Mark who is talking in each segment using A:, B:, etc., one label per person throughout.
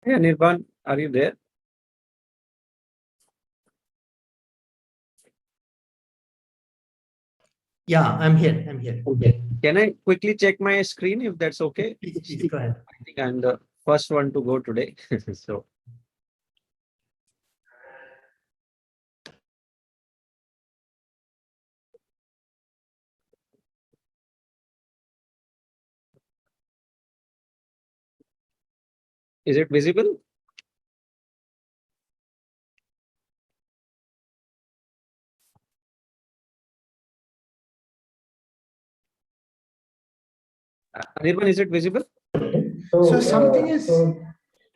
A: Hey, Anirban, are you there?
B: Yeah, I'm here. I'm here.
A: Okay. Can I quickly check my screen if that's okay?
B: Please go ahead.
A: I think I'm the first one to go today. So, is it visible? Anirban, is it visible?
B: So something is,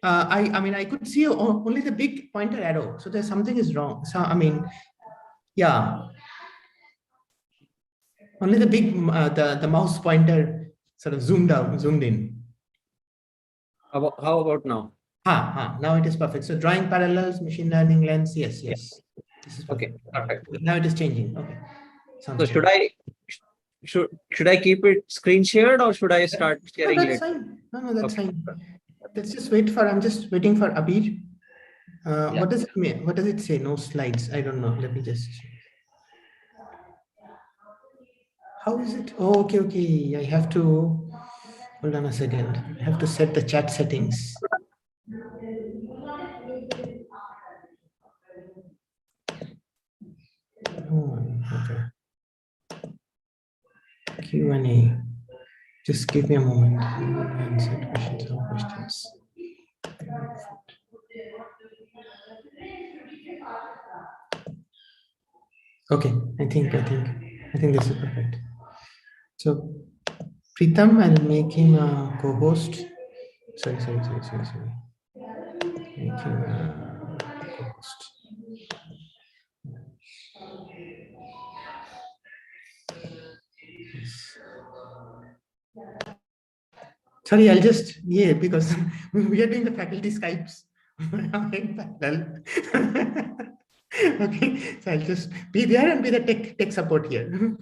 B: I mean, I could see only the big pointer arrow. So there's something is wrong. So, I mean, yeah, only the big, the mouse pointer sort of zoomed out, zoomed in.
A: How about now?
B: Now it is perfect. So drawing parallels, machine learning lens. Yes, yes. This is
A: Okay, perfect.
B: Now it is changing. Okay.
A: So should I keep it screen shared or should I start
B: No,
A: sharing
B: that's
A: it?
B: fine. No, that's
A: Okay.
B: fine. Let's just wait for, I'm just waiting for Abir.
A: Yeah.
B: What does it mean? What does it say? No slides. I don't know. Let me just. How is it? Oh, okay, okay. I have to, hold on a second. I have to set the chat settings. Oh, okay. Q&A. Just give me a moment. Answer questions, all questions. Okay, I think this is perfect. So Pritam, I'll make him a co-host. Sorry. Make him a co-host. Yes. Sorry, I'll just, yeah, because we are doing the faculty Skypes. Okay, so I'll just be there and be the tech support here.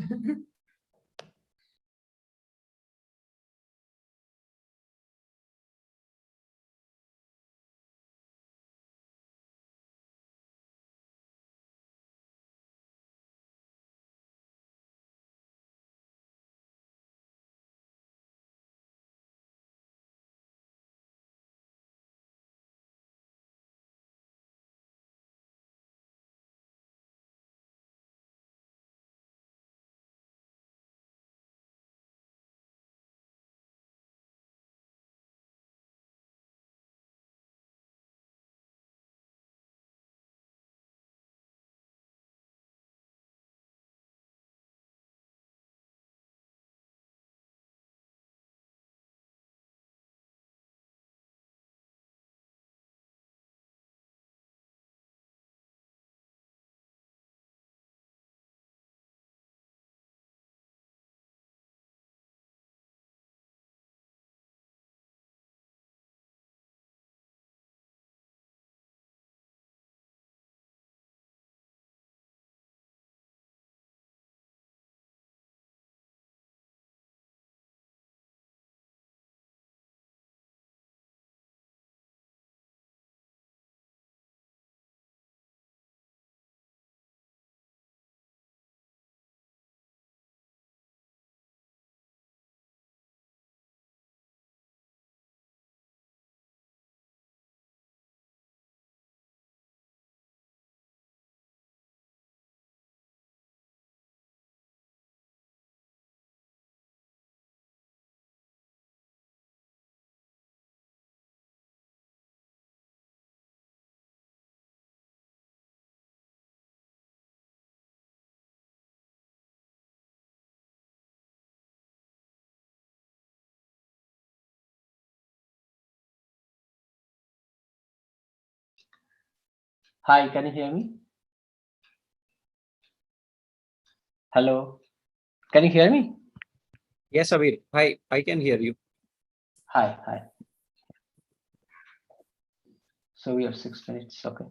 C: Hi, can you hear me? Hello, can you hear me?
A: Yes, Abir. Hi, I can hear you.
C: Hi. So we have 6 minutes, okay.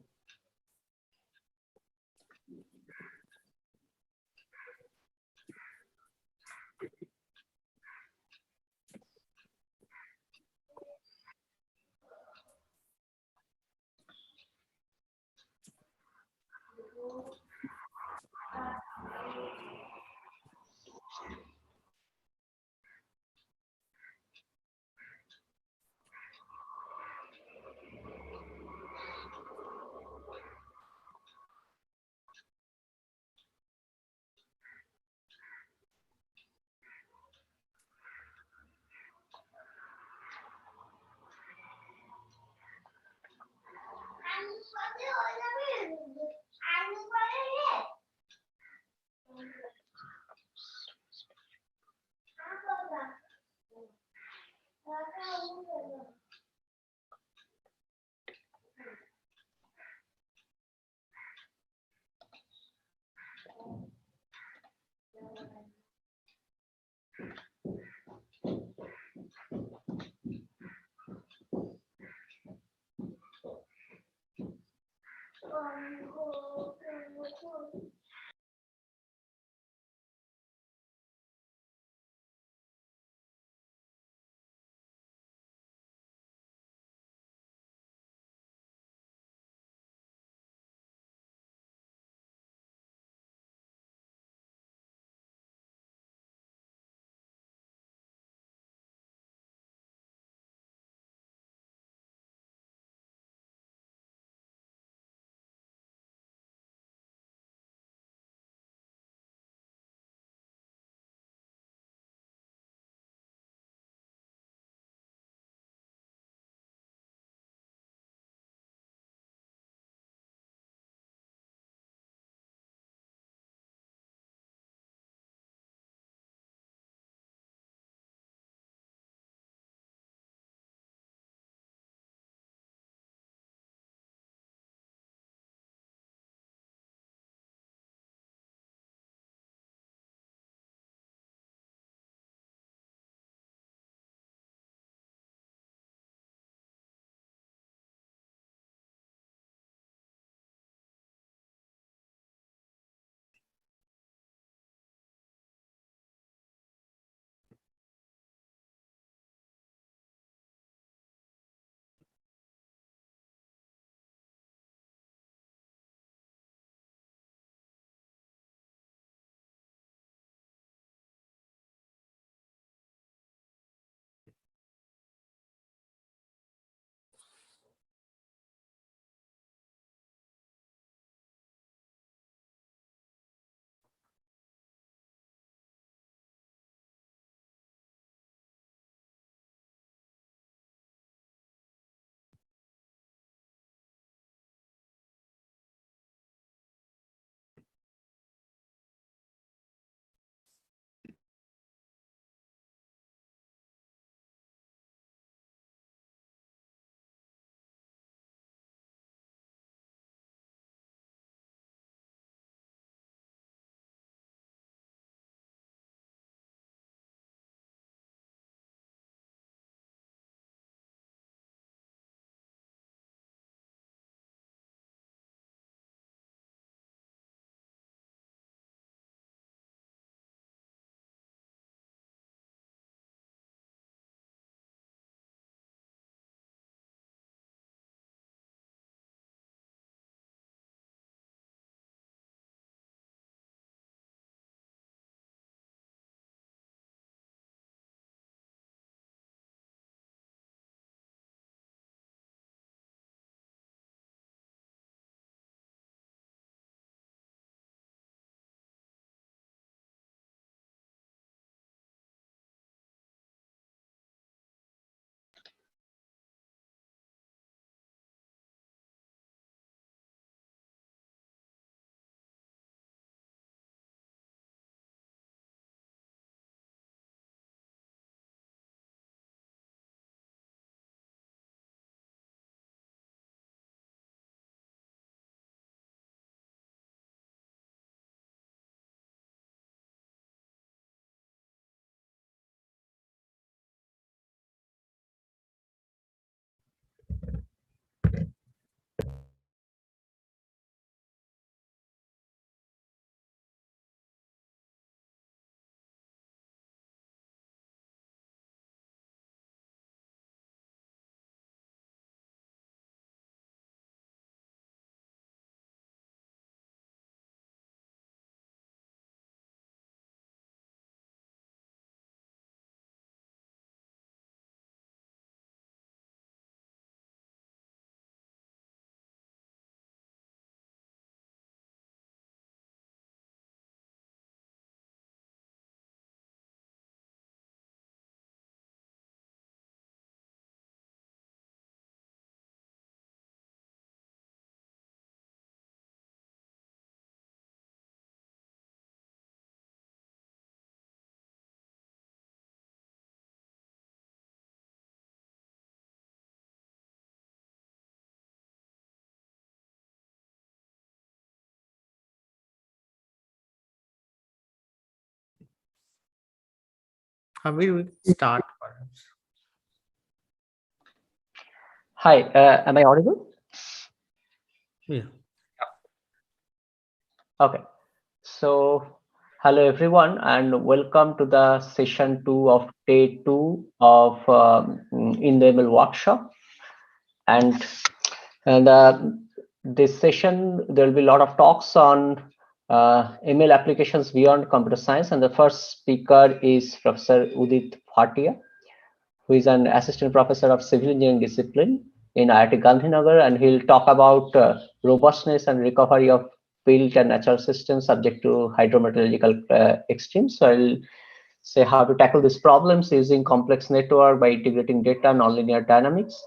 B: Habir, we can start perhaps.
C: Hi, am I audible?
B: Yeah.
C: Okay. So, hello everyone, and welcome to the session 2 of day 2 of IndoML workshop. And this session, there will be a lot of talks on ML applications beyond computer science. And the first speaker is Professor Udit Bhatia, who is an assistant professor of civil engineering discipline in IIT Gandhinagar, and he'll talk about robustness and recovery of built and natural systems subject to hydrometeorological extremes. So I'll say how to tackle these problems using complex network by integrating data and nonlinear dynamics.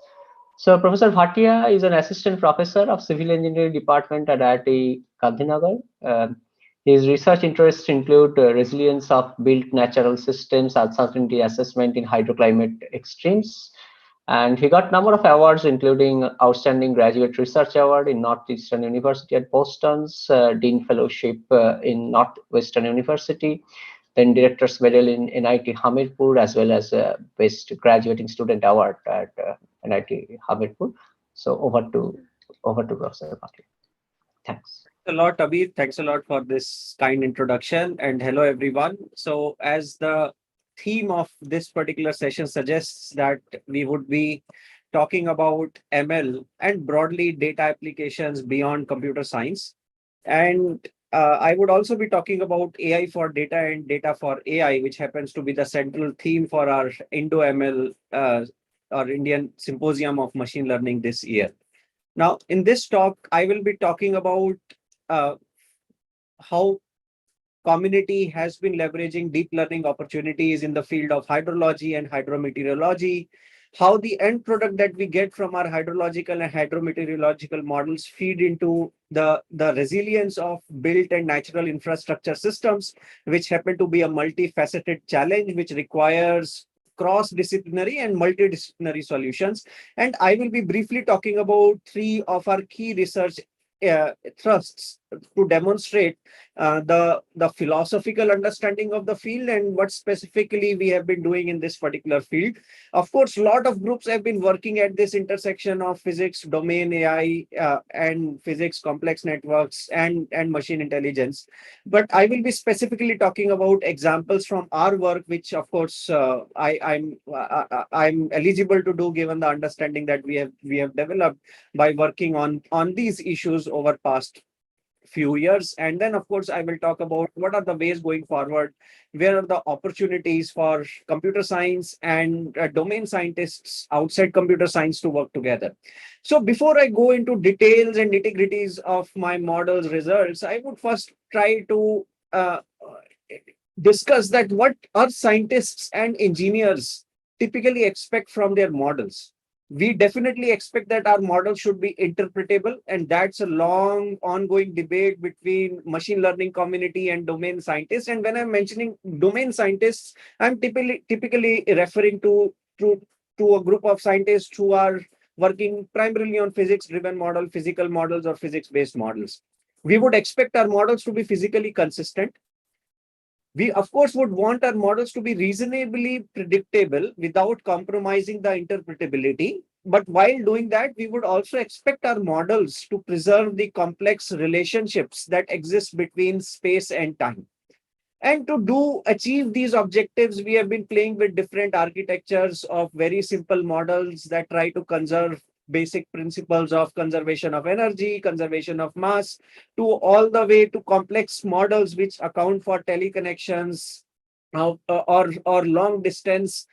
C: So Professor Bhatia is an assistant professor of civil engineering department at IIT Gandhinagar. His research interests include resilience of built natural systems, uncertainty assessment in hydroclimate extremes. And he got a number of awards, including Outstanding Graduate Research Award in Northeastern University at Boston's Dean Fellowship in Northwestern University, then Director's Medal in NIT Hamirpur, as well as Best Graduating Student Award at NIT Hamirpur. So over to Professor Bhatia. Thanks.
A: A lot, Abir. Thanks a lot for this kind introduction, and hello everyone. So as the theme of this particular session suggests, that we would be talking about ML and broadly data applications beyond computer science. And I would also be talking about AI for data and data for AI, which happens to be the central theme for our IndoML, our Indian Symposium of Machine Learning this year. Now, in this talk, I will be talking about how community has been leveraging deep learning opportunities in the field of hydrology and hydrometeorology, how the end product that we get from our hydrological and hydrometeorological models feed into the resilience of built and natural infrastructure systems, which happen to be a multifaceted challenge, which requires cross-disciplinary and multidisciplinary solutions. And I will be briefly talking about three of our key research thrusts to demonstrate the philosophical understanding of the field and what specifically we have been doing in this particular field. Of course, a lot of groups have been working at this intersection of physics, domain AI, and physics, complex networks, and machine intelligence. But I will be specifically talking about examples from our work, which of course I'm eligible to do given the understanding that we have developed by working on these issues over past few years. And then of course I will talk about what are the ways going forward, where are the opportunities for computer science and domain scientists outside computer science to work together. So before I go into details and nitty-gritties of my model's results, I would first try to discuss that what our scientists and engineers typically expect from their models. We definitely expect that our model should be interpretable, and that's a long ongoing debate between machine learning community and domain scientists. And when I'm mentioning domain scientists, I'm typically referring to a group of scientists who are working primarily on physics-driven model, physical models, or physics-based models. We would expect our models to be physically consistent. We, of course, would want our models to be reasonably predictable without compromising the interpretability. But while doing that, we would also expect our models to preserve the complex relationships that exist between space and time. And to achieve these objectives, we have been playing with different architectures of very simple models that try to conserve basic principles of conservation of energy, conservation of mass, to all the way to complex models which account for teleconnections or long distance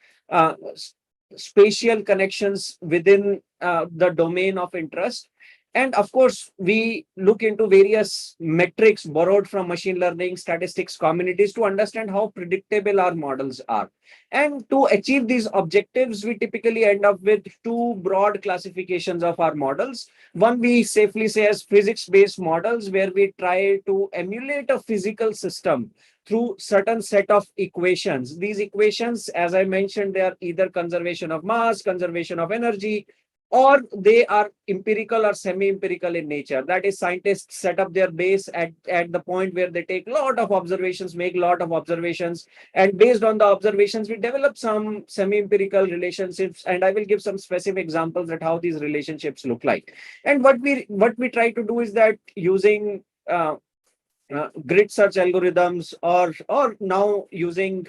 A: spatial connections within the domain of interest. And of course, we look into various metrics borrowed from machine learning statistics communities to understand how predictable our models are. And to achieve these objectives, we typically end up with two broad classifications of our models. One we safely say as physics-based models, where we try to emulate a physical system through certain set of equations. These equations, as I mentioned, they are either conservation of mass, conservation of energy, or they are empirical or semi-empirical in nature. That is, scientists set up their base at the point where they take a lot of observations, make a lot of observations, and based on the observations, we develop some semi-empirical relationships. And I will give some specific examples at how these relationships look like. And what we try to do is that using grid search algorithms, or now using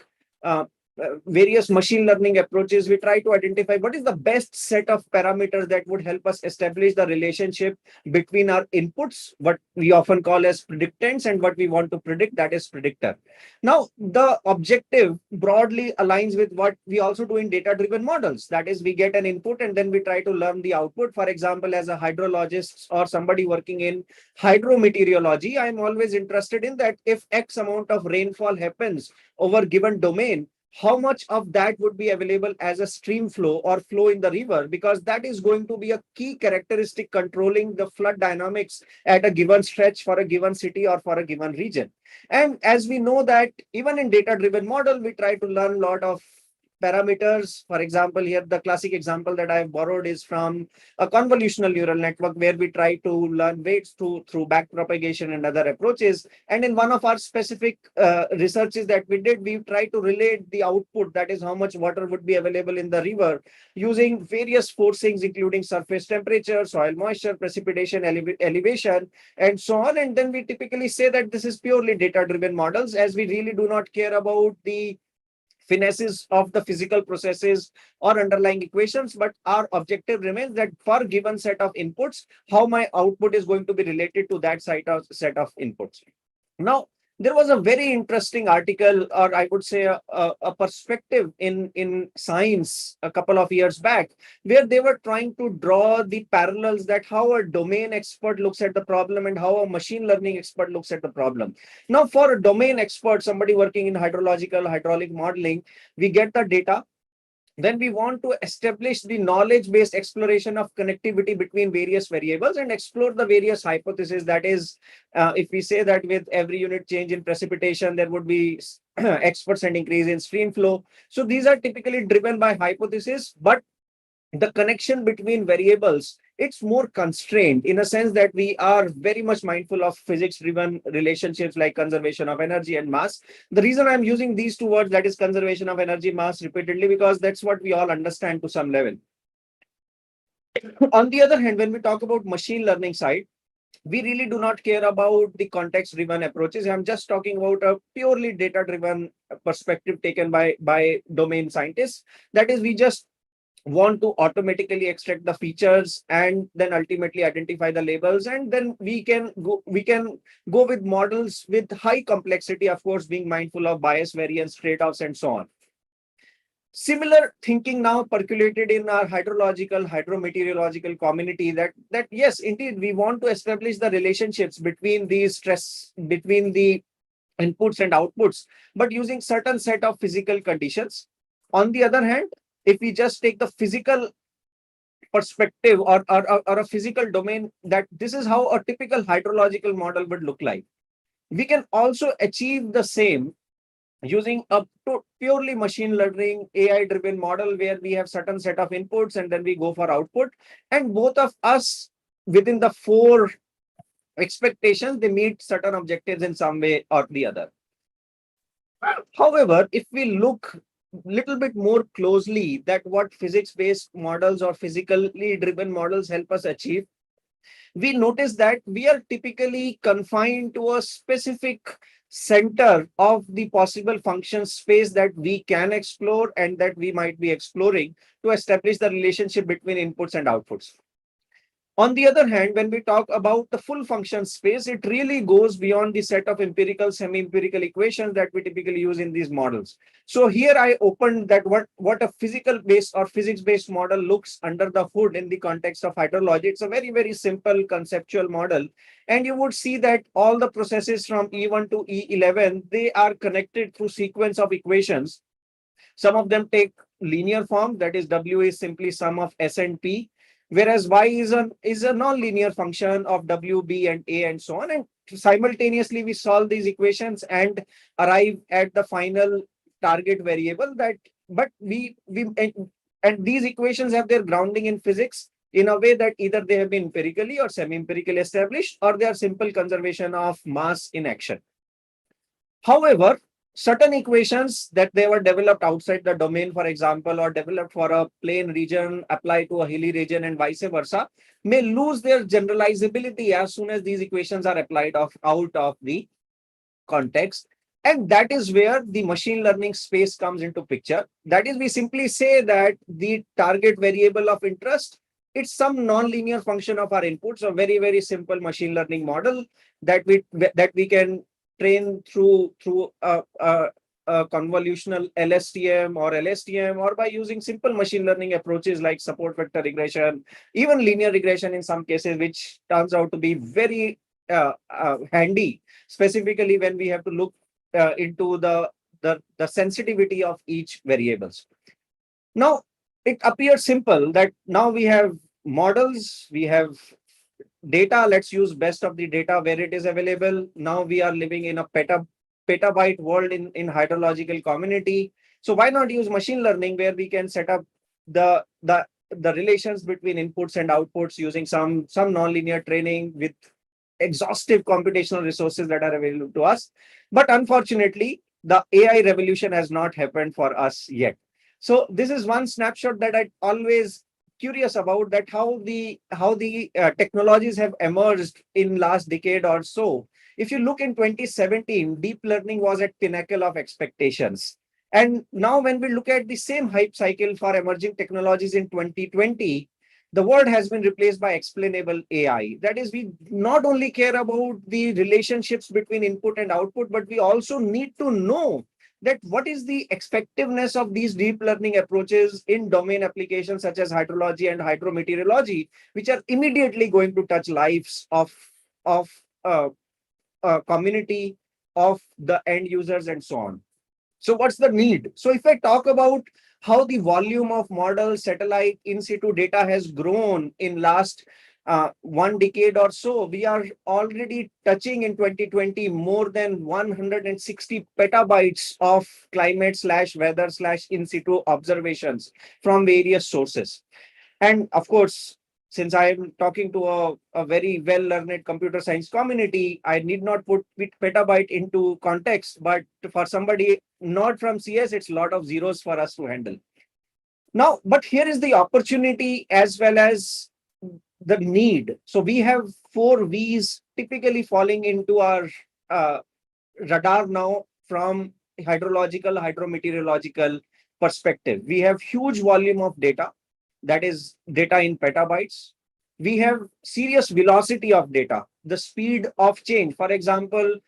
A: various machine learning approaches, we try to identify what is the best set of parameters that would help us establish the relationship between our inputs, what we often call as predictants, and what we want to predict, that is predictor. Now, the objective broadly aligns with what we also do in data-driven models. That is, we get an input and then we try to learn the output. For example, as a hydrologist or somebody working in hydrometeorology, I'm always interested in that if X amount of rainfall happens over given domain, how much of that would be available as a stream flow or flow in the river, because that is going to be a key characteristic controlling the flood dynamics at a given stretch for a given city or for a given region. And as we know that even in data-driven model, we try to learn a lot of parameters. For example, here the classic example that I've borrowed is from a convolutional neural network, where we try to learn weights through backpropagation and other approaches. And in one of our specific researches that we did, we tried to relate the output, that is how much water would be available in the river, using various forcings, including surface temperature, soil moisture, precipitation, elevation, and so on. And then we typically say that this is purely data-driven models, as we really do not care about the finesses of the physical processes or underlying equations, but our objective remains that for a given set of inputs, how my output is going to be related to that set of inputs. Now, there was a very interesting article, or I would say a perspective in Science a couple of years back, where they were trying to draw the parallels that how a domain expert looks at the problem and how a machine learning expert looks at the problem. Now, for a domain expert, somebody working in hydraulic modeling, we get the data. Then we want to establish the knowledge-based exploration of connectivity between various variables and explore the various hypotheses. That is, if we say that with every unit change in precipitation, there would be X% increase in stream flow. So these are typically driven by hypothesis, but the connection between variables, it's more constrained in a sense that we are very much mindful of physics-driven relationships like conservation of energy and mass. The reason I'm using these two words, that is conservation of energy, mass, repeatedly, because that's what we all understand to some level. On the other hand, when we talk about machine learning side, we really do not care about the context-driven approaches. I'm just talking about a purely data-driven perspective taken by domain scientists. That is, we just want to automatically extract the features and then ultimately identify the labels, and then we can go with models with high complexity, of course, being mindful of bias, variance, trade-offs, and so on. Similar thinking now percolated in our hydrometeorological community, that yes, indeed, we want to establish the relationships between between the inputs and outputs, but using certain set of physical conditions. On the other hand, if we just take the physical perspective or a physical domain, that this is how a typical hydrological model would look like, we can also achieve the same using a purely machine learning AI-driven model, where we have certain set of inputs and then we go for output, and both of us within the four expectations, they meet certain objectives in some way or the other. However, if we look little bit more closely that what physics-based models or physically driven models help us achieve, we notice that we are typically confined to a specific center of the possible function space that we can explore and that we might be exploring to establish the relationship between inputs and outputs. On the other hand, when we talk about the full function space, it really goes beyond the set of empirical, semi-empirical equations that we typically use in these models. So here I opened that what a physical-based or physics-based model looks under the hood in the context of hydrology. It's a very, very simple conceptual model. And you would see that all the processes from E1 to E11, they are connected through sequence of equations. Some of them take linear form, that is W is simply sum of S and P, whereas Y is a non-linear function of W, B, and A, and so on. And simultaneously, we solve these equations and arrive at the final target variable. That, but and these equations have their grounding in physics. in a way that either they have been empirically or semi-empirically established, or they are simple conservation of mass in action. However, certain equations that they were developed outside the domain, for example, or developed for a plain region, apply to a hilly region and vice versa, may lose their generalizability as soon as these equations are applied out of the context. And that is where the machine learning space comes into picture. That is, we simply say that the target variable of interest, it's some nonlinear function of our inputs, a very, very simple machine learning model that we can train through a convolutional LSTM or LSTM, or by using simple machine learning approaches like support vector regression, even linear regression in some cases, which turns out to be very handy, specifically when we have to look into the sensitivity of each variables. Now, it appears simple that now we have models, we have data. Let's use best of the data where it is available. Now we are living in a petabyte world in hydrological community. So why not use machine learning where we can set up the relations between inputs and outputs using some nonlinear training with exhaustive computational resources that are available to us. But unfortunately, the AI revolution has not happened for us yet. So this is one snapshot that I always curious about, that how the technologies have emerged in last decade or so. If you look in 2017, deep learning was at pinnacle of expectations. And now when we look at the same hype cycle for emerging technologies in 2020, the word has been replaced by explainable AI. That is, we not only care about the relationships between input and output, but we also need to know that what is the effectiveness of these deep learning approaches in domain applications such as hydrology and hydrometeorology, which are immediately going to touch lives of community, of the end users, and so on. So what's the need? So if I talk about how the volume of model satellite in situ data has grown in last 1 decade or so, we are already touching in 2020 more than 160 petabytes of climate/weather/ in situ observations from various sources. And of course, since I am talking to a very well-learned computer science community, I need not put petabyte into context, but for somebody not from CS, it's a lot of zeros for us to handle. Now, but here is the opportunity as well as the need. So we have 4 V's typically falling into our radar now from hydrological, hydrometeorological perspective. We have huge volume of data, that is data in petabytes. We have serious velocity of data, the speed of change. For example,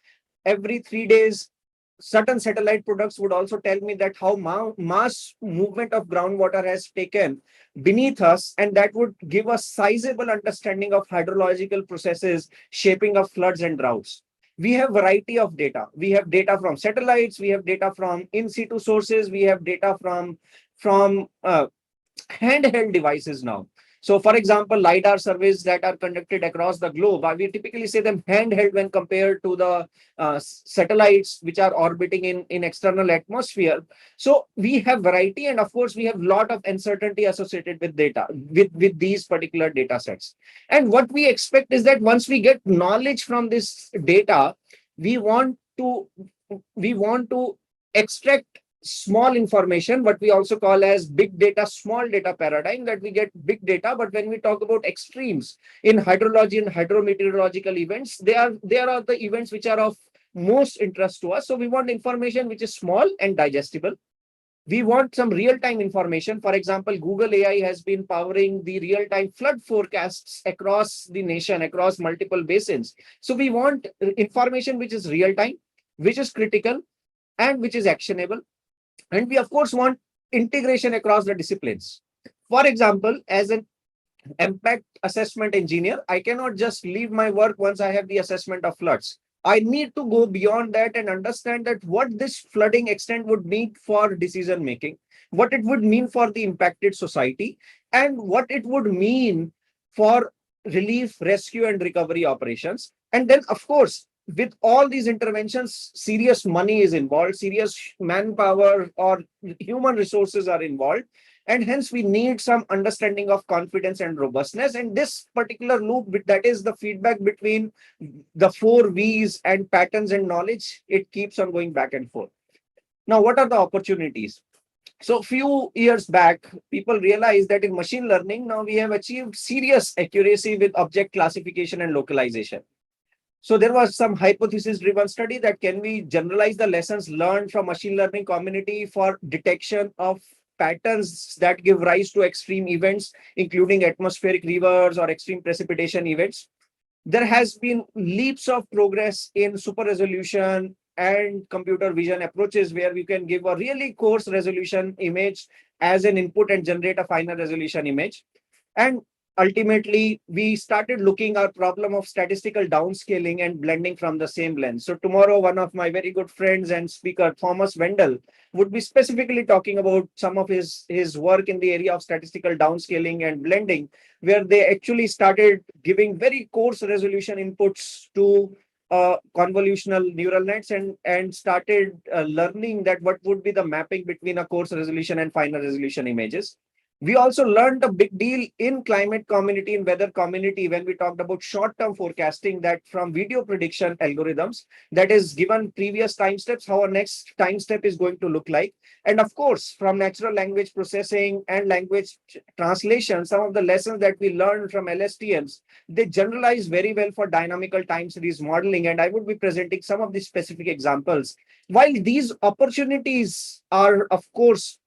A: every 3 days, certain satellite products would also tell me that how mass movement of groundwater has taken beneath us, and that would give us sizable understanding of hydrological processes shaping of floods and droughts. We have variety of data. We have data from satellites, we have data from in situ sources, we have data from handheld devices now. So for example, LiDAR surveys that are conducted across the globe, we typically say them handheld when compared to the satellites which are orbiting in external atmosphere. So we have variety, and of course we have a lot of uncertainty associated with data, with these particular data sets. And what we expect is that once we get knowledge from this data, we want to extract small information, what we also call as big data, small data paradigm, that we get big data. But when we talk about extremes in hydrology and hydrometeorological events, they are the events which are of most interest to us. So we want information which is small and digestible. We want some real-time information. For example, Google AI has been powering the real-time flood forecasts across the nation, across multiple basins. So we want information which is real-time, which is critical, and which is actionable. And we, of course, want integration across the disciplines. For example, as an impact assessment engineer, I cannot just leave my work once I have the assessment of floods. I need to go beyond that and understand that what this flooding extent would mean for decision making, what it would mean for the impacted society, and what it would mean for relief, rescue, and recovery operations. And then, of course, with all these interventions, serious money is involved, serious manpower or human resources are involved. And hence we need some understanding of confidence and robustness. And this particular loop, that is the feedback between the 4 V's and patterns and knowledge, it keeps on going back and forth. Now, what are the opportunities? So a few years back, people realized that in machine learning, now we have achieved serious accuracy with object classification and localization. So there was some hypothesis-driven study that can we generalize the lessons learned from machine learning community for detection of patterns that give rise to extreme events, including atmospheric rivers or extreme precipitation events. There has been leaps of progress in super resolution and computer vision approaches where we can give a really coarse resolution image as an input and generate a finer resolution image. And ultimately, we started looking at problem of statistical downscaling and blending from the same lens. So tomorrow, one of my very good friends and speaker, Thomas Wendell, would be specifically talking about some of his work in the area of statistical downscaling and blending, where they actually started giving very coarse resolution inputs to convolutional neural nets and started learning that what would be the mapping between a coarse resolution and finer resolution images. We also learned a big deal in climate community and weather community when we talked about short-term forecasting, that from video prediction algorithms that is given previous time steps, how our next time step is going to look like. And of course, from natural language processing and language translation, some of the lessons that we learned from LSTMs, they generalize very well for dynamical time series modeling. And I would be presenting some of the specific examples. While these opportunities are, of course,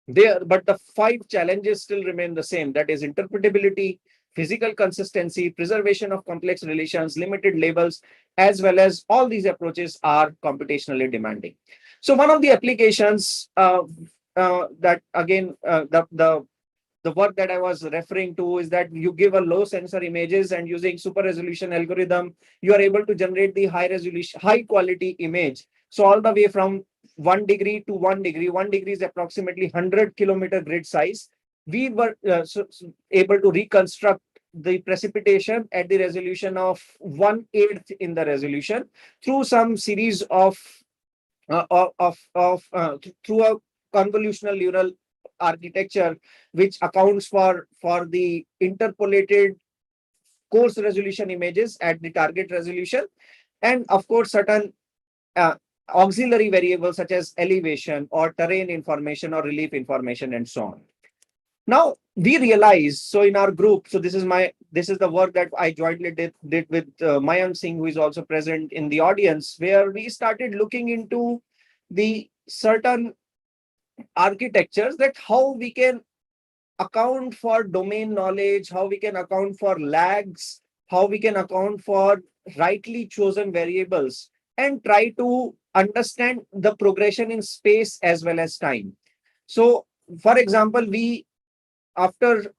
A: there, but the 5 challenges still remain the same. That is interpretability, physical consistency, preservation of complex relations, limited labels, as well as all these approaches are computationally demanding. So one of the applications that again, the work that I was referring to is that you give a low sensor images and using super resolution algorithm, you are able to generate the high resolution, high quality image. So all the way from 1 degree to 1 degree. 1 degree is approximately 100-kilometer grid size. We were able to reconstruct the precipitation at the resolution of 1/8 in the resolution through some series of through a convolutional neural architecture, which accounts for the interpolated coarse resolution images at the target resolution, and of course certain auxiliary variables such as elevation or terrain information or relief information and so on. Now we realize, so in our group, so this is the work that I jointly did with Mayank Singh, who is also present in the audience, where we started looking into the certain architectures, that how we can account for domain knowledge, how we can account for lags, how we can account for rightly chosen variables, and try to understand the progression in space as well as time. So, for example, we, after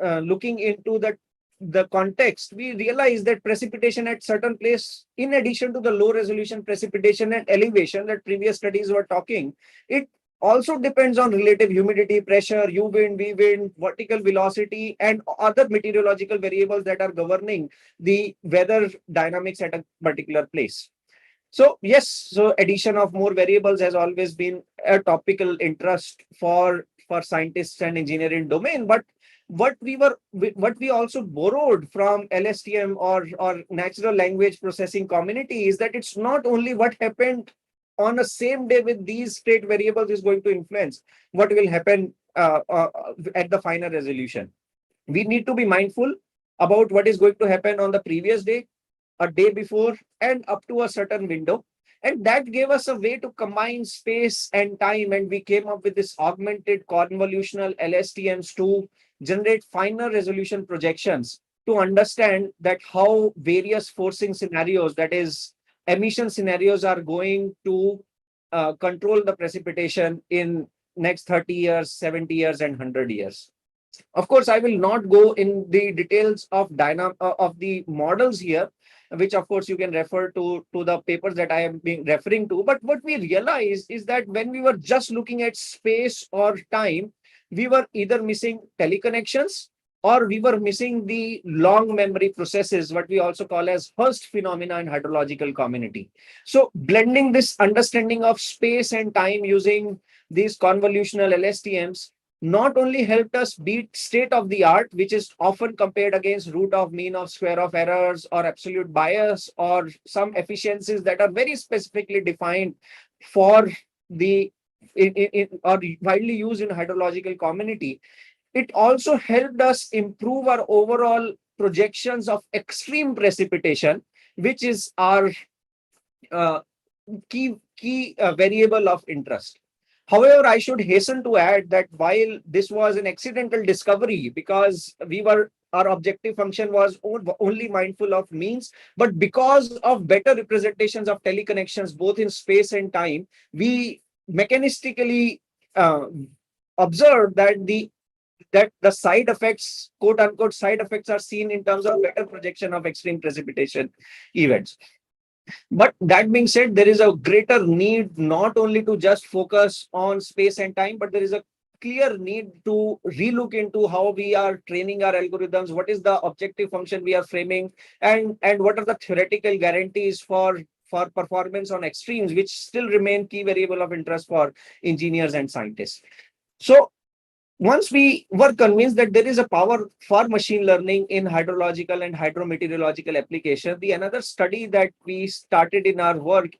A: looking into the context, we realized that precipitation at certain place, in addition to the low resolution precipitation and elevation that previous studies were talking, it also depends on relative humidity, pressure, U wind, V wind, vertical velocity, and other meteorological variables that are governing the weather dynamics at a particular place. So yes, so addition of more variables has always been a topical interest for scientists and engineering domain. But what we also borrowed from LSTM or natural language processing community is that it's not only what happened on the same day with these state variables is going to influence what will happen at the final resolution. We need to be mindful about what is going to happen on the previous day, a day before, and up to a certain window. And that gave us a way to combine space and time. And we came up with this augmented convolutional LSTMs to generate finer resolution projections to understand that how various forcing scenarios, that is emission scenarios, are going to control the precipitation in next 30 years, 70 years, and 100 years. Of course, I will not go in the details of the models here, which of course you can refer to the papers that I am being referring to. But what we realized is that when we were just looking at space or time, we were either missing teleconnections or we were missing the long memory processes, what we also call as Hurst phenomena in hydrological community. So blending this understanding of space and time using these convolutional LSTMs not only helped us beat state of the art, which is often compared against root of mean of square of errors or absolute bias or some efficiencies that are very specifically defined for the or widely used in hydrological community. It also helped us improve our overall projections of extreme precipitation, which is our uh, key variable of interest. However, I should hasten to add that while this was an accidental discovery, because our objective function was only mindful of means, but because of better representations of teleconnections both in space and time, we mechanistically uh, observed that the side effects, quote unquote, side effects are seen in terms of better projection of extreme precipitation events. But that being said, there is a greater need not only to just focus on space and time, but there is a clear need to relook into how we are training our algorithms, what is the objective function we are framing, and what are the theoretical guarantees for performance on extremes, which still remain key variable of interest for engineers and scientists. So once we were convinced that there is a power for machine learning in hydrological and hydrometeorological application, the another study that we started in our work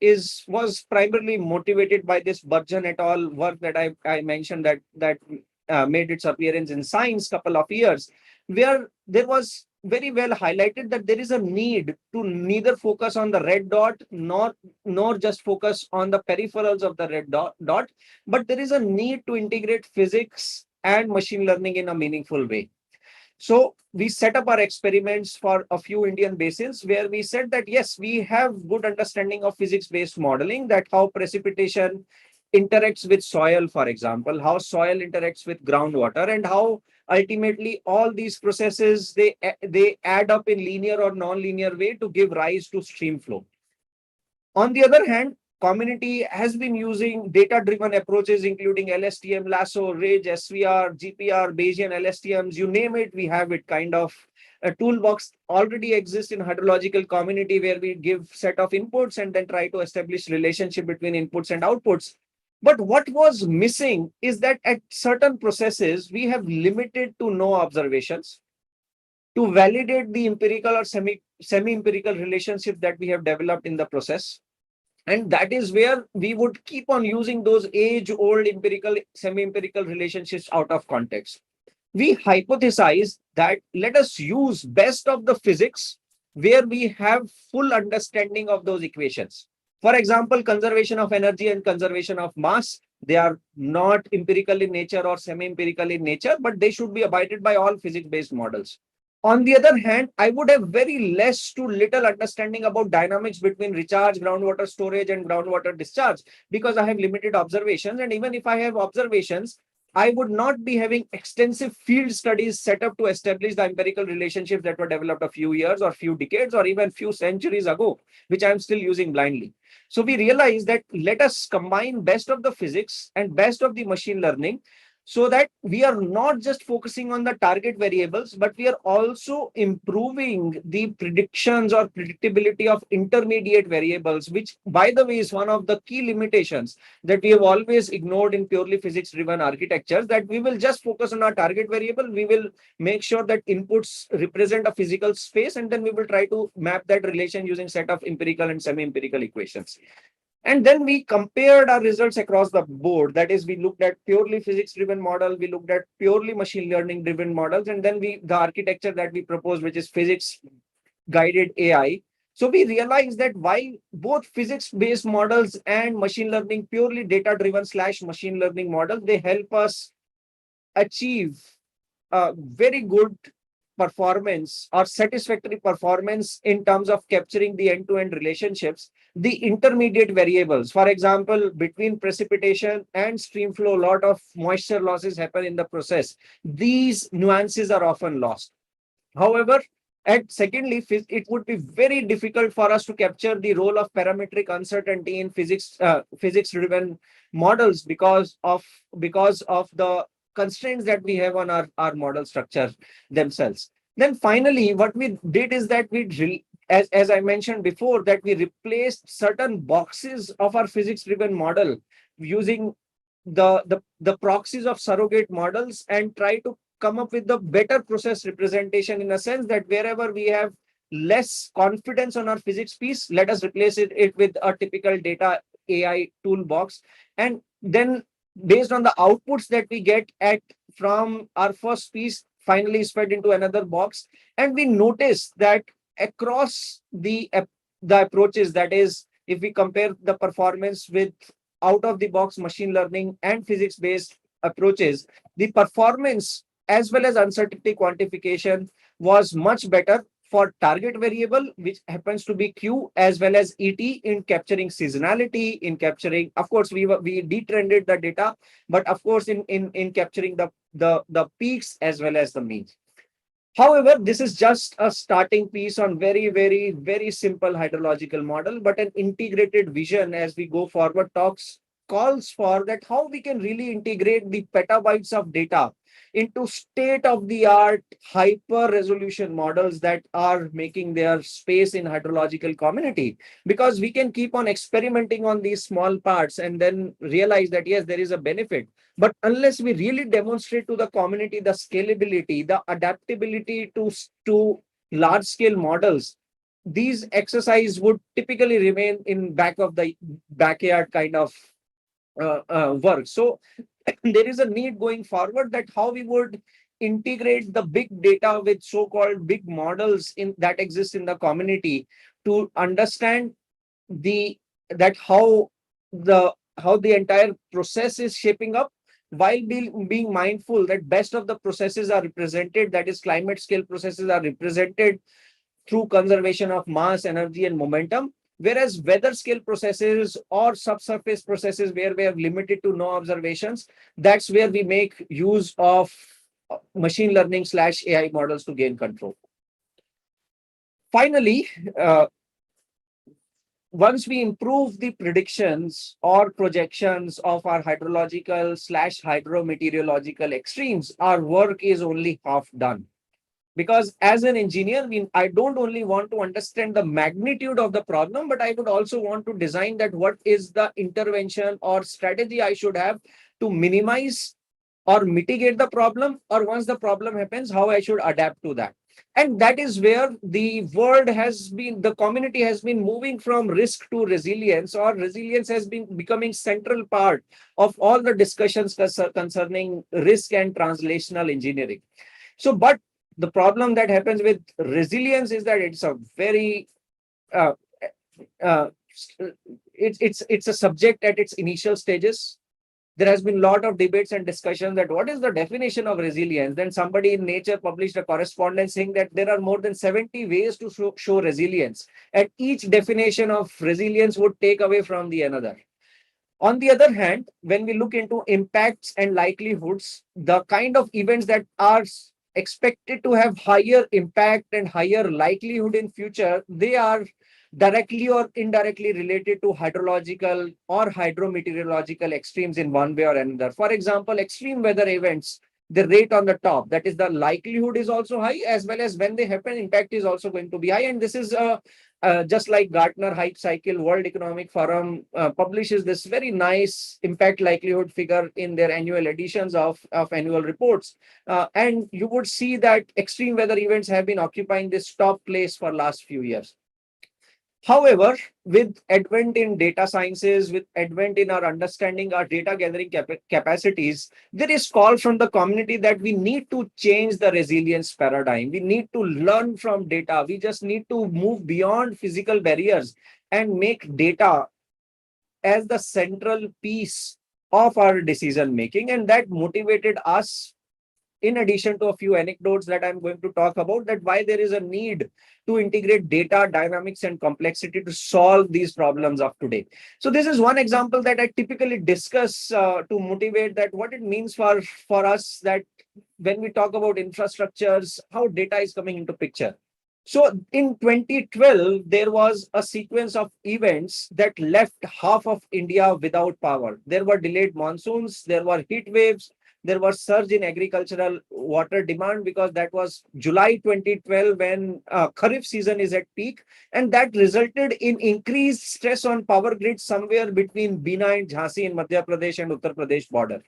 A: was primarily motivated by this Burjan et al. Work that I mentioned that made its appearance in Science couple of years, where there was very well highlighted that there is a need to neither focus on the red dot nor just focus on the peripherals of the red dot, but there is a need to integrate physics and machine learning in a meaningful way. So we set up our experiments for a few Indian basins where we said that, yes, we have good understanding of physics-based modeling, that how precipitation interacts with soil, for example, how soil interacts with groundwater, and how ultimately all these processes, they add up in linear or non-linear way to give rise to stream flow. On the other hand, community has been using data-driven approaches, including LSTM, Lasso, Ridge, SVR, GPR, Bayesian LSTMs, you name it, we have it. Kind of a toolbox already exists in hydrological community where we give set of inputs and then try to establish relationship between inputs and outputs. But what was missing is that at certain processes, we have limited to no observations to validate the empirical or semi-empirical relationship that we have developed in the process. And that is where we would keep on using those age-old empirical, semi-empirical relationships out of context. We hypothesize that let us use best of the physics where we have full understanding of those equations. For example, conservation of energy and conservation of mass, they are not empirical in nature or semi-empirical in nature, but they should be abided by all physics-based models. On the other hand, I would have very less to little understanding about dynamics between recharge, groundwater storage, and groundwater discharge because I have limited observations. And even if I have observations, I would not be having extensive field studies set up to establish the empirical relationships that were developed a few years or few decades or even few centuries ago, which I'm still using blindly. So we realized that let us combine best of the physics and best of the machine learning so that we are not just focusing on the target variables, but we are also improving the predictions or predictability of intermediate variables, which, by the way, is one of the key limitations that we have always ignored in purely physics-driven architectures, that we will just focus on our target variable. We will make sure that inputs represent a physical space, and then we will try to map that relation using set of empirical and semi-empirical equations. And then we compared our results across the board. That is, we looked at purely physics-driven model, we looked at purely machine learning-driven models, and then the architecture that we proposed, which is physics-guided AI. So we realized that while both physics-based models and machine learning, purely data-driven / machine learning models, they help us achieve a very good performance or satisfactory performance in terms of capturing the end-to-end relationships. The intermediate variables, for example, between precipitation and stream flow, a lot of moisture losses happen in the process. These nuances are often lost. However, and secondly, it would be very difficult for us to capture the role of parametric uncertainty in physics-driven models because of the constraints that we have on our model structure themselves. Then finally, what we did is that as I mentioned before, that we replaced certain boxes of our physics-driven model using the proxies of surrogate models and try to come up with the better process representation, in a sense that wherever we have less confidence on our physics piece, let us replace it with a typical data AI toolbox. And then based on the outputs that we get at from our first piece, finally is fed into another box. And we notice that across the approaches, that is, if we compare the performance with out of the box machine learning and physics based approaches, the performance as well as uncertainty quantification was much better for target variable, which happens to be Q, as well as ET, in capturing seasonality, in capturing, of course, we detrended the data, but of course, in capturing the peaks as well as the means. However, this is just a starting piece on very simple hydrological model, but an integrated vision as we go forward calls for that how we can really integrate the petabytes of data into state-of-the-art hyper-resolution models that are making their space in hydrological community. Because we can keep on experimenting on these small parts and then realize that yes, there is a benefit. But unless we really demonstrate to the community the scalability, the adaptability to large-scale models, these exercises would typically remain in back of the backyard kind of work. So there is a need going forward that how we would integrate the big data with so-called big models in that exist in the community to understand how the entire process is shaping up, while being mindful that best of the processes are represented, that is climate scale processes are represented through conservation of mass, energy, and momentum. Whereas weather scale processes or subsurface processes where we have limited to no observations, that's where we make use of machine learning / AI models to gain control. Finally, once we improve the predictions or projections of our hydrological / hydrometeorological extremes, our work is only half done. Because as an engineer, I don't only want to understand the magnitude of the problem, but I would also want to design that what is the intervention or strategy I should have to minimize or mitigate the problem, or once the problem happens, how I should adapt to that. And that is where the community has been moving from risk to resilience, or resilience has been becoming central part of all the discussions concerning risk and translational engineering. So, but the problem that happens with resilience is that it's a very it's a subject at its initial stages. There has been a lot of debates and discussions that what is the definition of resilience. Then somebody in Nature published a correspondence saying that there are more than 70 ways to show resilience, and each definition of resilience would take away from the another. On the other hand, when we look into impacts and likelihoods, the kind of events that are expected to have higher impact and higher likelihood in future, they are directly or indirectly related to hydrological or hydrometeorological extremes in one way or another. For example, extreme weather events, the rate on the top, that is the likelihood is also high, as well as when they happen, impact is also going to be high. And this is just like Gartner Hype Cycle, World Economic Forum publishes this very nice impact likelihood figure in their annual editions of annual reports. And you would see that extreme weather events have been occupying this top place for last few years. However, with advent in data sciences, with advent in our understanding our data gathering capacities, there is call from the community that we need to change the resilience paradigm. We need to learn from data. We just need to move beyond physical barriers and make data as the central piece of our decision making. And that motivated us, in addition to a few anecdotes that I'm going to talk about, that why there is a need to integrate data, dynamics, and complexity to solve these problems of today. So this is one example that I typically discuss to motivate that what it means for us, that when we talk about infrastructures, how data is coming into picture. So in 2012, there was a sequence of events that left half of India without power. There were delayed monsoons, there were heat waves, There was surge in agricultural water demand because that was July 2012 when Kharif season is at peak, and that resulted in increased stress on power grids somewhere between Bina and Jhansi in Madhya Pradesh and Uttar Pradesh border.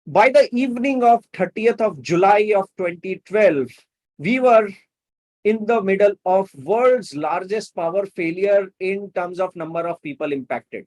A: By the evening of 30th of July of 2012, we were in the middle of world's largest power failure in terms of number of people impacted.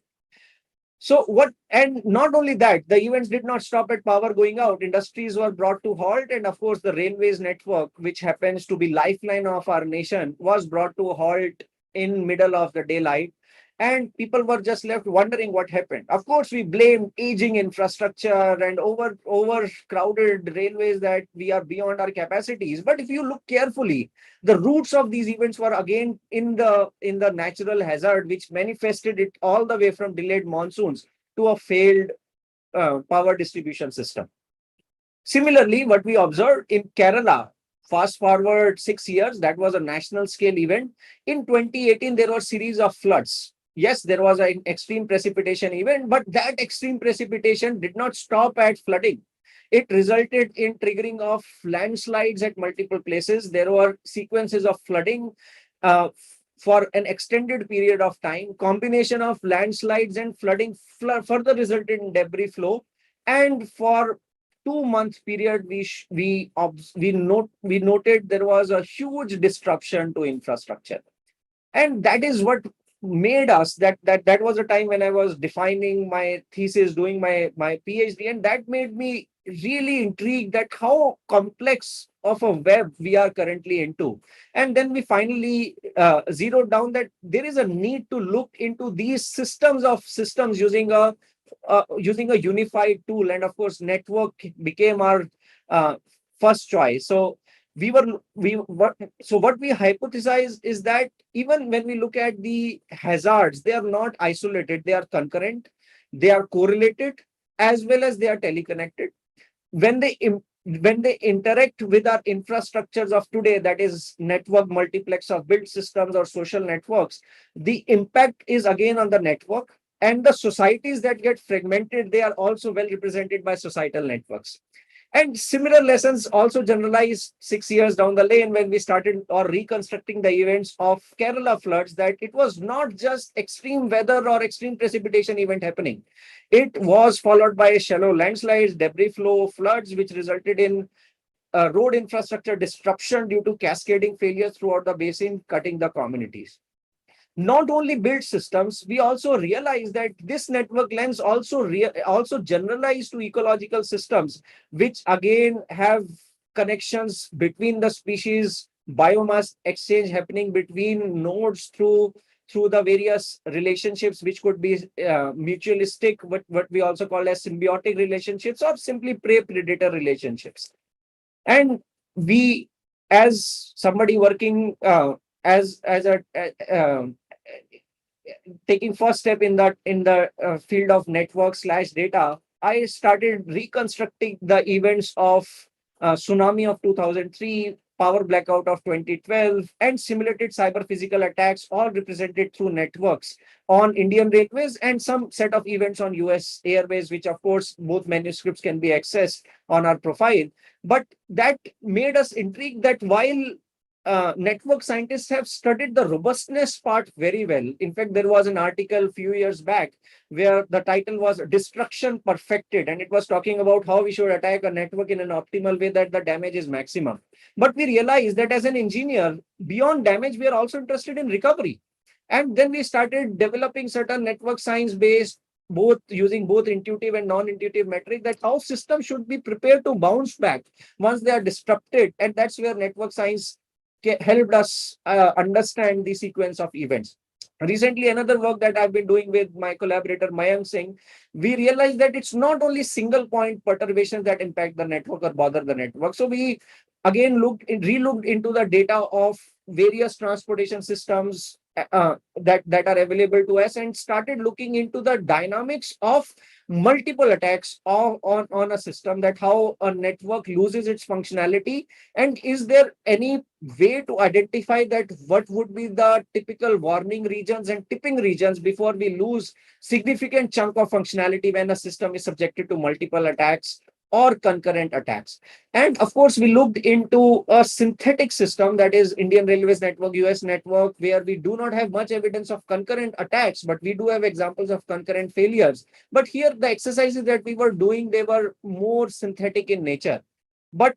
A: So what, and not only that, the events did not stop at power going out. Industries were brought to halt, and of course the railways network, which happens to be lifeline of our nation, was brought to a halt in middle of the daylight, and people were just left wondering what happened. Of course, we blame aging infrastructure and overcrowded railways, that we are beyond our capacities. But if you look carefully, the roots of these events were again in the natural hazard, which manifested it all the way from delayed monsoons to a failed power distribution system. Similarly, what we observed in Kerala, fast forward 6 years, that was a national scale event. In 2018, there were a series of floods. Yes, there was an extreme precipitation event, but that extreme precipitation did not stop at flooding. It resulted in triggering of landslides at multiple places. There were sequences of flooding for an extended period of time. Combination of landslides and flooding further resulted in debris flow. And for 2-month period, we noted there was a huge disruption to infrastructure. And that is what made us, that was a time when I was defining my thesis, doing my PhD, and that made me really intrigued at how complex of a web we are currently into. And then we finally zeroed down that there is a need to look into these systems using a unified tool. And of course, network became our first choice. So what we hypothesize is that even when we look at the hazards, they are not isolated, they are concurrent, they are correlated, as well as they are teleconnected. When they interact with our infrastructures of today, that is network multiplex of built systems or social networks, the impact is again on the network. And the societies that get fragmented, they are also well represented by societal networks. And similar lessons also generalized 6 years down the lane when we started reconstructing the events of Kerala floods, that it was not just extreme weather or extreme precipitation event happening. It was followed by shallow landslides, debris flow, floods, which resulted in road infrastructure disruption due to cascading failures throughout the basin, cutting the communities. Not only build systems, we also realize that this network lens also generalized to ecological systems, which again have connections between the species, biomass exchange happening between nodes through the various relationships, which could be mutualistic, what we also call as symbiotic relationships, or simply prey-predator relationships. And we, as somebody working taking first step in the field of network/data, I started reconstructing the events of tsunami of 2003, power blackout of 2012, and simulated cyber physical attacks, all represented through networks on Indian railways, and some set of events on US airways, which of course both manuscripts can be accessed on our profile. But that made us intrigued that while network scientists have studied the robustness part very well. In fact, there was an article a few years back where the title was Destruction Perfected, and it was talking about how we should attack a network in an optimal way that the damage is maximum. But we realized that as an engineer, beyond damage, we are also interested in recovery. And then we started developing certain network science based, using both intuitive and non-intuitive metrics, that how systems should be prepared to bounce back once they are disrupted. And that's where network science helped us understand the sequence of events. Recently, another work that I've been doing with my collaborator Mayank Singh, we realized that it's not only single point perturbations that impact the network or bother the network. So we again re-looked into the data of various transportation systems that are available to us, and started looking into the dynamics of multiple attacks on a system, that how a network loses its functionality, and is there any way to identify that what would be the typical warning regions and tipping regions before we lose significant chunk of functionality when a system is subjected to multiple attacks or concurrent attacks. And of course, we looked into a synthetic system, that is Indian Railways network, US network, where we do not have much evidence of concurrent attacks, but we do have examples of concurrent failures. But here the exercises that we were doing, they were more synthetic in nature. But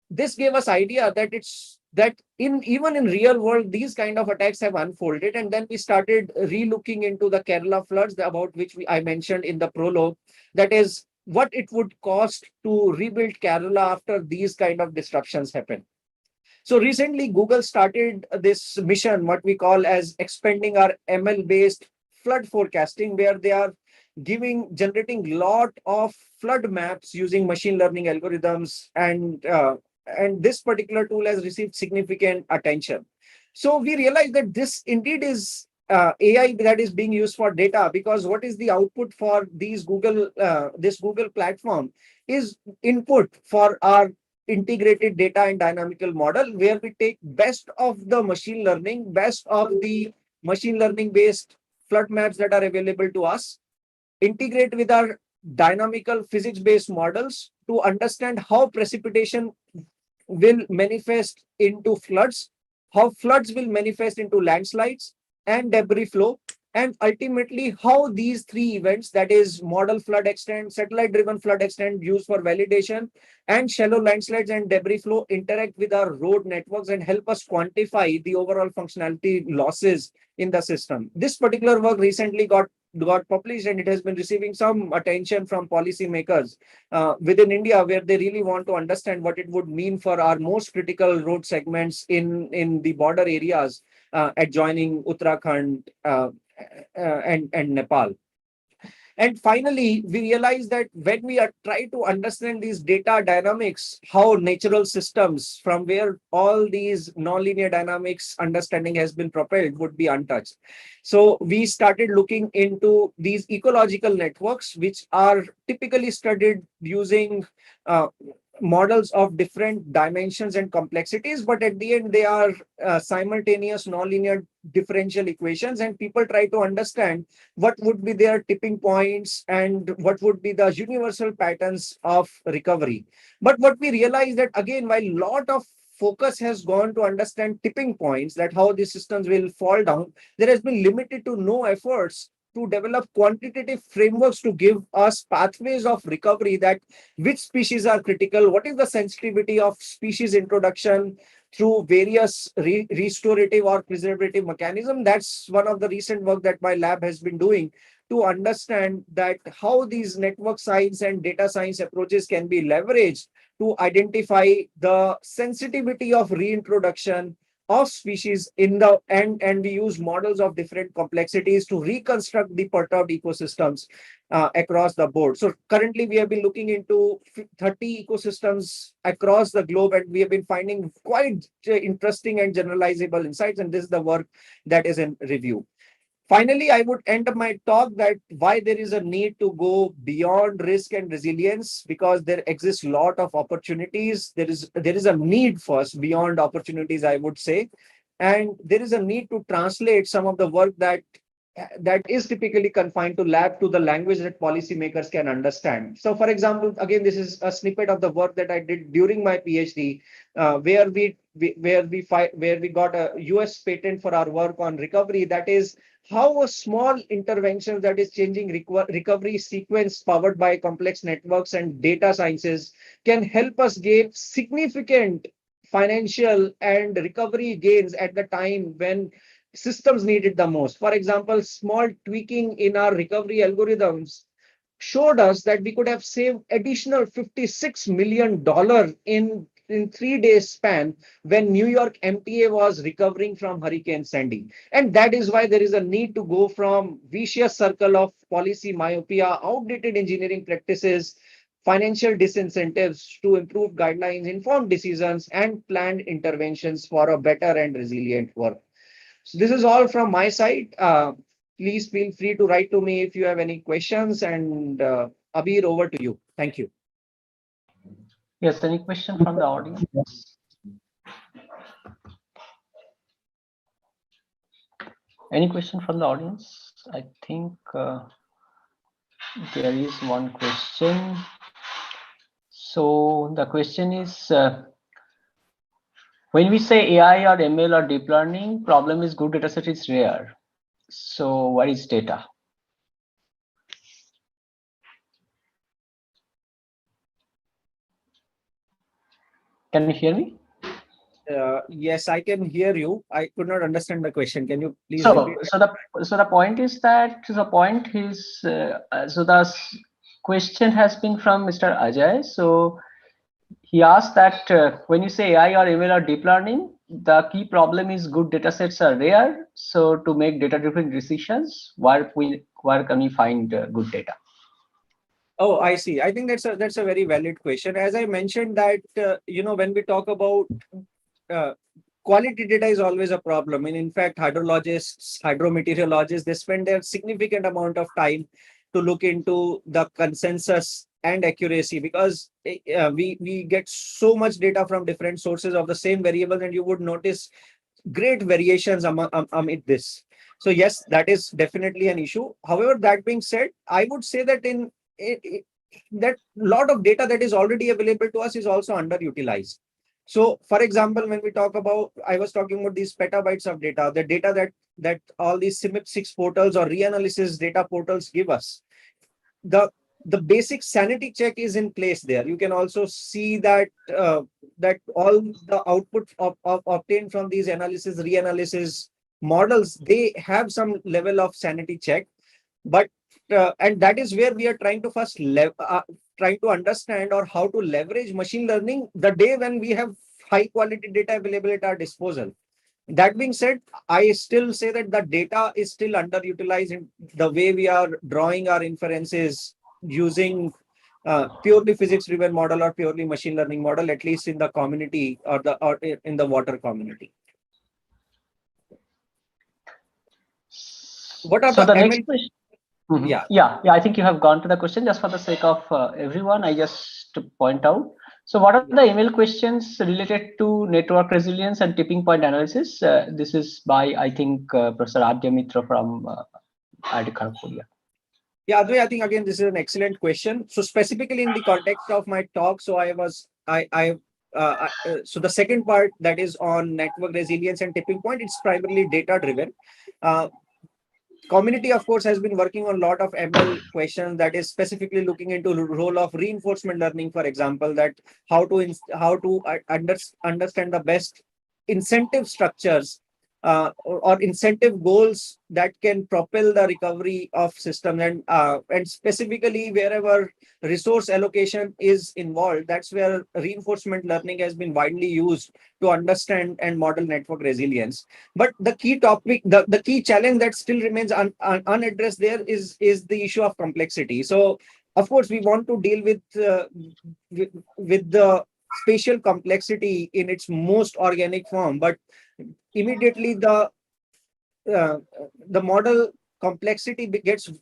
A: this gave us idea that even in real world, these kind of attacks have unfolded. And then we started re-looking into the Kerala floods, about which I mentioned in the prologue, that is what it would cost to rebuild Kerala after these kind of disruptions happen. So recently, Google started this mission, what we call as expanding our ML-based flood forecasting, where they are generating lot of flood maps using machine learning algorithms, and this particular tool has received significant attention. So we realized that this indeed is AI that is being used for data, because what is the output for this Google platform is input for our integrated data and dynamical model, where we take best of the machine learning based flood maps that are available to us, integrate with our dynamical physics based models to understand how precipitation will manifest into floods, how floods will manifest into landslides and debris flow, and ultimately how these three events, that is model flood extent, satellite driven flood extent used for validation, and shallow landslides and debris flow, interact with our road networks and help us quantify the overall functionality losses in the system. This particular work recently got published, and it has been receiving some attention from policymakers within India, where they really want to understand what it would mean for our most critical road segments in the border areas adjoining Uttarakhand and Nepal. And finally, we realize that when we are trying to understand these data dynamics, how natural systems from where all these nonlinear dynamics understanding has been propelled would be untouched. So we started looking into these ecological networks, which are typically studied using models of different dimensions and complexities, but at the end, they are simultaneous nonlinear differential equations, and people try to understand what would be their tipping points and what would be the universal patterns of recovery. But what we realize that, again, while a lot of focus has gone to understand tipping points, that how these systems will fall down, there has been limited to no efforts to develop quantitative frameworks to give us pathways of recovery, that which species are critical, what is the sensitivity of species introduction through various restorative or preservative mechanism. That's one of the recent work that my lab has been doing, to understand that how these network science and data science approaches can be leveraged to identify the sensitivity of reintroduction of species in the end, and we use models of different complexities to reconstruct the perturbed ecosystems across the board. So currently we have been looking into 30 ecosystems across the globe, and we have been finding quite interesting and generalizable insights, and this is the work that is in review. Finally, I would end my talk that why there is a need to go beyond risk and resilience, because there exists a lot of opportunities. There is a need first beyond opportunities, I would say. And there is a need to translate some of the work that is typically confined to lab to the language that policymakers can understand. So for example, again, this is a snippet of the work that I did during my PhD, where we got a US patent for our work on recovery. That is how a small intervention that is changing recovery sequence powered by complex networks and data sciences can help us gain significant financial and recovery gains at the time when systems need it the most. For example, small tweaking in our recovery algorithms showed us that we could have saved additional $56 million in 3 days span when New York MTA was recovering from Hurricane Sandy. And that is why there is a need to go from vicious circle of policy myopia, outdated engineering practices, financial disincentives, to improve guidelines, informed decisions, and planned interventions for a better and resilient work. So this is all from my side. Please feel free to write to me if you have any questions, and Abir, over to you. Thank you.
C: Yes, any question from the audience? Any question from the audience? I think there is one question. So the question is, when we say AI or ML or deep learning, problem is good data set is rare. So what is data? Can you hear me?
A: Yes, I can hear you. I could not understand the question. Can you please
C: So,
A: repeat?
C: so the point is that so the question has been from Mr. Ajay. So he asked that when you say AI or ML or deep learning, the key problem is good data sets are rare. So to make data-driven decisions, where can we find good data?
A: Oh, I see. I think that's a very valid question. As I mentioned that when we talk about uh, quality data is always a problem. And in fact, hydrologists, hydrometeorologists, they spend a significant amount of time to look into the consensus and accuracy, because we get so much data from different sources of the same variable, and you would notice great variations amid this. So yes, that is definitely an issue. However, that being said, I would say that that lot of data that is already available to us is also underutilized. So, for example, when we talk about, I was talking about these petabytes of data, the data that all these CIMIP6 portals or reanalysis data portals give us. The basic sanity check is in place there. You can also see that that all the output obtained from these reanalysis models, they have some level of sanity check. But and that is where we are trying to first trying to understand or how to leverage machine learning the day when we have high quality data available at our disposal. That being said, I still say that the data is still underutilized in the way we are drawing our inferences using purely physics driven model or purely machine learning model, at least in the community or in the water community. What are
C: So
A: the
C: the next
A: ML?
C: question.
A: Yeah.
C: I think you have gone to the question. Just for the sake of everyone, I just to point out. So what are the ML questions related to network resilience and tipping point analysis? This is by, I think, Professor Adya Mitra from IIT Kharagpur.
A: Yeah, Advay, I think again this is an excellent question. So specifically in the context of my talk, so so the second part, that is on network resilience and tipping point, it's primarily data driven. Community, of course, has been working on a lot of ML questions that is specifically looking into the role of reinforcement learning, for example, that how to understand the best incentive structures or incentive goals that can propel the recovery of systems, and specifically wherever resource allocation is involved, that's where reinforcement learning has been widely used to understand and model network resilience. But the key topic, the key challenge that still remains unaddressed there is the issue of complexity. So of course we want to deal with the spatial complexity in its most organic form, but immediately the model complexity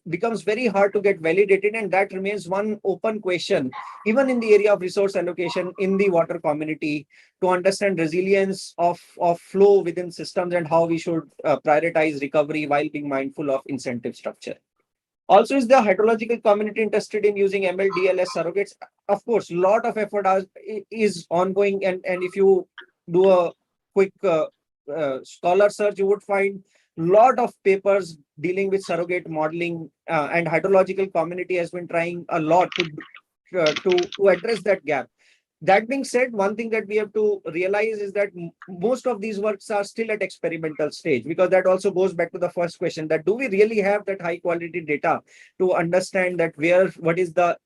A: becomes very hard to get validated, and that remains one open question even in the area of resource allocation in the water community, to understand resilience of flow within systems and how we should prioritize recovery while being mindful of incentive structure. Also, is the hydrological community interested in using ML-DLS surrogates? Of course, a lot of effort is ongoing, and if you do a quick scholar search, you would find a lot of papers dealing with surrogate modeling, and hydrological community has been trying a lot to address that gap. That being said, one thing that we have to realize is that most of these works are still at experimental stage, because that also goes back to the first question, that do we really have that high quality data to understand that what is the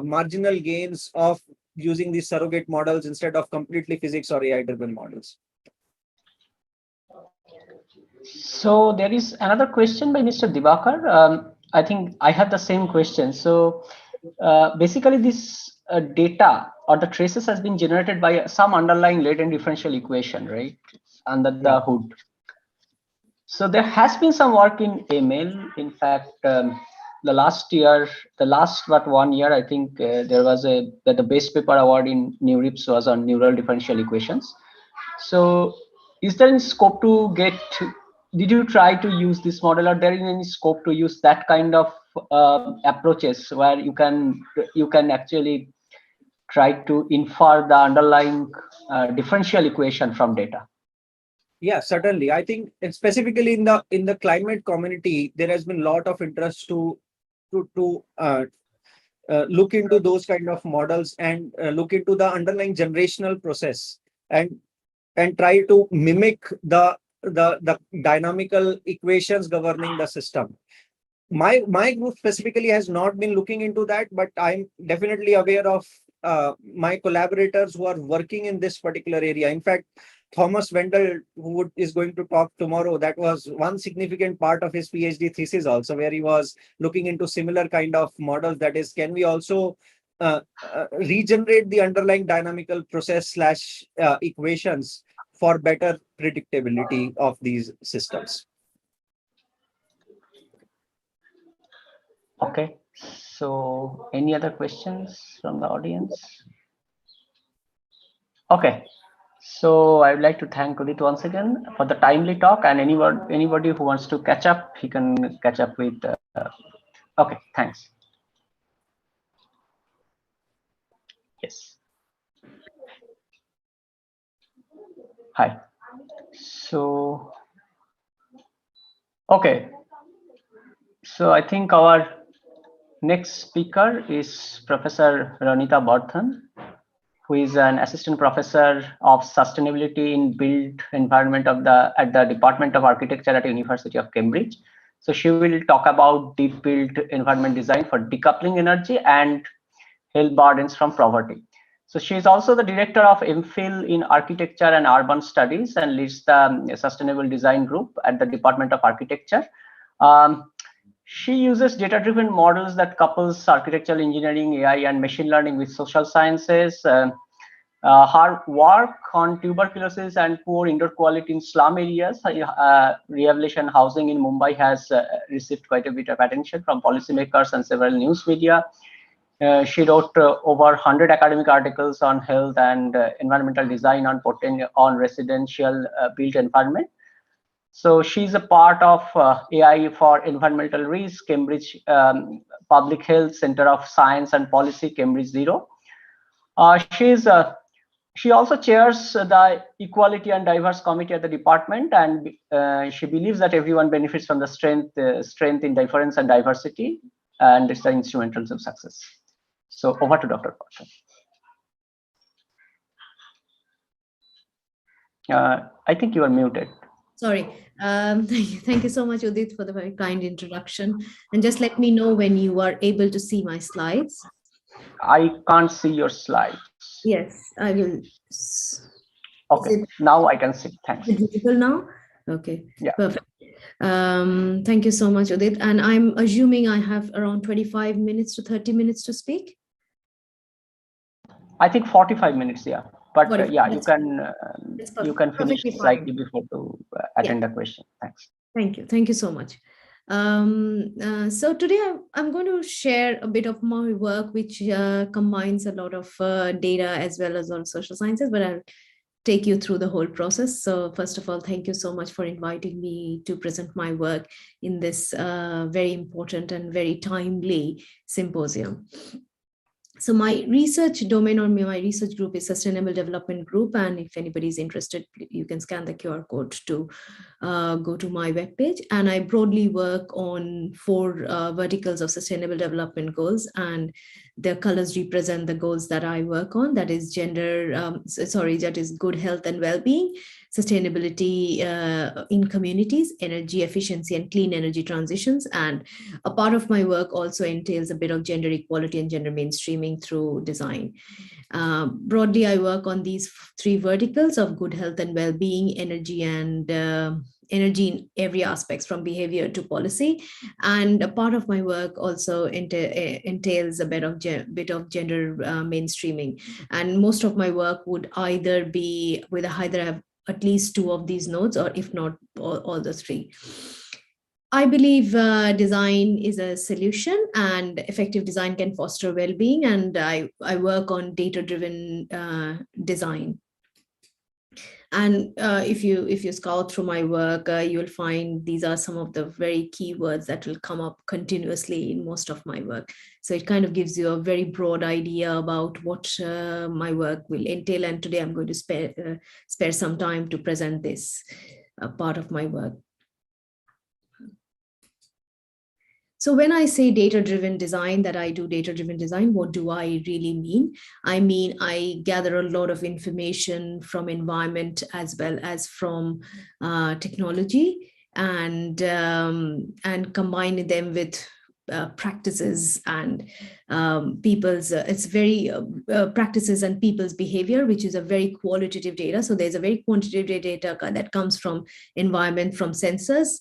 A: marginal gains of using these surrogate models instead of completely physics or AI driven models.
C: So there is another question by Mr. Dibakar. I think I have the same question. So basically this data or the traces has been generated by some underlying latent differential equation, right, under the hood. So there has been some work in ML. In fact, the last 1 year, I think there was the best paper award in NeurIPS was on neural differential equations. So is there any scope to did you try to use this model, or there is any scope to use that kind of approaches where you can actually try to infer the underlying differential equation from data?
A: Yeah, certainly. I think specifically in the climate community, there has been a lot of interest to look into those kind of models and look into the underlying generational process and try to mimic the dynamical equations governing the system. My group specifically has not been looking into that, but I'm definitely aware of my collaborators who are working in this particular area. In fact, Thomas Wendell, who is going to talk tomorrow, that was one significant part of his PhD thesis also, where he was looking into similar kind of models. That is, can we also regenerate the underlying dynamical process / equations for better predictability of these systems?
C: Okay, so any other questions from the audience? Okay, so I would like to thank Udit once again for the timely talk, and anybody who wants to catch up, he can catch up with. Okay, thanks. Yes. Hi. So, okay. So I think our next speaker is Professor Ranita Bhartan, who is an assistant professor of sustainability in built environment at the Department of Architecture at University of Cambridge. So she will talk about deep built environment design for decoupling energy and health burdens from poverty. So she is also the director of MPhil in Architecture and Urban Studies and leads the Sustainable Design Group at the Department of Architecture. She uses data-driven models that couples architectural engineering, AI, and machine learning with social sciences. Her work on tuberculosis and poor indoor quality in slum areas, rehabilitation housing in Mumbai has received quite a bit of attention from policymakers and several news media. She wrote over 100 academic articles on health and environmental design on residential built environment. So she's a part of AI for Environmental Risk, Cambridge Public Health Center of Science and Policy, Cambridge Zero. She also chairs the Equality and Diverse Committee at the department, and she believes that everyone benefits from the strength in difference and diversity, and it's the instrumentals of success. So over to Dr. Bhartan. I think you are muted.
D: Sorry. Thank you so much, Udit, for the very kind introduction. And just let me know when you are able to see my slides.
C: I can't see your slides.
D: Yes, I will.
C: Okay, now I can see. Thanks.
D: Is it visible now? Okay,
C: yeah.
D: Perfect. Thank you so much, Udit. And I'm assuming I have around 25 minutes to 30 minutes to speak.
C: I think 45 minutes, yeah. But yeah, you can finish slightly before to attend the question. Thanks.
D: Thank you. Thank you so much. So today I'm going to share a bit of my work, which combines a lot of data as well as on social sciences, but I'll take you through the whole process. So first of all, thank you so much for inviting me to present my work in this very important and very timely symposium. So my research domain or my research group is Sustainable Development Group. And if anybody is interested, you can scan the QR code to go to my webpage. And I broadly work on 4 verticals of Sustainable Development Goals. And the colors represent the goals that I work on. That is that is good health and well-being, sustainability in communities, energy efficiency and clean energy transitions. And a part of my work also entails a bit of gender equality and gender mainstreaming through design. Broadly, I work on these 3 verticals of good health and well-being, energy and energy in every aspects from behavior to policy. And a part of my work also entails a bit of gender mainstreaming. And most of my work would either have at least 2 of these nodes, or if not all the 3. I believe design is a solution, and effective design can foster well-being. And I work on data-driven design. And if you scout through my work, you'll find these are some of the very keywords that will come up continuously in most of my work. So it kind of gives you a very broad idea about what my work will entail. And today I'm going to spare some time to present this part of my work. So when I say data-driven design, that I do data-driven design, what do I really mean? I mean, I gather a lot of information from environment as well as from technology, and combine them with practices and people's it's very practices and people's behavior, which is a very qualitative data. So there's a very quantitative data that comes from environment, from sensors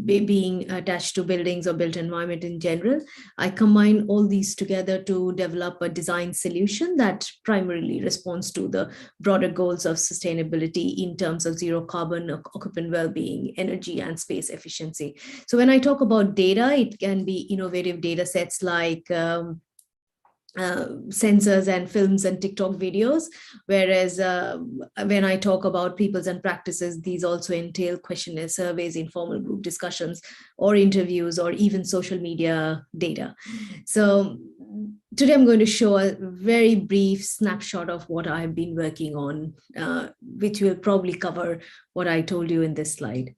D: being attached to buildings or built environment in general. I combine all these together to develop a design solution that primarily responds to the broader goals of sustainability in terms of zero carbon, occupant well-being, energy, and space efficiency. So when I talk about data, it can be innovative data sets like sensors and films and TikTok videos, whereas when I talk about peoples and practices, these also entail questionnaire surveys, informal group discussions, or interviews, or even social media data. So today I'm going to show a very brief snapshot of what I've been working on, which will probably cover what I told you in this slide.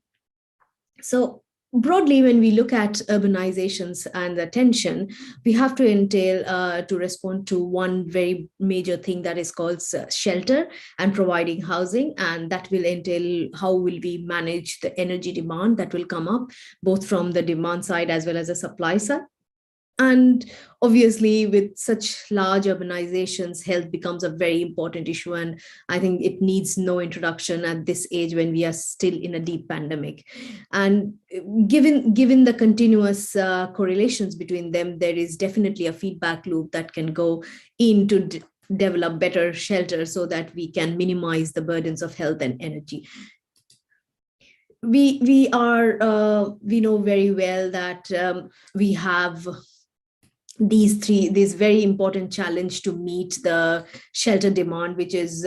D: So broadly, when we look at urbanizations and the tension, we have to entail to respond to one very major thing that is called shelter and providing housing. And that will entail how will we manage the energy demand that will come up, both from the demand side as well as the supply side. And obviously, with such large urbanizations, health becomes a very important issue. And I think it needs no introduction at this age when we are still in a deep pandemic. And given the continuous correlations between them, there is definitely a feedback loop that can go into develop better shelter so that we can minimize the burdens of health and energy. We know very well that we have this very important challenge to meet the shelter demand, which is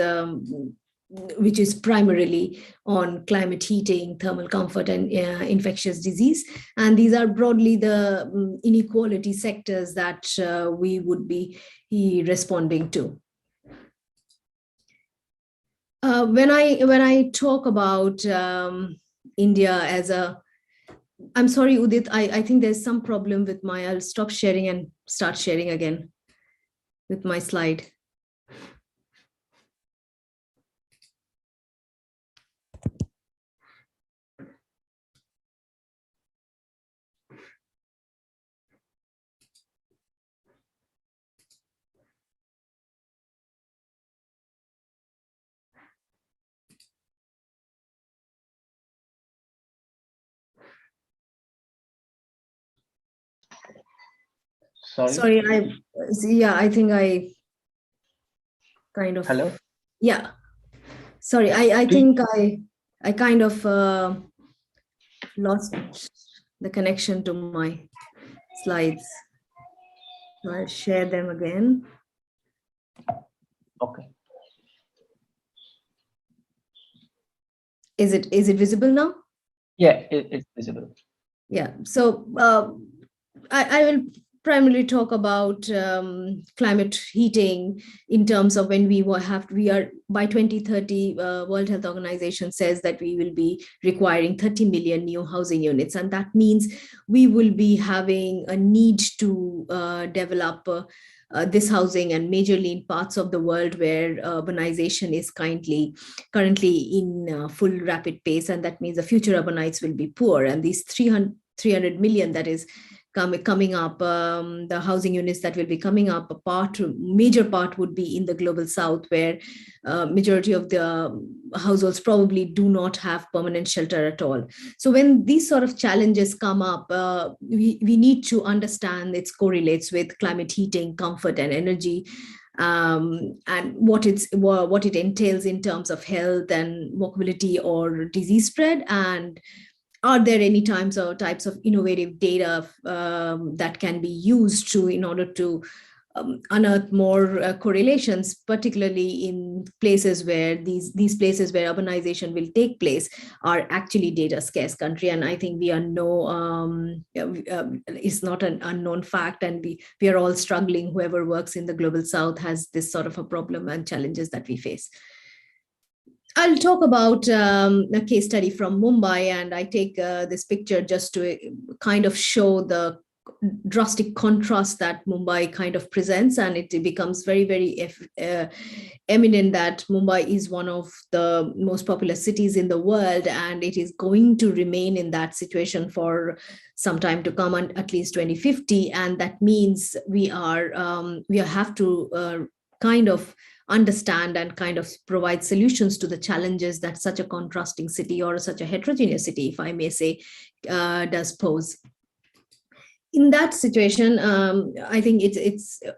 D: primarily on climate heating, thermal comfort, and infectious disease. And these are broadly the inequality sectors that we would be responding to. When I talk about India as a, I'm sorry, Udit, I think there's some problem with I'll stop sharing and start sharing again with my slide. Sorry, I think I kind of.
C: Hello?
D: Yeah. Sorry, I think I kind of lost the connection to my slides. So I'll share them again.
C: Okay.
D: Is it visible now?
C: Yeah, it's visible.
D: Yeah. So I will primarily talk about climate heating in terms of when we are by 2030, World Health Organization says that we will be requiring 30 million new housing units. And that means we will be having a need to develop this housing, and majorly in parts of the world where urbanization is currently in full rapid pace. And that means the future urbanites will be poor. And these 300 million that is coming up, the housing units that will be coming up, major part would be in the global south, where majority of the households probably do not have permanent shelter at all. So when these sort of challenges come up, we need to understand it correlates with climate heating, comfort, and energy, and what it entails in terms of health and mobility or disease spread. And are there any types of innovative data that can be used in order to unearth more correlations, particularly in places where these places where urbanization will take place are actually data scarce country. And I think we are it's not an unknown fact, and we are all struggling. Whoever works in the global south has this sort of a problem and challenges that we face. I'll talk about a case study from Mumbai, and I take this picture just to kind of show the drastic contrast that Mumbai kind of presents, and it becomes very, very eminent that Mumbai is one of the most popular cities in the world, and it is going to remain in that situation for some time to come, and at least 2050. And that means we have to kind of understand and kind of provide solutions to the challenges that such a contrasting city, or such a heterogeneous city, if I may say, does pose. In that situation, I think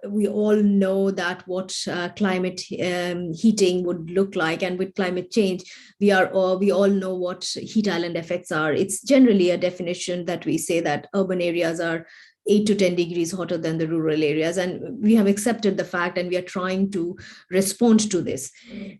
D: we all know that what climate heating would look like, and with climate change, we all know what heat island effects are. It's generally a definition that we say that urban areas are 8 to 10 degrees hotter than the rural areas. And we have accepted the fact, and we are trying to respond to this.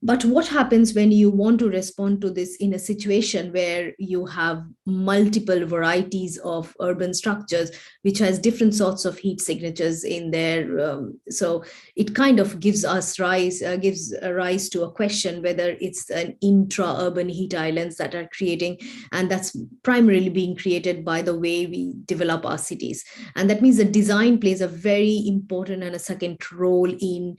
D: But what happens when you want to respond to this in a situation where you have multiple varieties of urban structures, which has different sorts of heat signatures in there? So it kind of gives rise to a question whether it's an intra-urban heat islands that are creating, and that's primarily being created by the way we develop our cities. And that means the design plays a very important and a second role in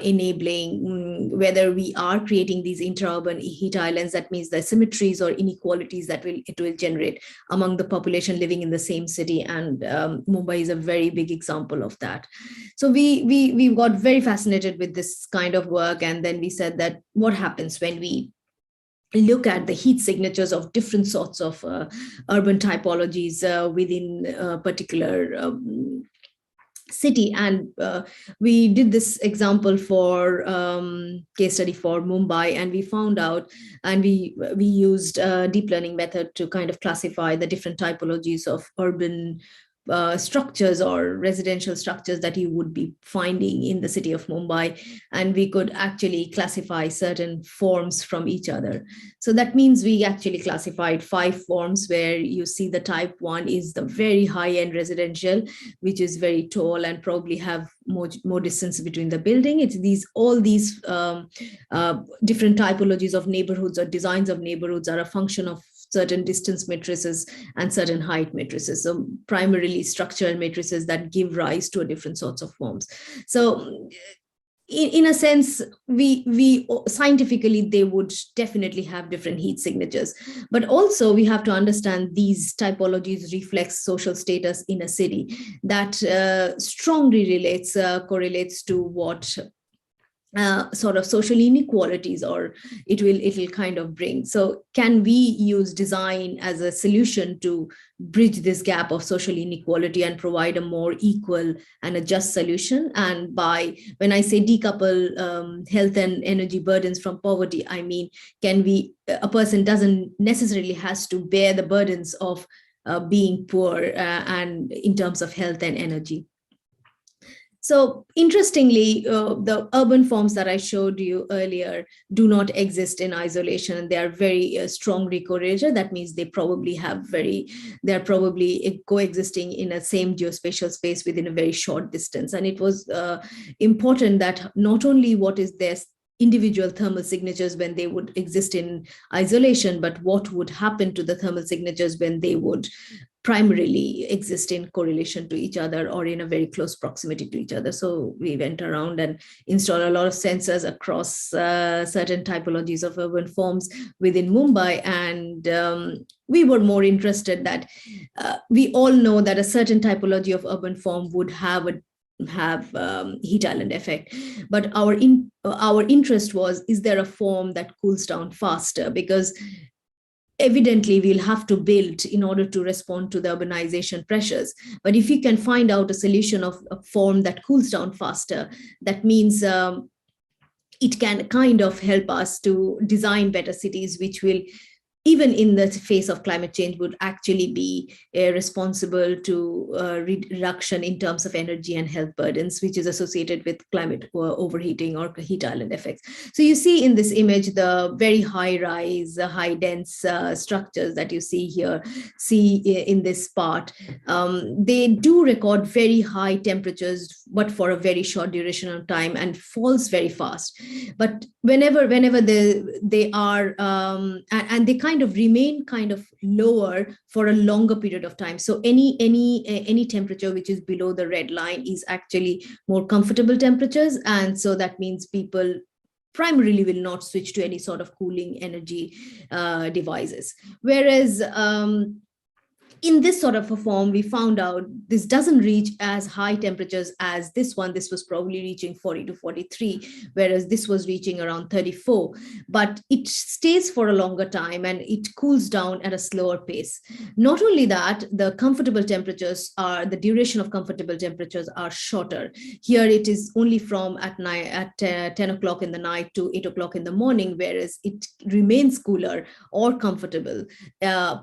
D: enabling whether we are creating these intra-urban heat islands. That means the asymmetries or inequalities that it will generate among the population living in the same city. And Mumbai is a very big example of that. So we got very fascinated with this kind of work. And then we said that what happens when we look at the heat signatures of different sorts of urban typologies within a particular city. And we did this example for case study for Mumbai, and we found out, and we used a deep learning method to kind of classify the different typologies of urban structures or residential structures that you would be finding in the city of Mumbai. And we could actually classify certain forms from each other. So that means we actually classified 5 forms, where you see the type 1 is the very high-end residential, which is very tall and probably have more distance between the building. It's all these different typologies of neighborhoods or designs of neighborhoods are a function of certain distance matrices and certain height matrices. So primarily structural matrices that give rise to a different sorts of forms. So in a sense, we scientifically, they would definitely have different heat signatures, but also we have to understand these typologies reflect social status in a city that strongly correlates to what sort of social inequalities or it will kind of bring. So can we use design as a solution to bridge this gap of social inequality and provide a more equal and a just solution? And when I say decouple health and energy burdens from poverty, I mean, a person doesn't necessarily has to bear the burdens of being poor and in terms of health and energy. So interestingly, the urban forms that I showed you earlier do not exist in isolation, and they are very strongly correlated. That means they are probably coexisting in a same geospatial space within a very short distance. And it was important that not only what is their individual thermal signatures when they would exist in isolation, but what would happen to the thermal signatures when they would primarily exist in correlation to each other or in a very close proximity to each other. So we went around and installed a lot of sensors across certain typologies of urban forms within Mumbai. And we were more interested that we all know that a certain typology of urban form would have heat island effect, but our interest was, is there a form that cools down faster? Because evidently we'll have to build in order to respond to the urbanization pressures. But if you can find out a solution of a form that cools down faster, that means it can kind of help us to design better cities, which will even in the face of climate change, would actually be responsible to reduction in terms of energy and health burdens, which is associated with climate overheating or heat island effects. So you see in this image the very high rise, high dense structures that you see here, see in this part. They do record very high temperatures, but for a very short duration of time, and falls very fast. But whenever they are and they kind of remain kind of lower for a longer period of time. So any temperature which is below the red line is actually more comfortable temperatures, and so that means people primarily will not switch to any sort of cooling energy devices. Whereas in this sort of a form, we found out this doesn't reach as high temperatures as this one. This was probably reaching 40 to 43, whereas this was reaching around 34. But it stays for a longer time and it cools down at a slower pace. Not only that, the comfortable temperatures are, the duration of comfortable temperatures are shorter. Here it is only from at 10 o'clock in the night to 8 o'clock in the morning, whereas it remains cooler or comfortable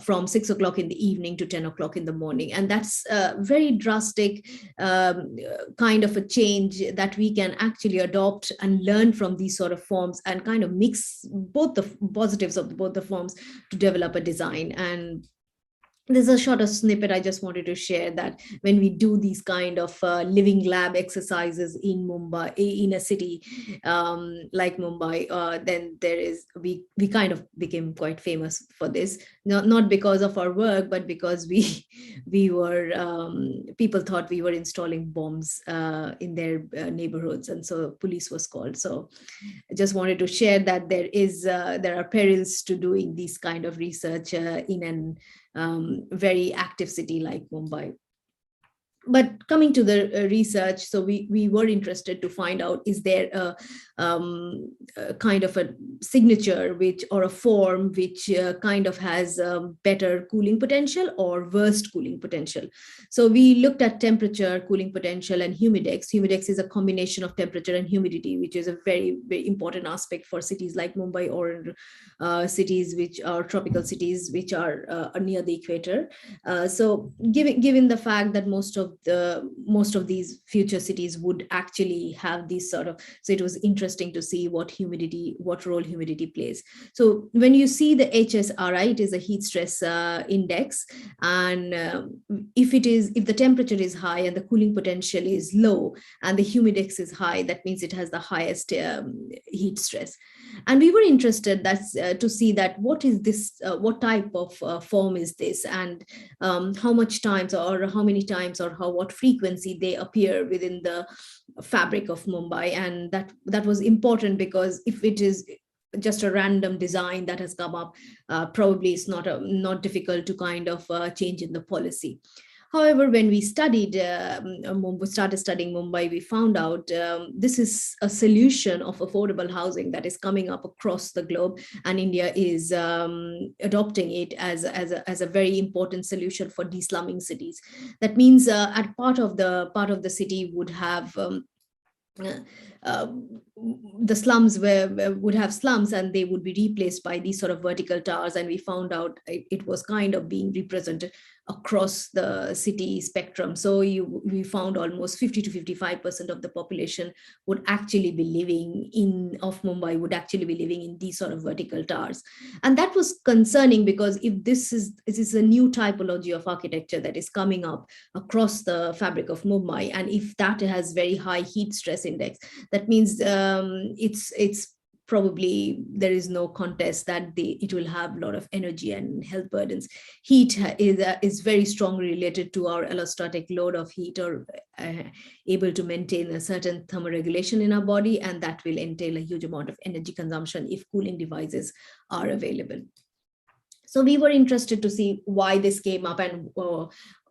D: from 6 o'clock in the evening to 10 o'clock in the morning. And that's a very drastic kind of a change that we can actually adopt and learn from these sort of forms, and kind of mix both the positives of both the forms to develop a design. And there's a shorter snippet I just wanted to share, that when we do these kind of living lab exercises in Mumbai, in a city like Mumbai, then there is, we kind of became quite famous for this, not because of our work, but because we were, people thought we were installing bombs in their neighborhoods, and so police was called. So I just wanted to share that there are perils to doing these kind of research in an very active city like Mumbai. But coming to the research, so we were interested to find out, is there a kind of a signature or a form which kind of has better cooling potential or worst cooling potential. So we looked at temperature, cooling potential, and humidex. Humidex is a combination of temperature and humidity, which is a very, very important aspect for cities like Mumbai, or cities which are tropical cities which are near the equator. So given the fact that most of these future cities would actually have these sort of, so it was interesting to see what role humidity plays. So when you see the HSRI, it is a heat stress index, and if the temperature is high and the cooling potential is low and the humidex is high, that means it has the highest heat stress. And we were interested to see that what is this, what type of form is this, and how much times or how many times or what frequency they appear within the fabric of Mumbai. And that was important, because if it is just a random design that has come up, probably it's not difficult to kind of change in the policy. However, when we started studying Mumbai, we found out this is a solution of affordable housing that is coming up across the globe, and India is adopting it as a very important solution for de-slumming cities. That means at part of the city would have the slums would have slums, and they would be replaced by these sort of vertical towers. And we found out it was kind of being represented across the city spectrum. So we found almost 50 to 55% of the population would actually be living in these sort of vertical towers. And that was concerning, because if this is a new typology of architecture that is coming up across the fabric of Mumbai, and if that has very high heat stress index, that means it's probably, there is no contest that it will have a lot of energy and health burdens. Heat is very strongly related to our allostatic load of heat, or able to maintain a certain thermoregulation in our body, and that will entail a huge amount of energy consumption if cooling devices are available. So we were interested to see why this came up, and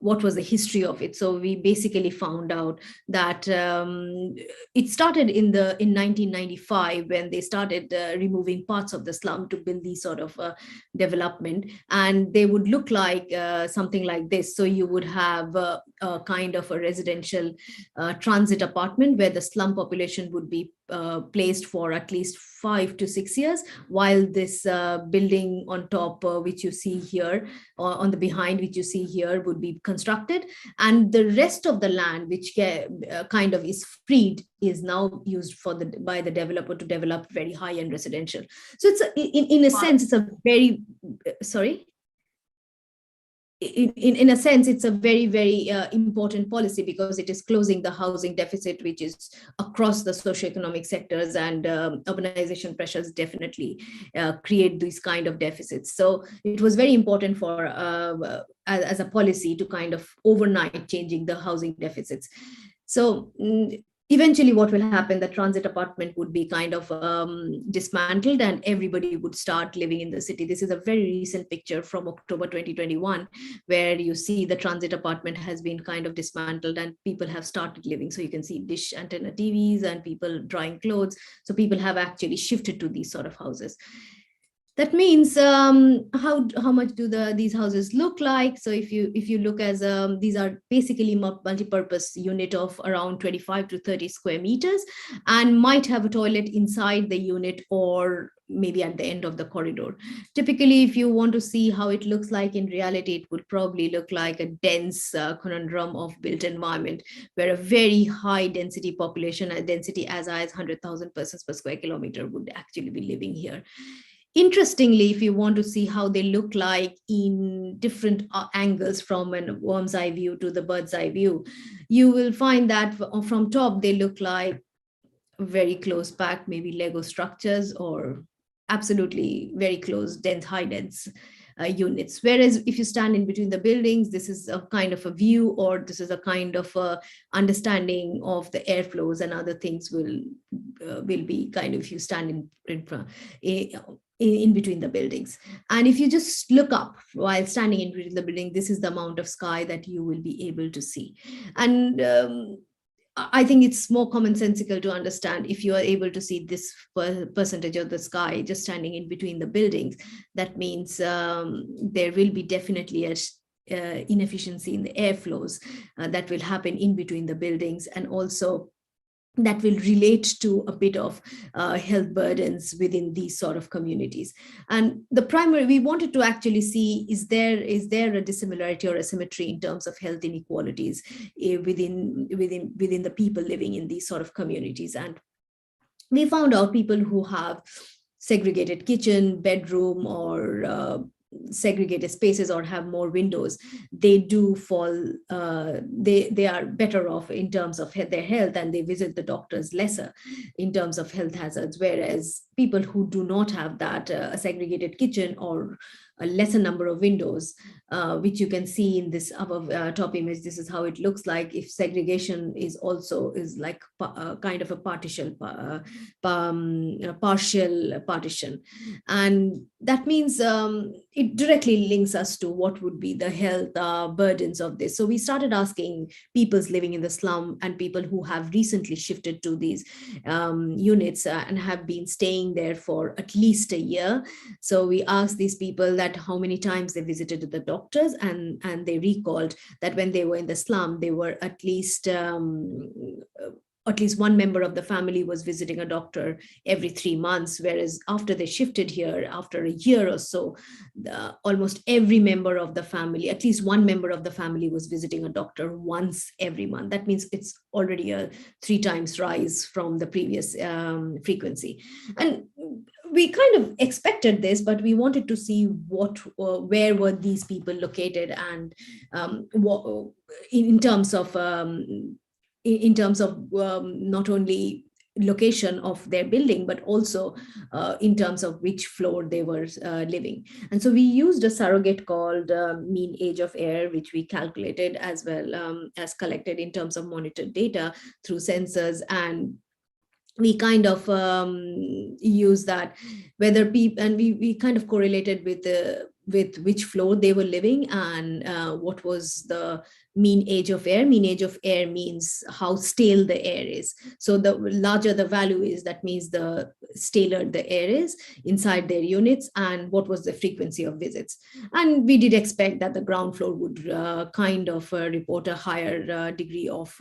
D: what was the history of it. So we basically found out that it started in 1995 when they started removing parts of the slum to build these sort of development, and they would look like something like this. So you would have a kind of a residential transit apartment where the slum population would be placed for at least 5 to 6 years, while this building on top, which you see here, on the behind, which you see here, would be constructed, and the rest of the land, which kind of is freed, is now used by the developer to develop very high-end residential. So it's in a sense, it's a very sorry. In a sense, it's a very, very important policy, because it is closing the housing deficit, which is across the socioeconomic sectors, and urbanization pressures definitely create these kind of deficits. So it was very important for as a policy to kind of overnight changing the housing deficits. So eventually what will happen, the transit apartment would be kind of dismantled and everybody would start living in the city. This is a very recent picture from October 2021, where you see the transit apartment has been kind of dismantled and people have started living. So you can see dish antenna TVs and people drying clothes. So people have actually shifted to these sort of houses. That means how much do these houses look like? So if you look as these are basically multi-purpose unit of around 25 to 30 square meters, and might have a toilet inside the unit or maybe at the end of the corridor. Typically, if you want to see how it looks like in reality, it would probably look like a dense conundrum of built environment, where a very high density population, a density as high as 100,000 persons per square kilometer, would actually be living here. Interestingly, if you want to see how they look like in different angles, from a worm's eye view to the bird's eye view, you will find that from top, they look like very close packed, maybe Lego structures, or absolutely very close, dense, high dense units. Whereas if you stand in between the buildings, this is a kind of a view, or this is a kind of a understanding of the airflows and other things will be kind of, if you stand in between the buildings. And if you just look up while standing in between the building, this is the amount of sky that you will be able to see. And I think it's more commonsensical to understand, if you are able to see this percentage of the sky just standing in between the buildings, that means there will be definitely a inefficiency in the airflows that will happen in between the buildings, and also that will relate to a bit of health burdens within these sort of communities. And the primary, we wanted to actually see, is there a dissimilarity or asymmetry in terms of health inequalities within the people living in these sort of communities. And we found out people who have segregated kitchen, bedroom, or segregated spaces, or have more windows, they do fall, they are better off in terms of their health, and they visit the doctors lesser in terms of health hazards. Whereas people who do not have that, a segregated kitchen or a lesser number of windows, which you can see in this above top image, this is how it looks like. If segregation is like kind of a partial partition, and that means it directly links us to what would be the health burdens of this. So we started asking people living in the slum and people who have recently shifted to these units and have been staying there for at least a year. So we asked these people that how many times they visited the doctors, and they recalled that when they were in the slum, they were at least one member of the family was visiting a doctor every 3 months, whereas after they shifted here, after a year or so, almost every member of the family, at least one member of the family, was visiting a doctor once every month. That means it's already a 3 times rise from the previous frequency. And we kind of expected this, but we wanted to see where were these people located, and in terms of not only location of their building, but also in terms of which floor they were living. And so we used a surrogate called mean age of air, which we calculated as well as collected in terms of monitored data through sensors. And we kind of use that whether people, and we kind of correlated with with which floor they were living and what was the mean age of air. Mean age of air means how stale the air is. So the larger the value is, that means the staler the air is inside their units, and what was the frequency of visits. And we did expect that the ground floor would report a higher degree of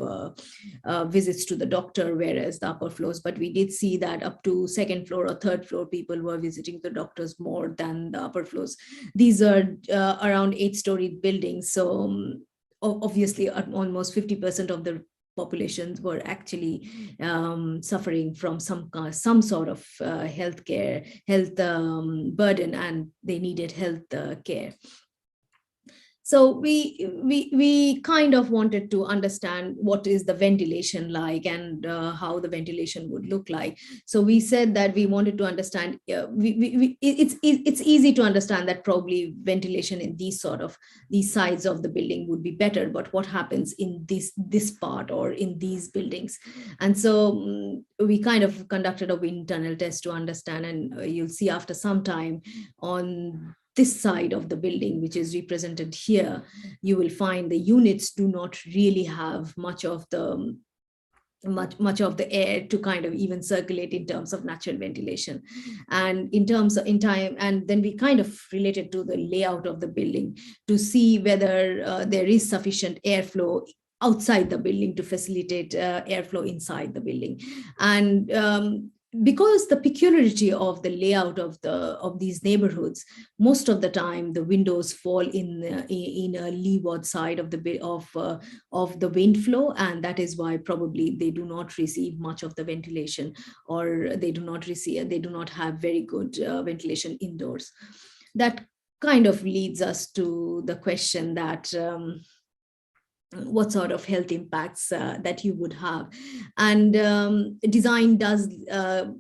D: visits to the doctor, whereas the upper floors. But we did see that up to second floor or third floor, people were visiting the doctors more than the upper floors. These are around 8-story buildings. So obviously almost 50% of the populations were actually suffering from some sort of health burden, and they needed health care. So we kind of wanted to understand what is the ventilation like, and how the ventilation would look like. So we said that we wanted to understand. It's easy to understand that probably ventilation in these sides of the building would be better. But what happens in this part or in these buildings? And so we kind of conducted a wind tunnel test to understand. And you'll see after some time on this side of the building, which is represented here, you will find the units do not really have much of the air to kind of even circulate in terms of natural ventilation. And in time, and then we kind of related to the layout of the building to see whether there is sufficient airflow outside the building to facilitate airflow inside the building. And because the peculiarity of the layout of these neighborhoods, most of the time the windows fall in a leeward side of the wind flow, and that is why probably they do not receive much of the ventilation, or they do not have very good ventilation indoors. That kind of leads us to the question that what sort of health impacts that you would have. And design doesn't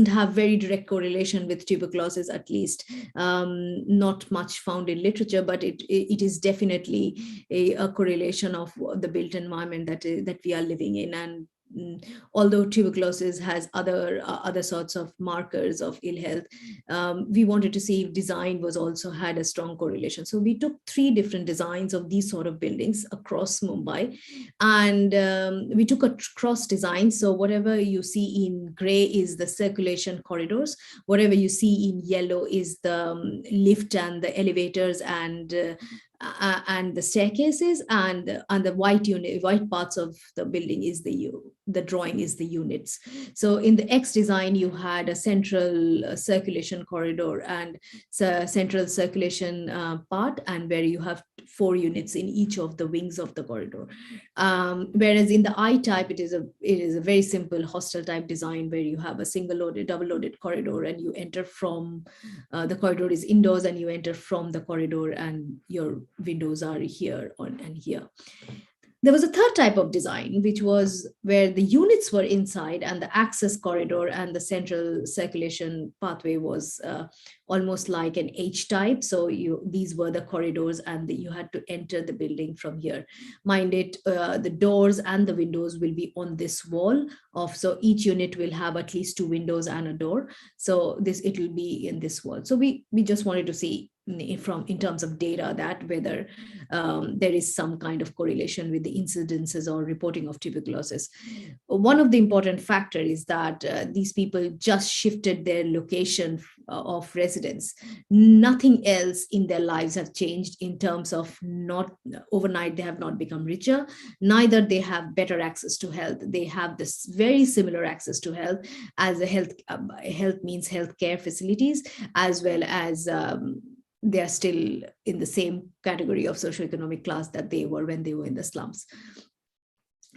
D: have very direct correlation with tuberculosis, at least not much found in literature, but it is definitely a correlation of the built environment that we are living in. And although tuberculosis has other sorts of markers of ill health, we wanted to see if design was also had a strong correlation. So we took 3 different designs of these sort of buildings across Mumbai, and we took a cross design. So whatever you see in gray is the circulation corridors, whatever you see in yellow is the lift and the elevators and the staircases, and the white parts of the building is the drawing is the units. So in the X design, you had a central circulation corridor and central circulation part, and where you have 4 units in each of the wings of the corridor. Whereas in the I type, it is a very simple hostel type design where you have a single loaded, double loaded corridor, and you enter from the corridor is indoors, and you enter from the corridor, and your windows are here and here. There was a third type of design, which was where the units were inside and the access corridor and the central circulation pathway was almost like an H type. So these were the corridors, and you had to enter the building from here. Mind it, the doors and the windows will be on this wall so each unit will have at least 2 windows and a door. So it will be in this wall. So we just wanted to see in terms of data that whether there is some kind of correlation with the incidences or reporting of tuberculosis. One of the important factors is that these people just shifted their location of residence. Nothing else in their lives have changed in terms of not overnight, they have not become richer, neither they have better access to health. They have this very similar access to health as health means healthcare facilities, as well as they are still in the same category of socioeconomic class that they were when they were in the slums.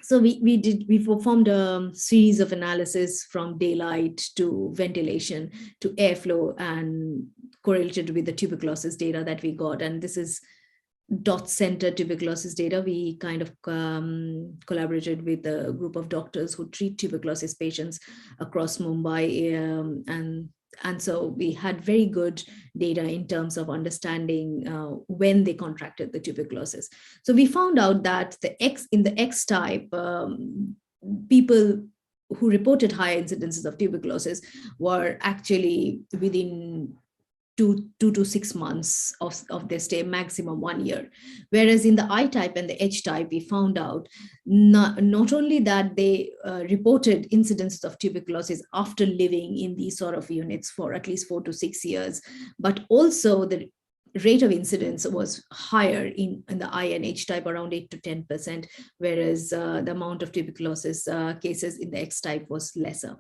D: So we performed a series of analysis from daylight to ventilation to airflow and correlated with the tuberculosis data that we got. And this is dot center tuberculosis data. We kind of collaborated with a group of doctors who treat tuberculosis patients across Mumbai, and so we had very good data in terms of understanding when they contracted the tuberculosis. So we found out that in the X type, people who reported higher incidences of tuberculosis were actually within 2 to 6 months of their stay, maximum 1 year. Whereas in the I type and the H type, we found out not only that they reported incidences of tuberculosis after living in these sort of units for at least 4 to 6 years, but also the rate of incidence was higher in the I and H type, around 8 to 10%, whereas the amount of tuberculosis cases in the X type was lesser.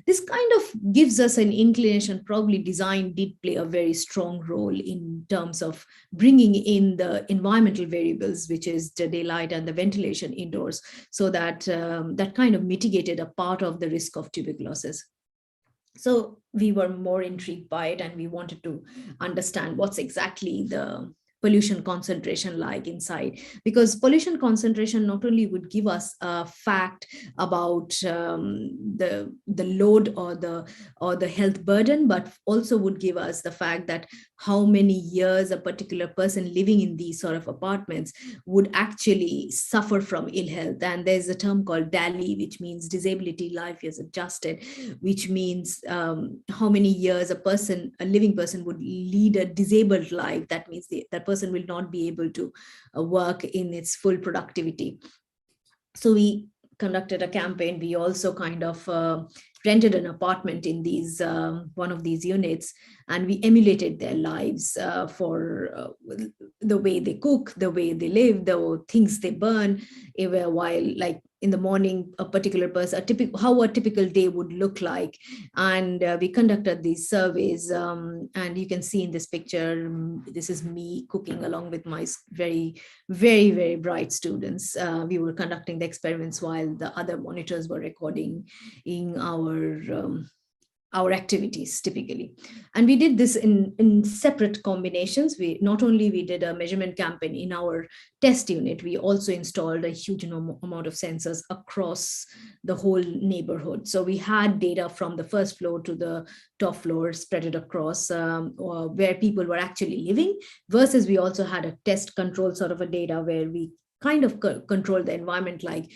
D: This kind of gives us an inclination. Probably design did play a very strong role in terms of bringing in the environmental variables, which is the daylight and the ventilation indoors, so that that kind of mitigated a part of the risk of tuberculosis. So we were more intrigued by it, and we wanted to understand what's exactly the pollution concentration like inside, because pollution concentration not only would give us a fact about the load or the health burden, but also would give us the fact that how many years a particular person living in these sort of apartments would actually suffer from ill health. And there's a term called DALI, which means disability life years adjusted, which means how many years a living person would lead a disabled life. That means that person will not be able to work in its full productivity. So we conducted a campaign. We also kind of rented an apartment in these one of these units, and we emulated their lives for the way they cook, the way they live, the things they burn, while like in the morning, a particular person, how a typical day would look like. And we conducted these surveys, and you can see in this picture, this is me cooking along with my very, very, very bright students. We were conducting the experiments while the other monitors were recording in our activities typically. And we did this in separate combinations. We did a measurement campaign in our test unit. We also installed a huge amount of sensors across the whole neighborhood. So we had data from the first floor to the top floor spread it across where people were actually living, versus we also had a test control sort of a data where we kind of control the environment. Like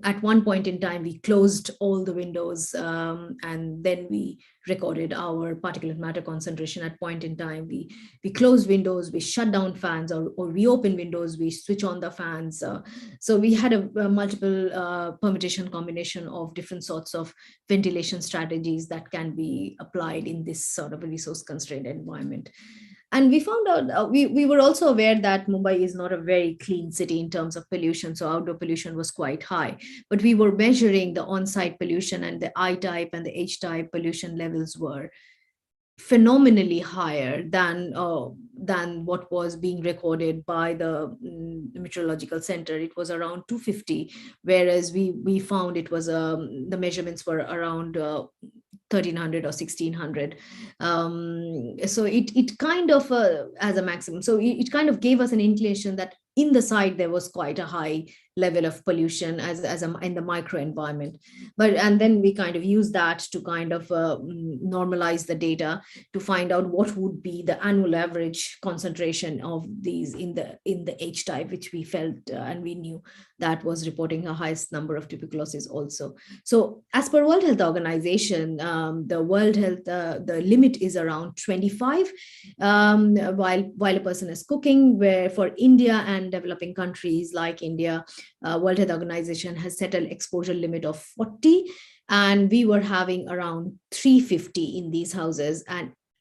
D: at one point in time, we closed all the windows and then we recorded our particulate matter concentration. At point in time, we closed windows, we shut down fans, or we open windows, we switch on the fans. So we had a multiple permutation combination of different sorts of ventilation strategies that can be applied in this sort of a resource constrained environment. And we found out, we were also aware that Mumbai is not a very clean city in terms of pollution. So outdoor pollution was quite high, but we were measuring the on-site pollution, and the I type and the H type pollution levels were phenomenally higher than what was being recorded by the meteorological center. It was around 250, whereas we found it was the measurements were around 1300 or 1600. So it kind of as a maximum. So it kind of gave us an inclination that in the site there was quite a high level of pollution in the micro environment. And then we kind of use that to kind of normalize the data to find out what would be the annual average concentration of these in the H type, which we felt and we knew that was reporting the highest number of tuberculosis also. So as per World Health Organization, the World Health, the limit is around 25 while a person is cooking, where for India and developing countries like India, World Health Organization has set an exposure limit of 40, and we were having around 350 in these houses.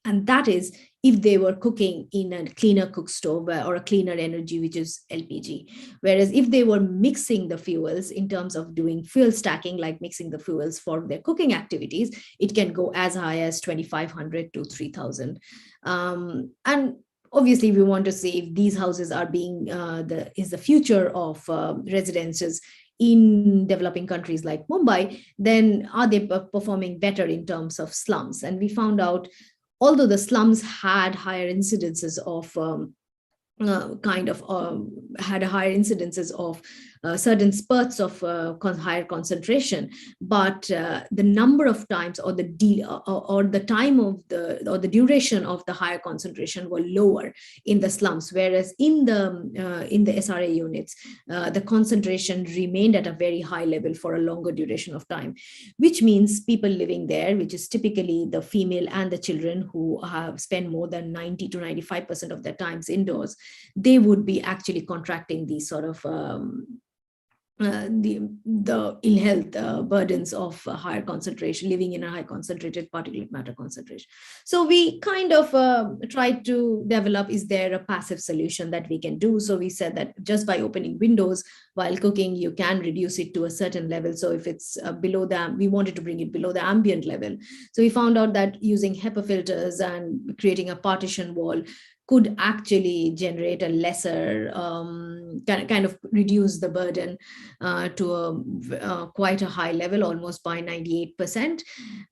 D: And that is if they were cooking in a cleaner cook stove or a cleaner energy, which is LPG. Whereas if they were mixing the fuels in terms of doing fuel stacking, like mixing the fuels for their cooking activities, it can go as high as 2,500 to 3,000. And obviously, we want to see if these houses are being is the future of residences in developing countries like Mumbai, then are they performing better in terms of slums? And we found out, although the slums had higher incidences of certain spurts of higher concentration, but the number of times or the time of the duration of the higher concentration were lower in the slums, whereas in the SRA units, the concentration remained at a very high level for a longer duration of time, which means people living there, which is typically the female and the children who have spent more than 90 to 95% of their times indoors, they would be actually contracting these sort of the ill health burdens of higher concentration, living in a high concentrated particulate matter concentration. So we kind of tried to develop, is there a passive solution that we can do? So we said that just by opening windows while cooking, you can reduce it to a certain level. So if it's below we wanted to bring it below the ambient level. So we found out that using HEPA filters and creating a partition wall could actually generate a lesser, kind of reduce the burden to quite a high level, almost by 98%.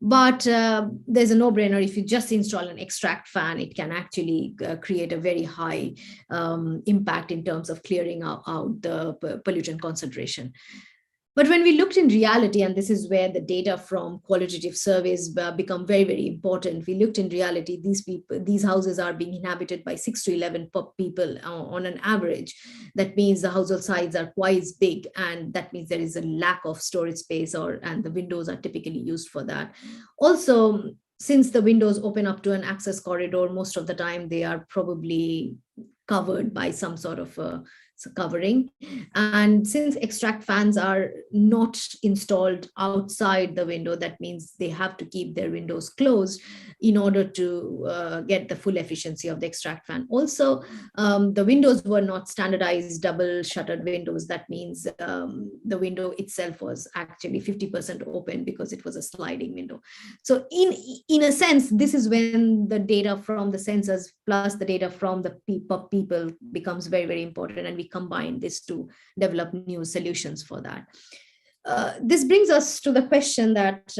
D: But there's a no-brainer. If you just install an extract fan, it can actually create a very high impact in terms of clearing out the pollutant concentration. But when we looked in reality, and this is where the data from qualitative surveys become very, very important, we looked in reality, these houses are being inhabited by 6 to 11 people on an average. That means the household size are quite big, and that means there is a lack of storage space, and the windows are typically used for that. Also, since the windows open up to an access corridor, most of the time they are probably covered by some sort of covering. And since extract fans are not installed outside the window, that means they have to keep their windows closed in order to get the full efficiency of the extract fan. Also, the windows were not standardized double shuttered windows. That means the window itself was actually 50% open because it was a sliding window. So in a sense, this is when the data from the sensors plus the data from the people becomes very, very important, and we combine this to develop new solutions for that. This brings us to the question that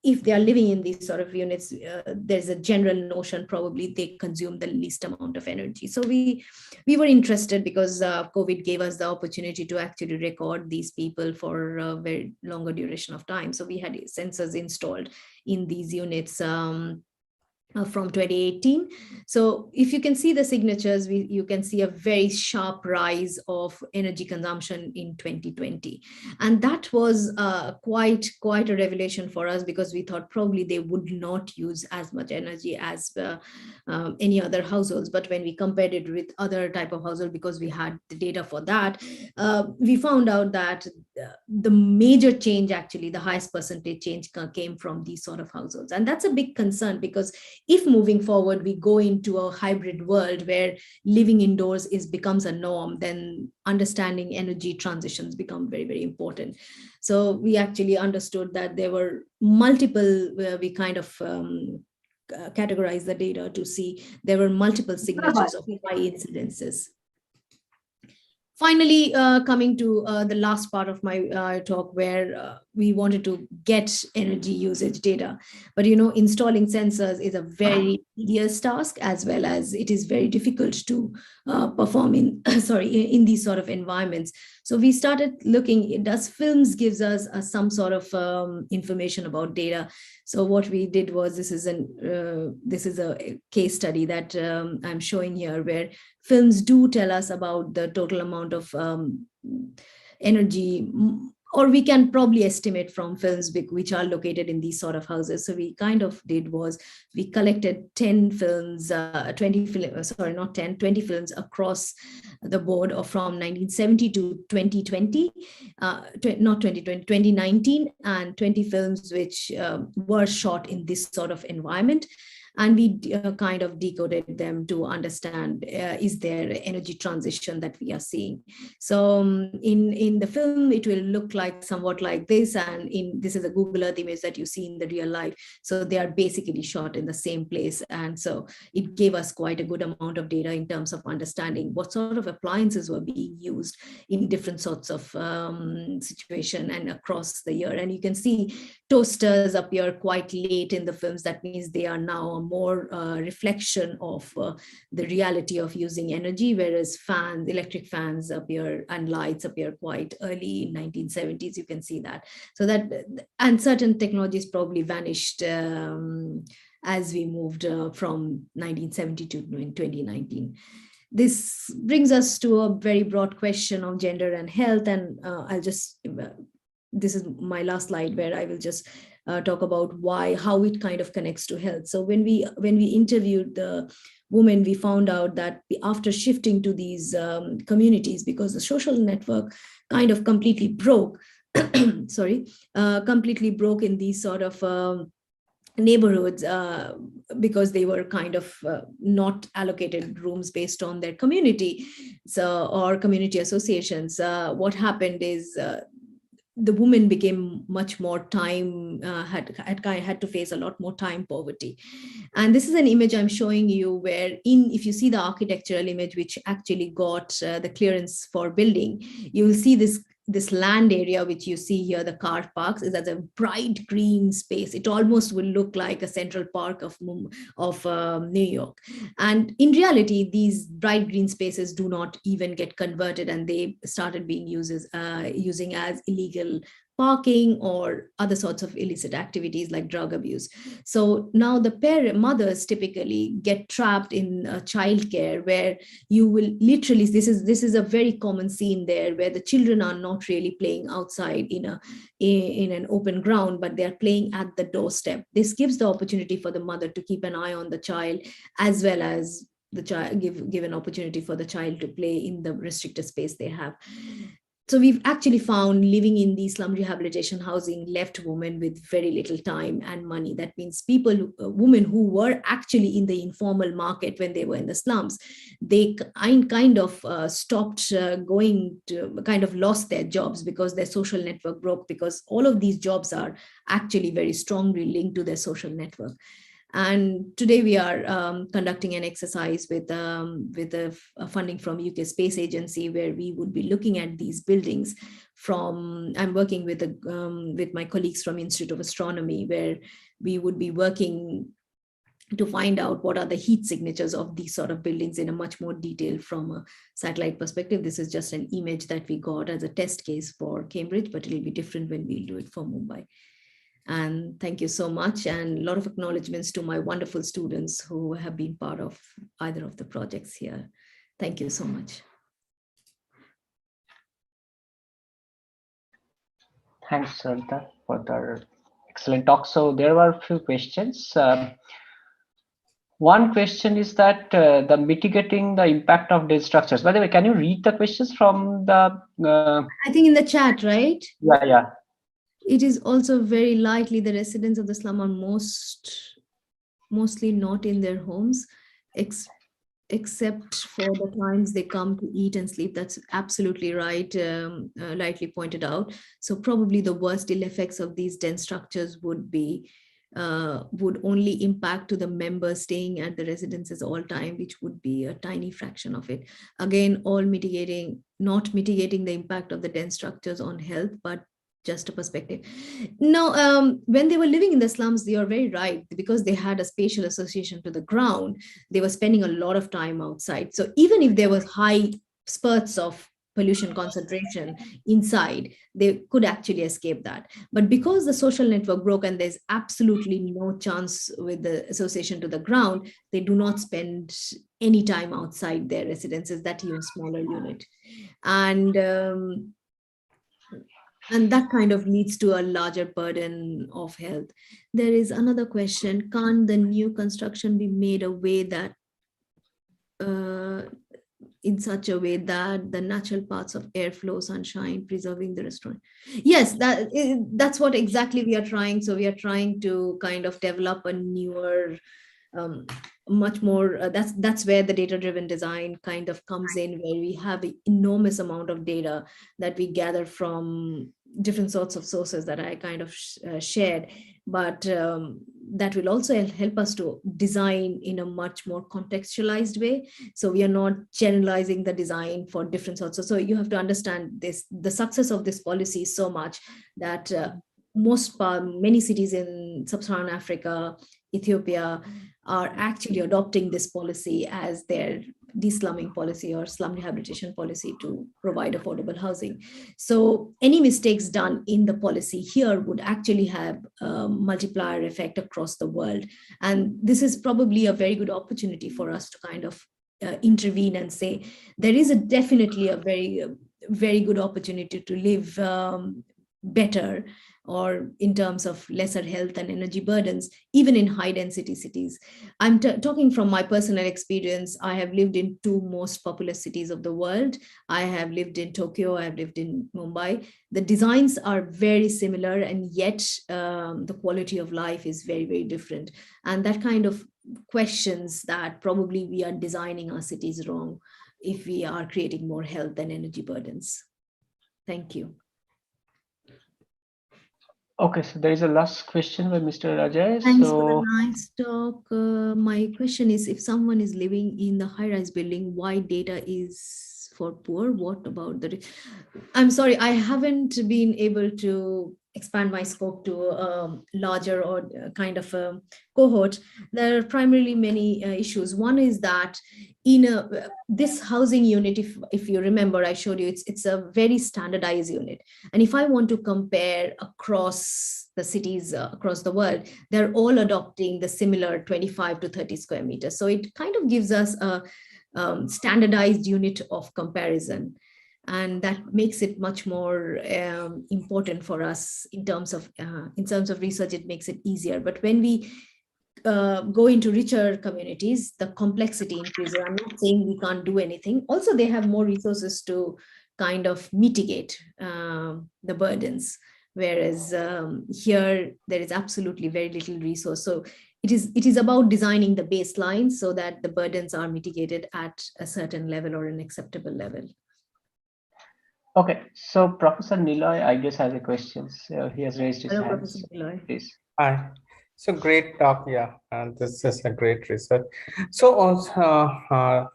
D: if they are living in these sort of units, there's a general notion probably they consume the least amount of energy. So we were interested because COVID gave us the opportunity to actually record these people for a very longer duration of time. So we had sensors installed in these units from 2018. So if you can see the signatures, you can see a very sharp rise of energy consumption in 2020. And that was quite a revelation for us, because we thought probably they would not use as much energy as any other households. But when we compared it with other type of household, because we had the data for that, we found out that the major change, actually the highest percentage change, came from these sort of households. And that's a big concern, because if moving forward we go into a hybrid world where living indoors becomes a norm, then understanding energy transitions become very, very important. So we actually understood that there were multiple, we kind of categorized the data to see there were multiple signatures of high incidences. Finally, coming to the last part of my talk, where we wanted to get energy usage data. But installing sensors is a very tedious task, as well as it is very difficult to perform in these sort of environments. So we started looking, does films gives us some sort of information about data? So what we did was, this is a case study that I'm showing here, where films do tell us about the total amount of energy, or we can probably estimate from films which are located in these sort of houses. So we kind of did was, we collected 10 films, 20 films across the board, or from 1970 to 2020, not 2020, 2019, and 20 films which were shot in this sort of environment. And we kind of decoded them to understand, is there energy transition that we are seeing? So in the film, it will look like somewhat like this. And this is a Google Earth image that you see in the real life. So they are basically shot in the same place. And so it gave us quite a good amount of data in terms of understanding what sort of appliances were being used in different sorts of situation and across the year. And you can see toasters appear quite late in the films. That means they are now a more reflection of the reality of using energy, whereas fans, electric fans appear and lights appear quite early in 1970s. You can see that. So that, and certain technologies probably vanished as we moved from 1972 to 2019. This brings us to a very broad question of gender and health, and I'll just, this is my last slide where I will just talk about how it kind of connects to health. So when we interviewed the women, we found out that after shifting to these communities, because the social network kind of completely broke, completely broke in these sort of neighborhoods because they were kind of not allocated rooms based on their community, or community associations. What happened is the women became much more time, had to face a lot more time poverty. And this is an image I'm showing you where if you see the architectural image, which actually got the clearance for building, you will see this land area, which you see here, the car parks, is as a bright green space. It almost will look like a Central Park of New York. And in reality, these bright green spaces do not even get converted, and they started being using as illegal parking or other sorts of illicit activities like drug abuse. So now the mothers typically get trapped in childcare, where you will literally, this is a very common scene there, where the children are not really playing outside in an open ground, but they are playing at the doorstep. This gives the opportunity for the mother to keep an eye on the child, as well as the child give an opportunity for the child to play in the restricted space they have. So we've actually found living in these slum rehabilitation housing left women with very little time and money. That means women who were actually in the informal market when they were in the slums, they kind of stopped going to, kind of lost their jobs because their social network broke, because all of these jobs are actually very strongly linked to their social network. And today we are conducting an exercise with funding from UK Space Agency, where we would be looking at these buildings from, I'm working with my colleagues from Institute of Astronomy, where we would be working to find out what are the heat signatures of these sort of buildings in a much more detail from a satellite perspective. This is just an image that we got as a test case for Cambridge, but it'll be different when we'll do it for Mumbai. And thank you so much, and a lot of acknowledgements to my wonderful students who have been part of either of the projects here. Thank you so much.
C: Thanks, Ranita, for the excellent talk. So there were a few questions. One question is that the mitigating the impact of dead structures. By the way, can you read the questions from the?
D: I think in the chat, right?
C: Yeah.
D: It is also very likely the residents of the slum are mostly not in their homes, except for the times they come to eat and sleep. That's absolutely right, rightly pointed out. So probably the worst ill effects of these dense structures would only impact to the members staying at the residences all time, which would be a tiny fraction of it. Again, not mitigating the impact of the dense structures on health, but just a perspective. Now, when they were living in the slums, they are very right, because they had a spatial association to the ground, they were spending a lot of time outside. So even if there was high spurts of pollution concentration inside, they could actually escape that. But because the social network broke and there's absolutely no chance with the association to the ground, they do not spend any time outside their residences, that even smaller unit. And that kind of leads to a larger burden of health. There is another question: can't the new construction be made a way that in such a way that the natural parts of airflow, sunshine, preserving the restaurant? Yes, that's what exactly we are trying. So we are trying to kind of develop a newer, much more, that's where the data-driven design kind of comes in, where we have an enormous amount of data that we gather from different sorts of sources that I kind of shared, but that will also help us to design in a much more contextualized way. So we are not generalizing the design for different sorts. So you have to understand this, the success of this policy is so much that many cities in sub-Saharan Africa, Ethiopia are actually adopting this policy as their de-slumming policy or slum rehabilitation policy to provide affordable housing. So any mistakes done in the policy here would actually have a multiplier effect across the world. And this is probably a very good opportunity for us to kind of intervene and say, there is definitely a very good opportunity to live better, or in terms of lesser health and energy burdens, even in high density cities. I'm talking from my personal experience. I have lived in two most populous cities of the world. I have lived in Tokyo, I have lived in Mumbai. The designs are very similar, and yet the quality of life is very different. And that kind of questions that probably we are designing our cities wrong if we are creating more health and energy burdens. Thank you.
C: Okay, so there is a last question by Mr. Rajay.
D: Thanks for the nice talk. My question is, if someone is living in the high-rise building, why data is for poor? What about the... I'm sorry, I haven't been able to expand my scope to a larger or kind of a cohort. There are primarily many issues. One is that in this housing unit, if you remember, I showed you, it's a very standardized unit. And if I want to compare across the cities across the world, they're all adopting the similar 25 to 30 square meters. So it kind of gives us a standardized unit of comparison. And that makes it much more important for us in terms of research. It makes it easier. But when we go into richer communities, the complexity increases. I'm not saying we can't do anything. Also, they have more resources to kind of mitigate the burdens, whereas here there is absolutely very little resource. So it is about designing the baseline so that the burdens are mitigated at a certain level or an acceptable level.
C: Okay, so Professor Niloy, I guess, has a question. So he has raised his hand.
D: Hello, Professor Niloy.
C: Please.
E: Hi. So great talk, yeah, and this is a great research. So also,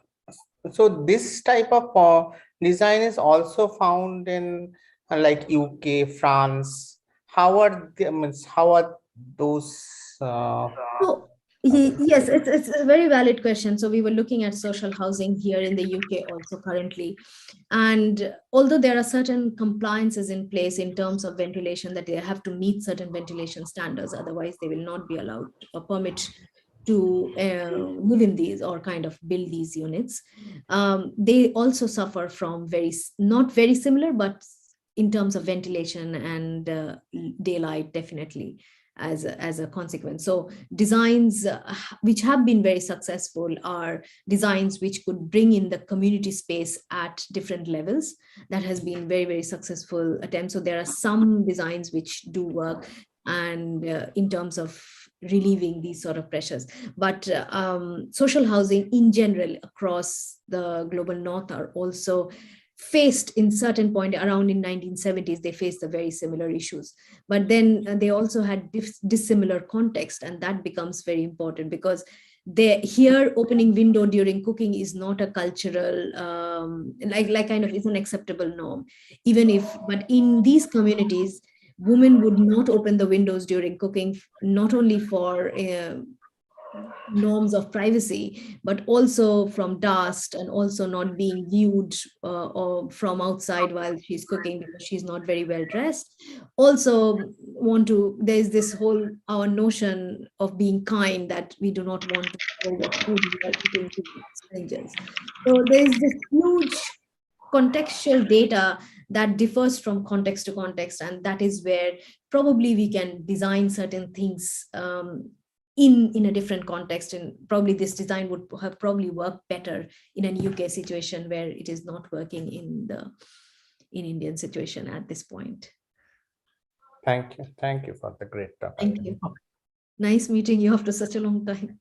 E: so this type of design is also found in like UK, France. How are those?
D: Yes, it's a very valid question. So we were looking at social housing here in the UK also currently. And although there are certain compliances in place in terms of ventilation, that they have to meet certain ventilation standards, otherwise they will not be allowed a permit to live in these or kind of build these units. They also suffer from not very similar, but in terms of ventilation and daylight, definitely as a consequence. So designs which have been very successful are designs which could bring in the community space at different levels. That has been very successful attempt. So there are some designs which do work, and in terms of relieving these sort of pressures. But social housing in general across the global north are also faced in certain point around in 1970s, they faced the very similar issues. But then they also had dissimilar context, and that becomes very important because here opening window during cooking is not a cultural, like kind of is an acceptable norm. But in these communities, women would not open the windows during cooking, not only for norms of privacy, but also from dust, and also not being viewed or from outside while she's cooking because she's not very well dressed. Also there's this whole our notion of being kind, that we do not want to throw the food we are eating to strangers. So there's this huge contextual data that differs from context to context, and that is where probably we can design certain things in a different context, and probably this design would have probably worked better in a UK situation where it is not working in Indian situation at this point.
E: Thank you for the great talk.
D: Thank you. Nice meeting you after such a long time.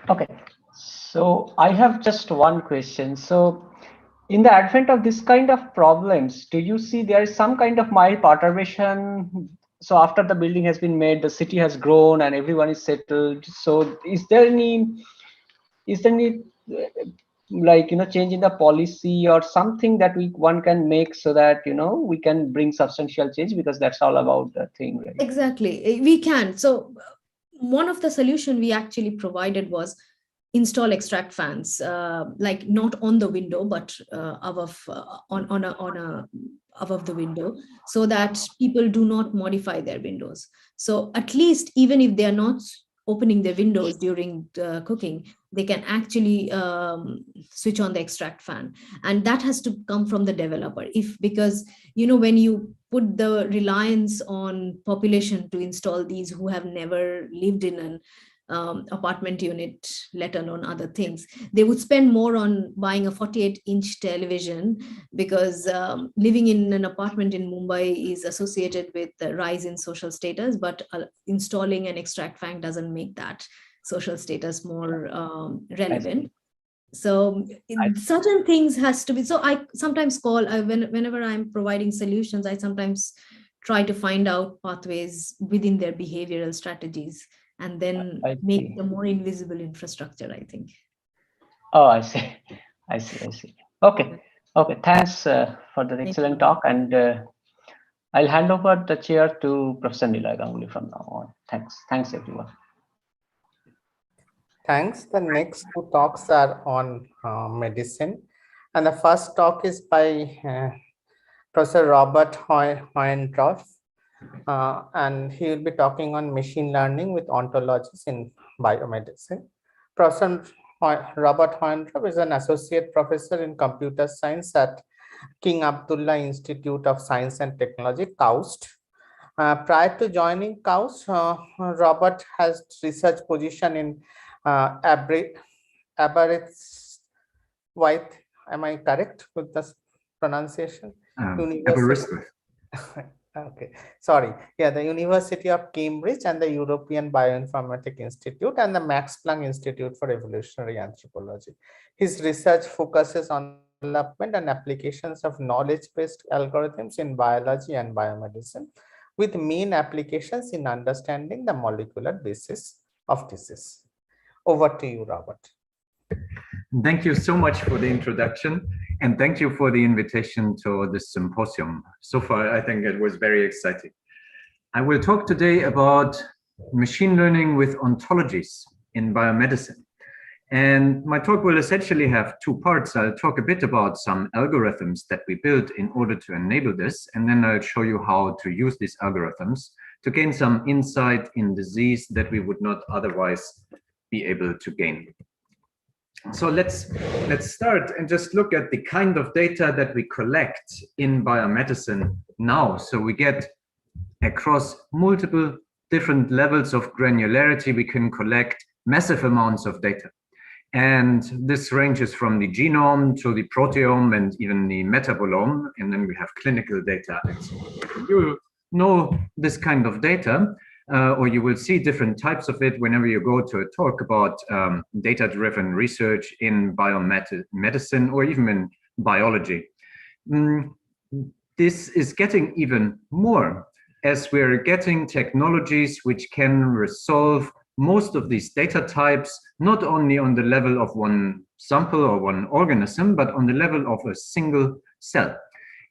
C: Okay, so I have just one question. So in the advent of this kind of problems, do you see there is some kind of mild perturbation? So after the building has been made, the city has grown and everyone is settled. So is there any like, changing the policy or something that one can make so that, we can bring substantial change, because that's all about the thing, right?
D: Exactly, we can. So one of the solution we actually provided was install extract fans, like not on the window, but above above the window, so that people do not modify their windows. So at least even if they are not opening their windows during cooking, they can actually switch on the extract fan, and that has to come from the developer. Because when you put the reliance on population to install these who have never lived in an apartment unit, let alone other things, they would spend more on buying a 48-inch television, because living in an apartment in Mumbai is associated with the rise in social status, but installing an extract fan doesn't make that social status more relevant. So certain things has to be. So I sometimes call, whenever I'm providing solutions, I sometimes try to find out pathways within their behavioral strategies, and then make the more invisible infrastructure, I think.
C: Oh, I see. I see. Okay. Thanks for the excellent talk. And I'll hand over the chair to Professor Nilay Ganguly from now on. Thanks everyone.
E: Thanks. The next two talks are on medicine. And the first talk is by Professor Robert Hoyendorf. And he will be talking on machine learning with ontologies in biomedicine. Professor Robert Hoyendorf is an associate professor in computer science at King Abdullah Institute of Science and Technology, KAUST. Prior to joining KAUST, Robert has research position in Aberystwyth. Am I correct with the pronunciation?
F: Aberystwyth.
E: Okay, sorry. Yeah, the University of Cambridge and the European Bioinformatics Institute and the Max Planck Institute for Evolutionary Anthropology. His research focuses on development and applications of knowledge-based algorithms in biology and biomedicine, with main applications in understanding the molecular basis of disease. Over to you, Robert.
F: Thank you so much for the introduction, and thank you for the invitation to this symposium. So far, I think it was very exciting. I will talk today about machine learning with ontologies in biomedicine. And my talk will essentially have two parts. I'll talk a bit about some algorithms that we built in order to enable this, and then I'll show you how to use these algorithms to gain some insight in disease that we would not otherwise be able to gain. So let's start and just look at the kind of data that we collect in biomedicine now. So we get across multiple different levels of granularity, we can collect massive amounts of data. And this ranges from the genome to the proteome and even the metabolome. And then we have clinical data. And so you know this kind of data, or you will see different types of it whenever you go to a talk about data-driven research in biomedicine or even in biology. This is getting even more as we're getting technologies which can resolve most of these data types, not only on the level of one sample or one organism, but on the level of a single cell.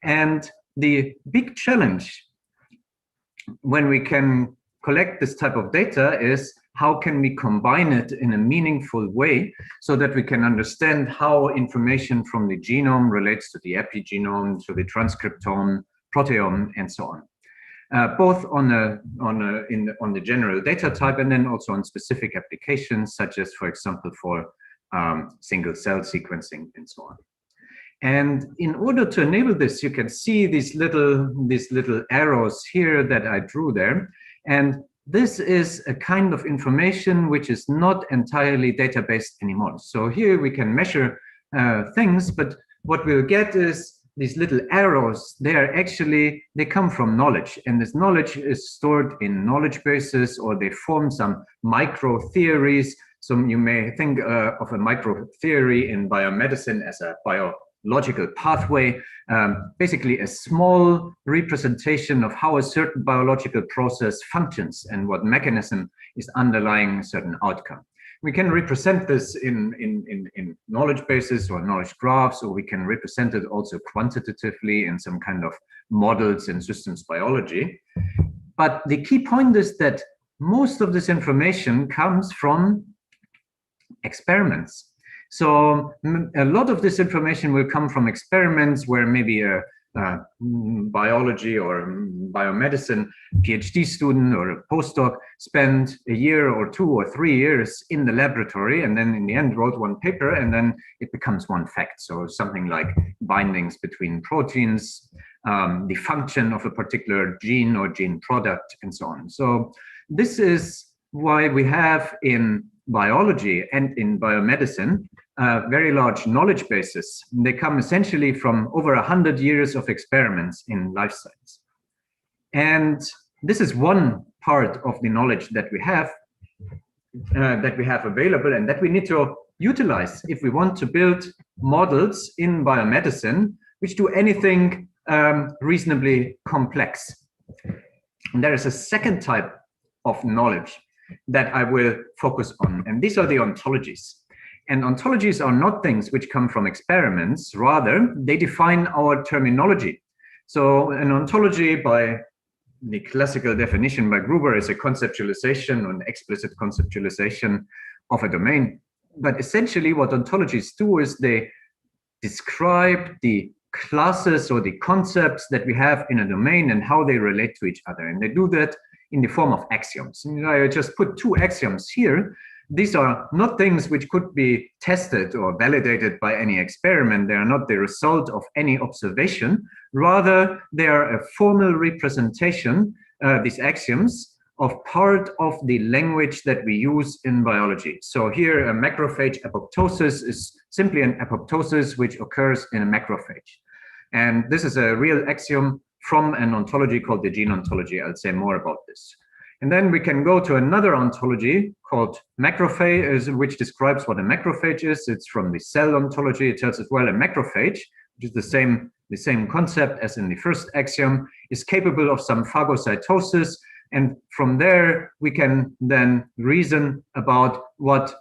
F: And the big challenge when we can collect this type of data is how can we combine it in a meaningful way so that we can understand how information from the genome relates to the epigenome, to the transcriptome, proteome, and so on. Both on the general data type and then also on specific applications, such as, for example, for single cell sequencing and so on. And in order to enable this, you can see these little arrows here that I drew there. And this is a kind of information which is not entirely database anymore. So here we can measure things, but what we'll get is these little arrows. They come from knowledge, and this knowledge is stored in knowledge bases, or they form some micro theories. So you may think of a micro theory in biomedicine as a biological pathway, basically a small representation of how a certain biological process functions and what mechanism is underlying a certain outcome. We can represent this in knowledge bases or knowledge graphs, or we can represent it also quantitatively in some kind of models in systems biology. But the key point is that most of this information comes from experiments. So a lot of this information will come from experiments where maybe a biology or biomedicine PhD student or a postdoc spent a year or 2 or 3 years in the laboratory, and then in the end wrote one paper, and then it becomes one fact. So something like bindings between proteins, the function of a particular gene or gene product, and so on. So this is why we have in biology and in biomedicine very large knowledge bases. They come essentially from over 100 years of experiments in life science. And this is one part of the knowledge that we have available and that we need to utilize if we want to build models in biomedicine which do anything reasonably complex. And there is a second type of knowledge that I will focus on, and these are the ontologies. And ontologies are not things which come from experiments, rather they define our terminology. So an ontology, by the classical definition by Gruber, is a conceptualization or an explicit conceptualization of a domain. But essentially what ontologies do is they describe the classes or the concepts that we have in a domain and how they relate to each other. And they do that in the form of axioms. And I just put 2 axioms here. These are not things which could be tested or validated by any experiment. They are not the result of any observation. Rather, they are a formal representation, these axioms, of part of the language that we use in biology. So here, a macrophage apoptosis is simply an apoptosis which occurs in a macrophage. And this is a real axiom from an ontology called the gene ontology. I'll say more about this. And then we can go to another ontology called macrophage, which describes what a macrophage is. It's from the cell ontology. It tells us, well, a macrophage, which is the same concept as in the first axiom, is capable of some phagocytosis. And from there, we can then reason about what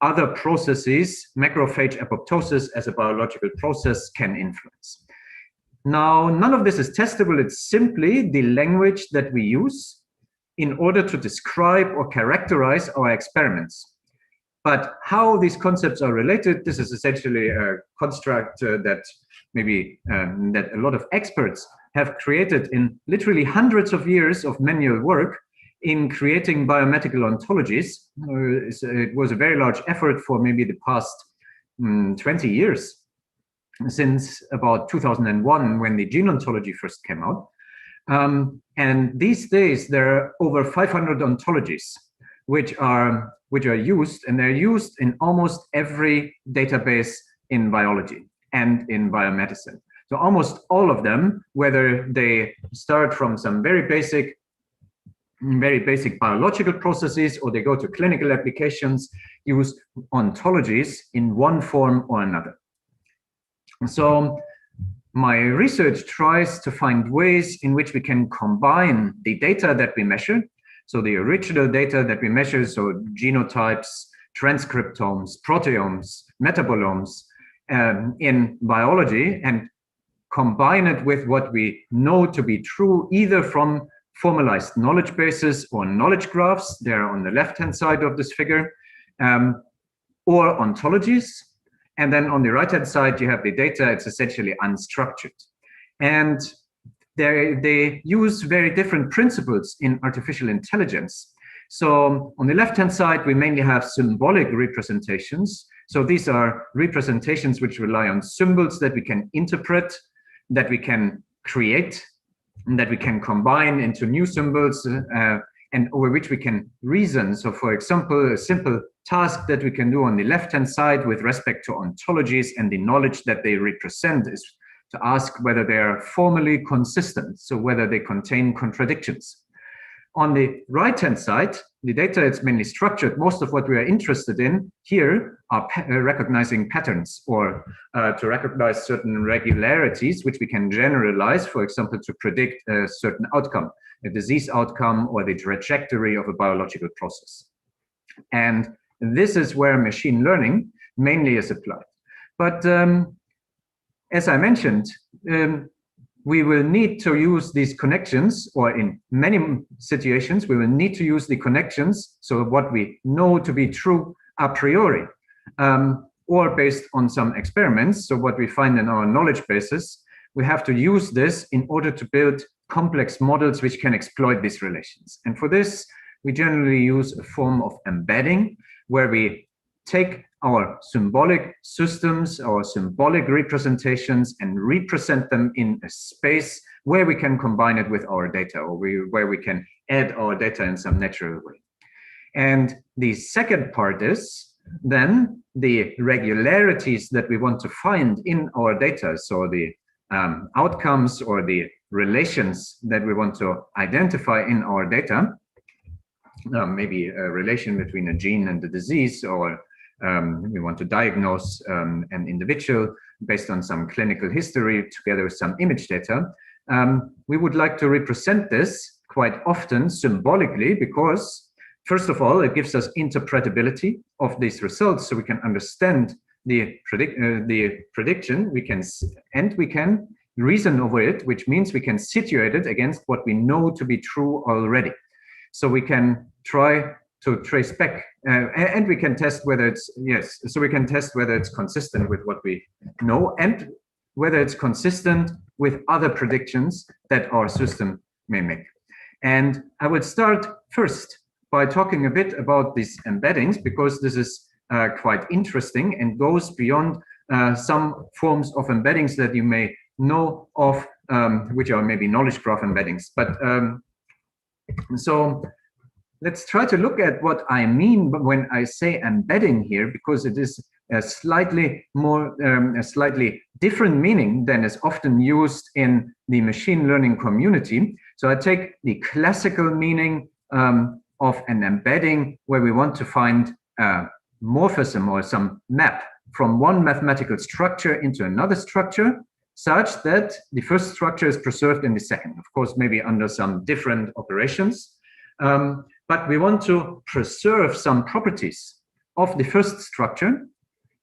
F: other processes macrophage apoptosis as a biological process can influence. Now, none of this is testable. It's simply the language that we use in order to describe or characterize our experiments. But how these concepts are related, this is essentially a construct that maybe that a lot of experts have created in literally hundreds of years of manual work in creating biomedical ontologies. It was a very large effort for maybe the past 20 years, since about 2001, when the gene ontology first came out. And these days, there are over 500 ontologies which are used, and they're used in almost every database in biology and in biomedicine. So almost all of them, whether they start from some very basic biological processes or they go to clinical applications, use ontologies in one form or another. So my research tries to find ways in which we can combine the data that we measure, so the original data that we measure, so genotypes, transcriptomes, proteomes, metabolomes in biology, and combine it with what we know to be true, either from formalized knowledge bases or knowledge graphs, they're on the left-hand side of this figure, or ontologies. And then on the right-hand side, you have the data. It's essentially unstructured. And they use very different principles in artificial intelligence. So on the left-hand side, we mainly have symbolic representations. So these are representations which rely on symbols that we can interpret, that we can create, and that we can combine into new symbols, and over which we can reason. So for example, a simple task that we can do on the left-hand side with respect to ontologies and the knowledge that they represent is to ask whether they are formally consistent, so whether they contain contradictions. On the right-hand side, the data is mainly structured. Most of what we are interested in here are recognizing patterns, or to recognize certain regularities, which we can generalize, for example, to predict a certain outcome, a disease outcome, or the trajectory of a biological process. And this is where machine learning mainly is applied. But as I mentioned, we will need to use these connections, or in many situations, we will need to use the connections, so what we know to be true a priori, or based on some experiments. So what we find in our knowledge bases, we have to use this in order to build complex models which can exploit these relations. And for this, we generally use a form of embedding, where we take our symbolic systems, our symbolic representations, and represent them in a space where we can combine it with our data, or where we can add our data in some natural way. And the second part is then the regularities that we want to find in our data, so the outcomes or the relations that we want to identify in our data, maybe a relation between a gene and a disease, or we want to diagnose an individual based on some clinical history together with some image data. We would like to represent this quite often symbolically, because first of all, it gives us interpretability of these results, so we can understand the prediction. We can reason over it, which means we can situate it against what we know to be true already. So we can try to trace back, and we can test whether it's, yes, so we can test whether it's consistent with what we know, and whether it's consistent with other predictions that our system may make. And I would start first by talking a bit about these embeddings, because this is quite interesting and goes beyond some forms of embeddings that you may know of, which are maybe knowledge graph embeddings. But so let's try to look at what I mean when I say embedding here, because it is a slightly different meaning than is often used in the machine learning community. So I take the classical meaning of an embedding, where we want to find a morphism or some map from one mathematical structure into another structure, such that the first structure is preserved in the second, of course, maybe under some different operations. But we want to preserve some properties of the first structure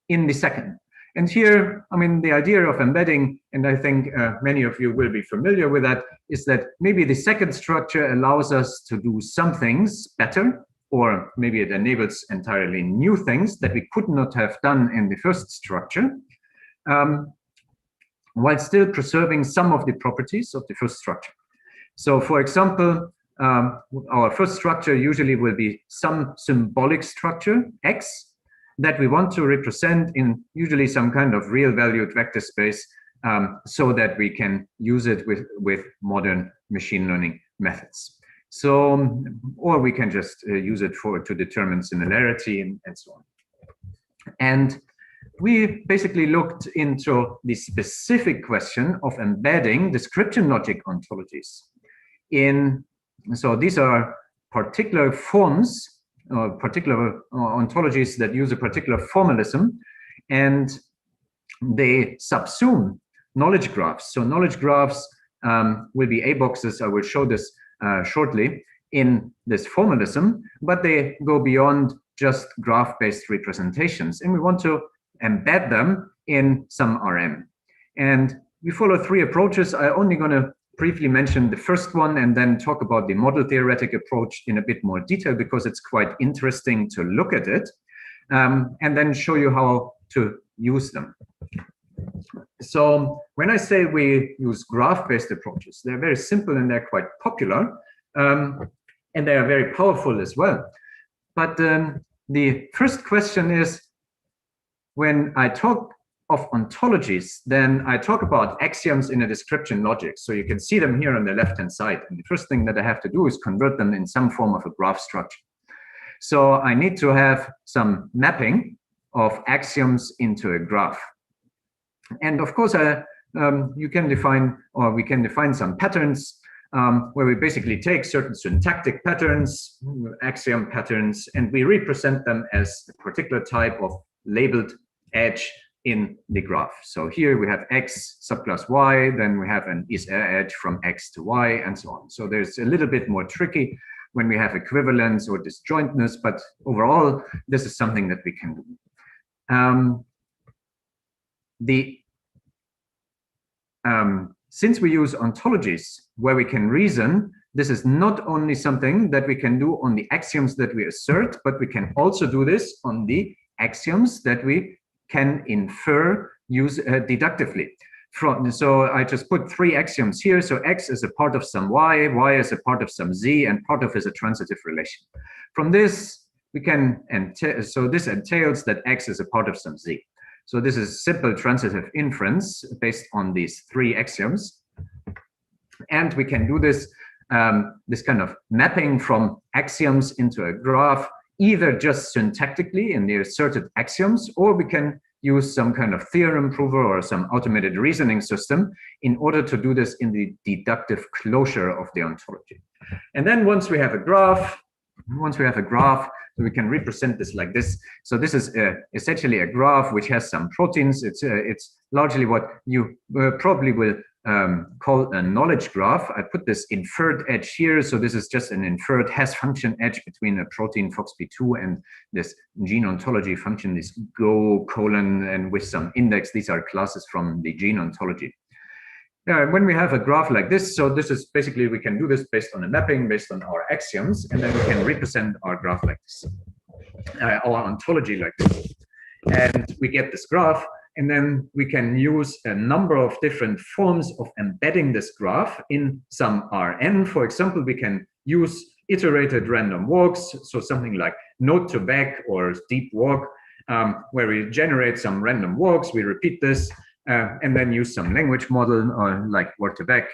F: in the second. And here, I mean, the idea of embedding, and I think many of you will be familiar with that, is that maybe the second structure allows us to do some things better, or maybe it enables entirely new things that we could not have done in the first structure, while still preserving some of the properties of the first structure. So for example, our first structure usually will be some symbolic structure, X, that we want to represent in usually some kind of real valued vector space, so that we can use it with modern machine learning methods. So, or we can just use it to determine similarity and so on. And we basically looked into the specific question of embedding description logic ontologies so these are particular forms, particular ontologies that use a particular formalism, and they subsume knowledge graphs. So knowledge graphs will be A boxes. I will show this shortly in this formalism, but they go beyond just graph-based representations, and we want to embed them in some RM. And we follow three approaches. I'm only going to briefly mention the first one and then talk about the model theoretic approach in a bit more detail, because it's quite interesting to look at it, and then show you how to use them. So when I say we use graph-based approaches, they're very simple and they're quite popular, and they are very powerful as well. But the first question is, when I talk of ontologies, then I talk about axioms in a description logic. So you can see them here on the left-hand side. And the first thing that I have to do is convert them in some form of a graph structure. So I need to have some mapping of axioms into a graph. And of course, you can define, or we can define some patterns where we basically take certain syntactic patterns, axiom patterns, and we represent them as a particular type of labeled edge in the graph. So here we have X subclass Y, then we have an is edge from X to Y, and so on. So there's a little bit more tricky when we have equivalence or disjointness, but overall, this is something that we can do. Since we use ontologies where we can reason, this is not only something that we can do on the axioms that we assert, but we can also do this on the axioms that we can infer deductively. So I just put 3 axioms here. So X is a part of some Y, Y is a part of some Z, and part of is a transitive relation. From this, we can, so this entails that X is a part of some Z. So this is simple transitive inference based on these 3 axioms. And we can do this, this kind of mapping from axioms into a graph, either just syntactically in the asserted axioms, or we can use some kind of theorem prover or some automated reasoning system in order to do this in the deductive closure of the ontology. And then once we have a graph, we can represent this like this. So this is essentially a graph which has some proteins. It's largely what you probably will call a knowledge graph. I put this inferred edge here. So this is just an inferred has function edge between a protein FOXP2 and this gene ontology function, this go colon and with some index. These are classes from the gene ontology. When we have a graph like this, so this is basically, we can do this based on a mapping, based on our axioms, and then we can represent our graph like this, our ontology like this. And we get this graph, and then we can use a number of different forms of embedding this graph in some Rn. For example, we can use iterated random walks, so something like node to back or deep walk, where we generate some random walks, we repeat this, and then use some language model or like word to back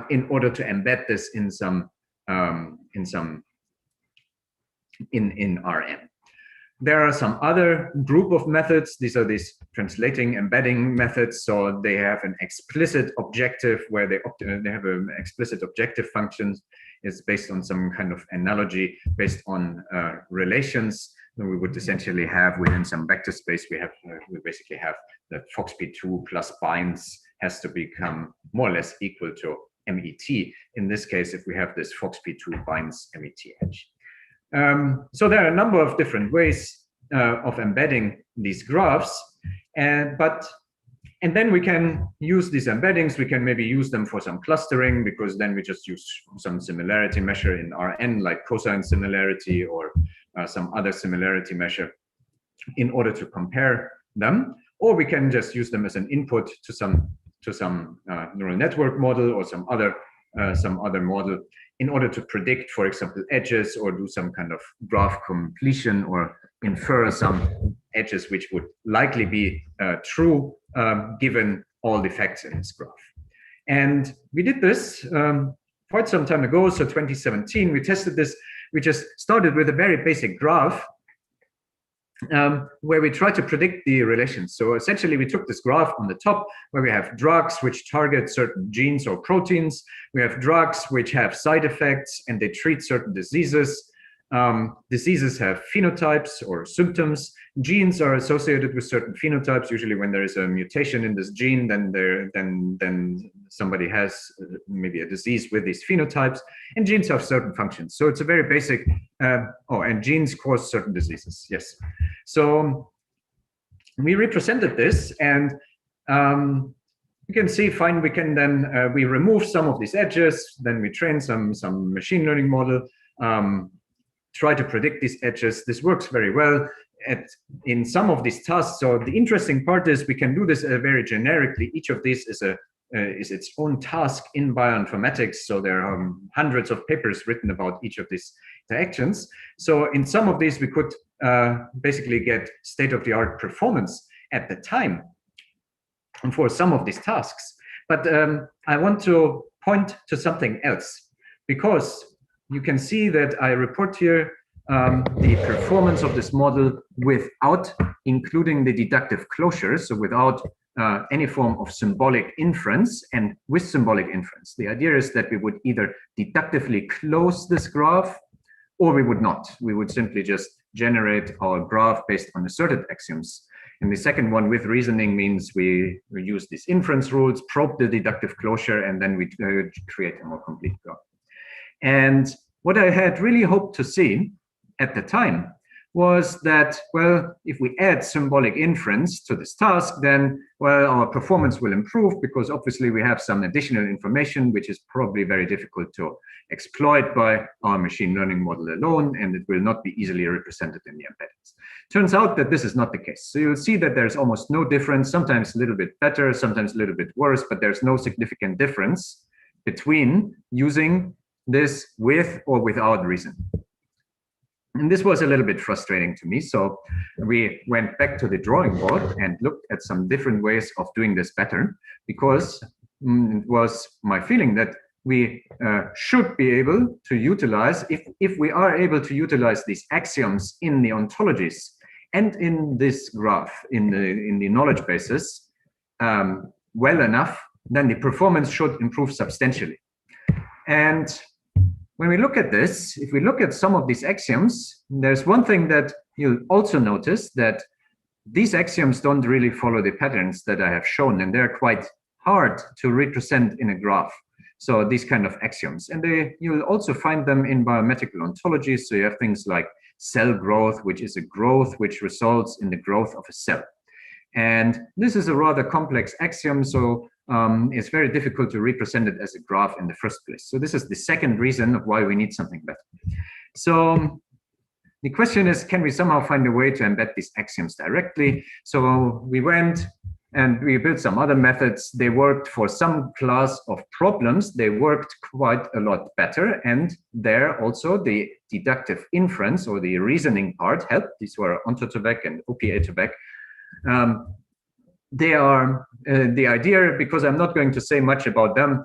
F: in order to embed this in some in Rn. There are some other group of methods. These are these translating embedding methods. So they have an explicit objective where they have an explicit objective functions. It's based on some kind of analogy based on relations. We would essentially have within some vector space, we basically have that FOXP2 plus binds has to become more or less equal to MET. In this case, if we have this FOXP2 binds MET edge. So there are a number of different ways of embedding these graphs, and then we can use these embeddings. We can maybe use them for some clustering, because then we just use some similarity measure in Rn, like cosine similarity or some other similarity measure in order to compare them, or we can just use them as an input to some neural network model or some other model in order to predict, for example, edges, or do some kind of graph completion, or infer some edges which would likely be true given all the facts in this graph. And we did this quite some time ago. So 2017, we tested this. We just started with a very basic graph where we try to predict the relations. So essentially, we took this graph on the top where we have drugs which target certain genes or proteins. We have drugs which have side effects and they treat certain diseases. Diseases have phenotypes or symptoms. Genes are associated with certain phenotypes. Usually when there is a mutation in this gene, then somebody has maybe a disease with these phenotypes, and genes have certain functions. So it's a very basic, and genes cause certain diseases, yes. So we represented this, and you can see, fine, we can then, we remove some of these edges, then we train some machine learning model, try to predict these edges. This works very well in some of these tasks. So the interesting part is we can do this very generically. Each of these is its own task in bioinformatics. So there are hundreds of papers written about each of these interactions. So in some of these, we could basically get state-of-the-art performance at the time for some of these tasks. But I want to point to something else, because you can see that I report here the performance of this model without including the deductive closure, so without any form of symbolic inference, and with symbolic inference. The idea is that we would either deductively close this graph, or we would not. We would simply just generate our graph based on asserted axioms. And the second one, with reasoning, means we use these inference rules, probe the deductive closure, and then we create a more complete graph. And what I had really hoped to see at the time was that, well, if we add symbolic inference to this task, then, well, our performance will improve because obviously we have some additional information which is probably very difficult to exploit by our machine learning model alone, and it will not be easily represented in the embeddings. Turns out that this is not the case. So you'll see that there's almost no difference, sometimes a little bit better, sometimes a little bit worse, but there's no significant difference between using this with or without reason. And this was a little bit frustrating to me. So we went back to the drawing board and looked at some different ways of doing this better, because it was my feeling that we should be able to utilize, if we are able to utilize these axioms in the ontologies and in this graph, in the knowledge bases, well enough, then the performance should improve substantially. And when we look at this, if we look at some of these axioms, there's one thing that you'll also notice, that these axioms don't really follow the patterns that I have shown, and they're quite hard to represent in a graph. So these kind of axioms, and you'll also find them in biomedical ontologies. So you have things like cell growth, which is a growth which results in the growth of a cell. And this is a rather complex axiom, so it's very difficult to represent it as a graph in the first place. So this is the second reason of why we need something better. So the question is, can we somehow find a way to embed these axioms directly? So we went and we built some other methods. They worked for some class of problems. They worked quite a lot better. And there also the deductive inference or the reasoning part helped. These were Ontotobek and OP-Atobek. They are the idea, because I'm not going to say much about them,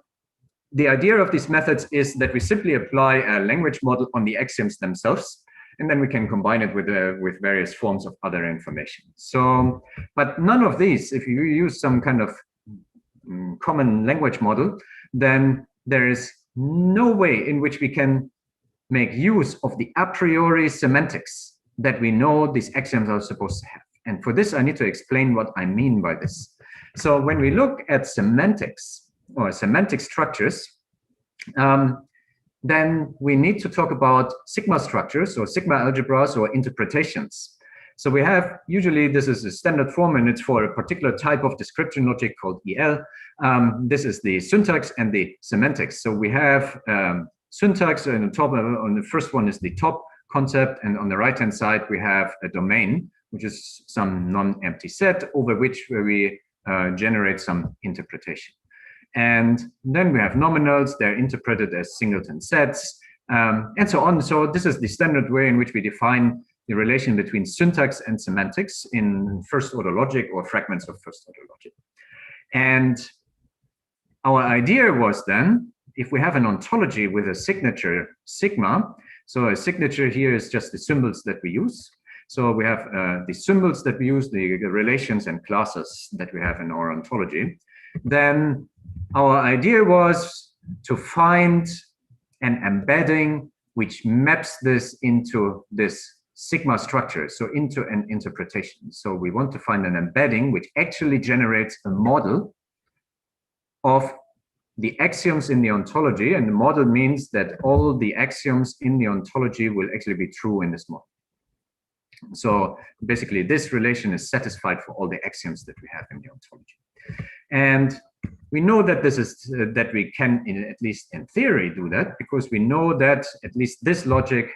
F: the idea of these methods is that we simply apply a language model on the axioms themselves, and then we can combine it with various forms of other information. So, but none of these, if you use some kind of common language model, then there is no way in which we can make use of the a priori semantics that we know these axioms are supposed to have. And for this, I need to explain what I mean by this. So when we look at semantics or semantic structures, then we need to talk about sigma structures or sigma algebras or interpretations. So we have, usually this is a standard form and it's for a particular type of description logic called EL. This is the syntax and the semantics. So we have syntax, and on top, on the first one is the top concept, and on the right-hand side we have a domain, which is some non-empty set over which we generate some interpretation. And then we have nominals, they're interpreted as singleton sets, and so on. So this is the standard way in which we define the relation between syntax and semantics in first-order logic or fragments of first-order logic. And our idea was then, if we have an ontology with a signature sigma, so a signature here is just the symbols that we use. So we have the symbols that we use, the relations and classes that we have in our ontology. Then our idea was to find an embedding which maps this into this sigma structure, so into an interpretation. So we want to find an embedding which actually generates a model of the axioms in the ontology, and the model means that all the axioms in the ontology will actually be true in this model. So basically this relation is satisfied for all the axioms that we have in the ontology. And we know that this is that we can, at least in theory, do that, because we know that at least this logic,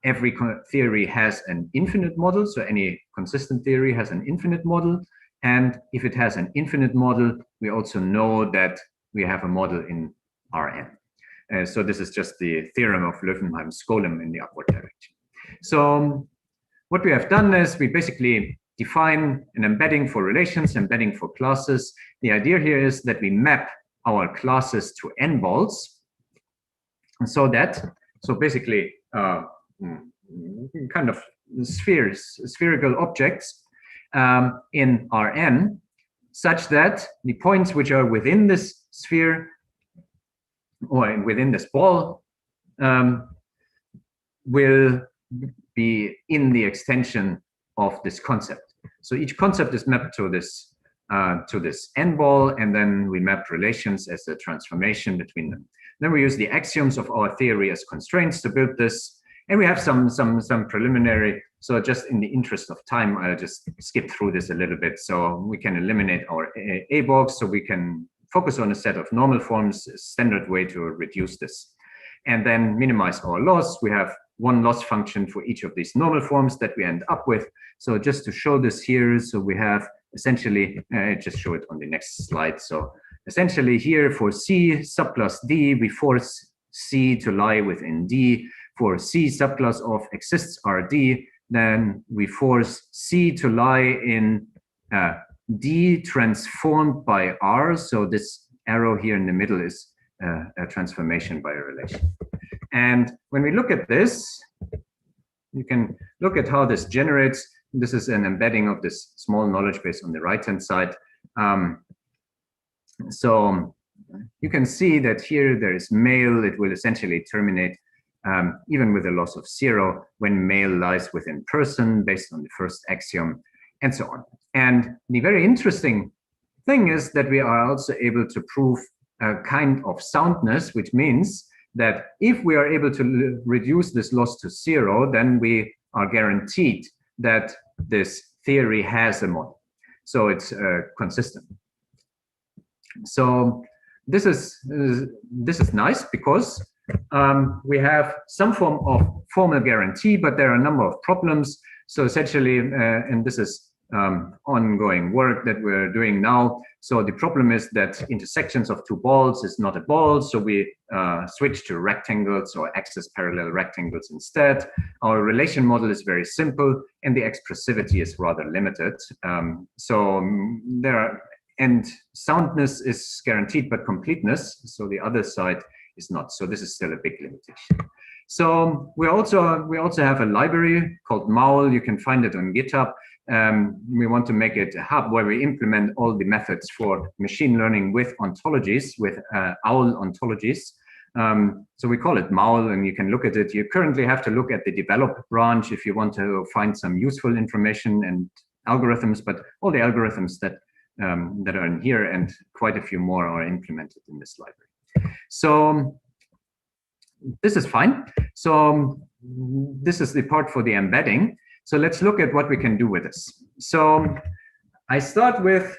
F: every theory has an infinite model. So any consistent theory has an infinite model. And if it has an infinite model, we also know that we have a model in Rn. So this is just the theorem of Löwenheim's golem in the upward direction. So what we have done is we basically define an embedding for relations, embedding for classes. The idea here is that we map our classes to n-balls, so basically kind of spherical objects in Rn, such that the points which are within this sphere or within this ball will be in the extension of this concept. So each concept is mapped to this n ball, and then we map relations as a transformation between them. Then we use the axioms of our theory as constraints to build this, and we have some preliminary So just in the interest of time, I'll just skip through this a little bit. So we can eliminate our A box, so we can focus on a set of normal forms, a standard way to reduce this. And then minimize our loss. We have one loss function for each of these normal forms that we end up with. So just to show this here, so we have essentially, just show it on the next slide. So essentially here for C subclass D, we force C to lie within D. For C subclass of exists RD, then we force C to lie in D transformed by R. So this arrow here in the middle is a transformation by a relation. And when we look at this, you can look at how this generates. This is an embedding of this small knowledge base on the right-hand side. So you can see that here there is male. It will essentially terminate even with a loss of 0 when male lies within person based on the first axiom, and so on. And the very interesting thing is that we are also able to prove a kind of soundness, which means that if we are able to reduce this loss to 0, then we are guaranteed that this theory has a model. So it's consistent. So this is nice because we have some form of formal guarantee, but there are a number of problems. So essentially, and this is ongoing work that we're doing now. So the problem is that intersections of two balls is not a ball. So we switch to rectangles or axis parallel rectangles instead. Our relation model is very simple and the expressivity is rather limited. And soundness is guaranteed, but completeness, so the other side is not. So this is still a big limitation. So we also have a library called MAUL. You can find it on GitHub. We want to make it a hub where we implement all the methods for machine learning with ontologies, with OWL ontologies. So we call it MAUL, and you can look at it. You currently have to look at the develop branch if you want to find some useful information and algorithms, but all the algorithms that are in here and quite a few more are implemented in this library. So this is fine. So this is the part for the embedding. So let's look at what we can do with this. So I start with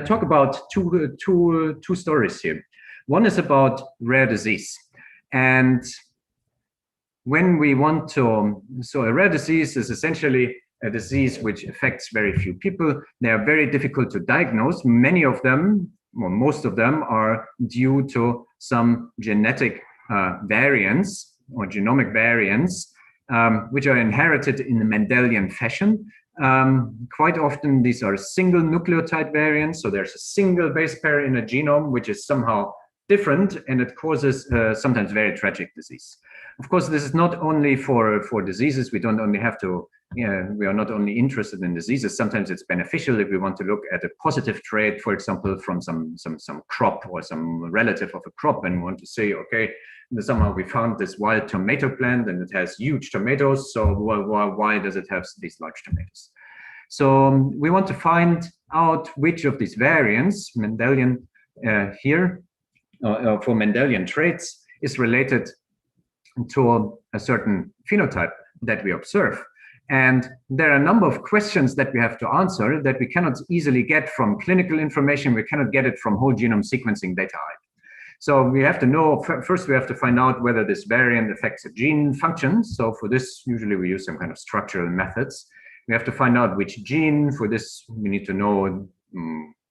F: talk about two stories here. One is about rare disease, and when we want to, so a rare disease is essentially a disease which affects very few people. They are very difficult to diagnose. Many of them, or most of them, are due to some genetic variants or genomic variants, which are inherited in a Mendelian fashion. Quite often, these are single nucleotide variants. So there's a single base pair in a genome, which is somehow different, and it causes sometimes very tragic disease. Of course, this is not only for diseases. We don't only have to, we are not only interested in diseases. Sometimes it's beneficial if we want to look at a positive trait, for example, from some crop or some relative of a crop, and want to say, okay, somehow we found this wild tomato plant and it has huge tomatoes. So why does it have these large tomatoes? So we want to find out which of these variants, Mendelian here, for Mendelian traits, is related to a certain phenotype that we observe. And there are a number of questions that we have to answer that we cannot easily get from clinical information. We cannot get it from whole genome sequencing data. So we have to know, first we have to find out whether this variant affects a gene function. So for this, usually we use some kind of structural methods. We have to find out which gene. For this, we need to know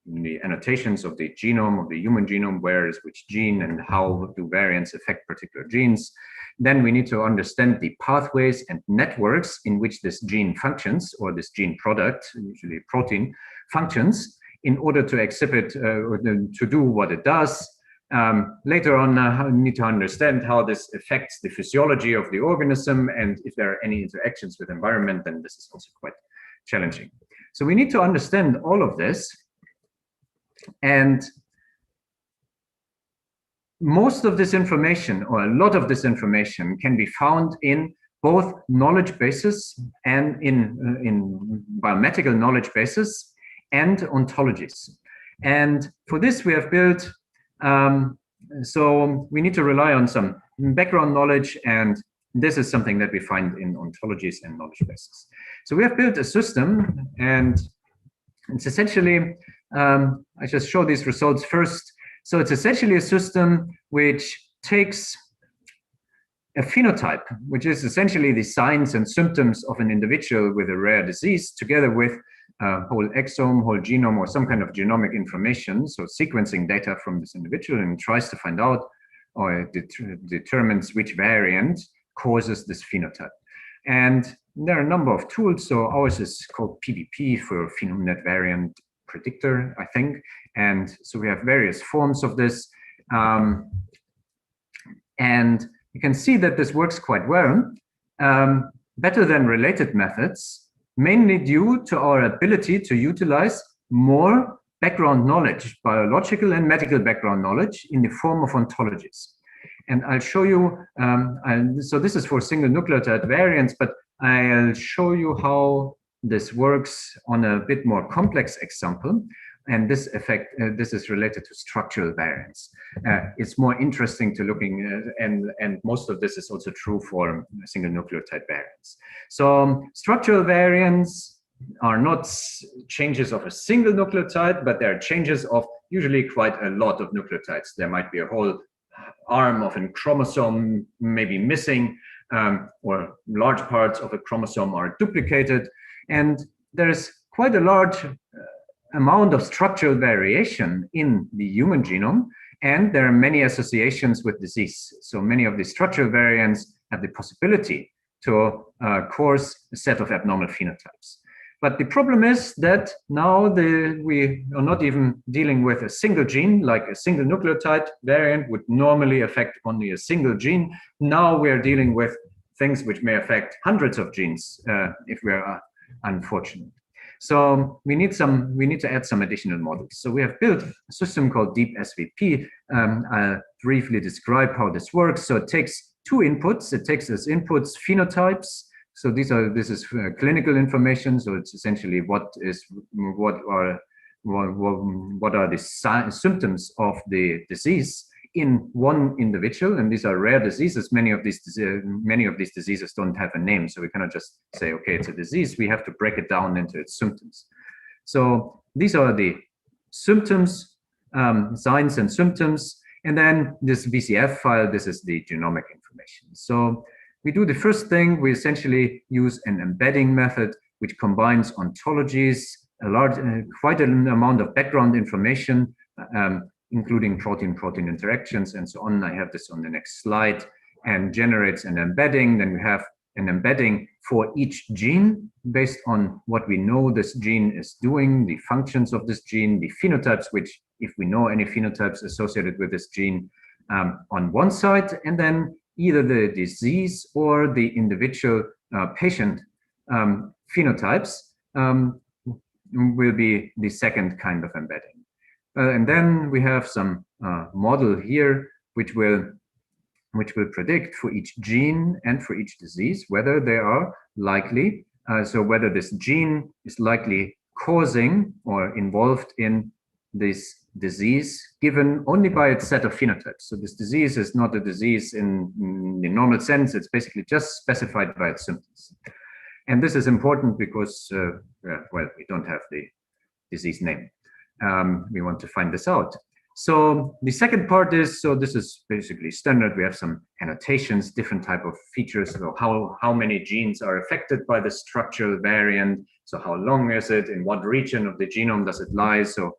F: the annotations of the genome, of the human genome, where is which gene and how do variants affect particular genes. Then we need to understand the pathways and networks in which this gene functions, or this gene product, usually protein, functions, in order to exhibit or to do what it does. Later on, we need to understand how this affects the physiology of the organism, and if there are any interactions with environment, then this is also quite challenging. So we need to understand all of this. And most of this information, or a lot of this information, can be found in both knowledge bases and in biomedical knowledge bases and ontologies. And for this, we have built, so we need to rely on some background knowledge and this is something that we find in ontologies and knowledge bases. So we have built a system, and it's essentially, I just show these results first. So it's essentially a system which takes a phenotype, which is essentially the signs and symptoms of an individual with a rare disease, together with whole exome, whole genome, or some kind of genomic information, so sequencing data from this individual, and tries to find out or determines which variant causes this phenotype. And there are a number of tools. So ours is called PVP, for PhenomeNet Variant Predictor, I think. And so we have various forms of this. And you can see that this works quite well, better than related methods, mainly due to our ability to utilize more background knowledge, biological and medical background knowledge, in the form of ontologies. And I'll show you, so this is for single nucleotide variants, but I'll show you how this works on a bit more complex example. And this effect, this is related to structural variants. It's more interesting to looking, and most of this is also true for single nucleotide variants. So structural variants are not changes of a single nucleotide, but they're changes of usually quite a lot of nucleotides. There might be a whole arm of a chromosome maybe missing, or large parts of a chromosome are duplicated. And there's quite a large amount of structural variation in the human genome, and there are many associations with disease. So many of the structural variants have the possibility to cause a set of abnormal phenotypes. But the problem is that now we are not even dealing with a single gene, like a single nucleotide variant would normally affect only a single gene. Now we are dealing with things which may affect hundreds of genes if we are unfortunate. So we need to add some additional models. So we have built a system called Deep SVP. I'll briefly describe how this works. So it takes two inputs. It takes as inputs phenotypes. So this is clinical information. So it's essentially what are the symptoms of the disease in one individual, and these are rare diseases. Many of these diseases don't have a name, so we cannot just say, okay, it's a disease. We have to break it down into its symptoms. So these are the symptoms, signs and symptoms, and then this VCF file, this is the genomic information. So we do the first thing. We essentially use an embedding method which combines ontologies, quite an amount of background information, including protein-protein interactions and so on. I have this on the next slide, and generates an embedding. Then we have an embedding for each gene based on what we know this gene is doing, the functions of this gene, the phenotypes, which if we know any phenotypes associated with this gene on one side, and then either the disease or the individual patient phenotypes will be the second kind of embedding. And then we have some model here which will predict for each gene and for each disease whether they are likely, so whether this gene is likely causing or involved in this disease given only by its set of phenotypes. So this disease is not a disease in the normal sense. It's basically just specified by its symptoms. And this is important because, well, we don't have the disease name. We want to find this out. So the second part is, so this is basically standard. We have some annotations, different type of features. So how many genes are affected by the structural variant? So how long is it? In what region of the genome does it lie? So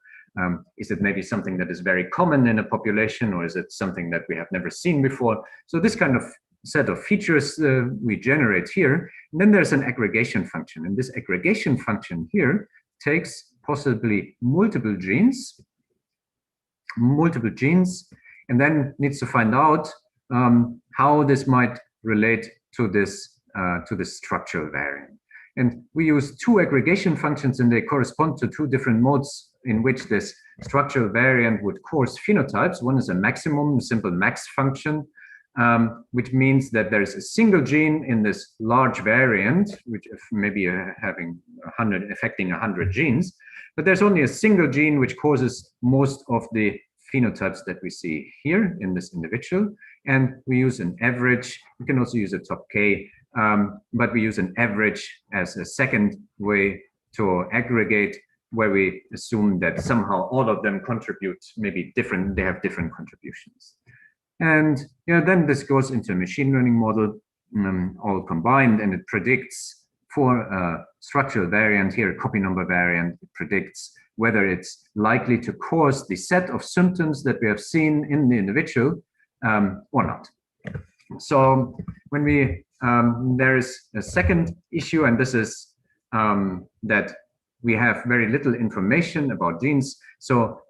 F: is it maybe something that is very common in a population, or is it something that we have never seen before? So this kind of set of features we generate here. And then there's an aggregation function. And this aggregation function here takes possibly multiple genes, and then needs to find out how this might relate to this structural variant. And we use two aggregation functions, and they correspond to two different modes in which this structural variant would cause phenotypes. One is a maximum, simple max function, which means that there is a single gene in this large variant, which maybe affecting 100 genes, but there's only a single gene which causes most of the phenotypes that we see here in this individual. And we use an average. We can also use a top K, but we use an average as a second way to aggregate, where we assume that somehow all of them contribute, maybe different, they have different contributions. And then this goes into a machine learning model, all combined, and it predicts for a structural variant here, a copy number variant. It predicts whether it's likely to cause the set of symptoms that we have seen in the individual or not. So when we, there is a second issue, and this is that we have very little information about genes. So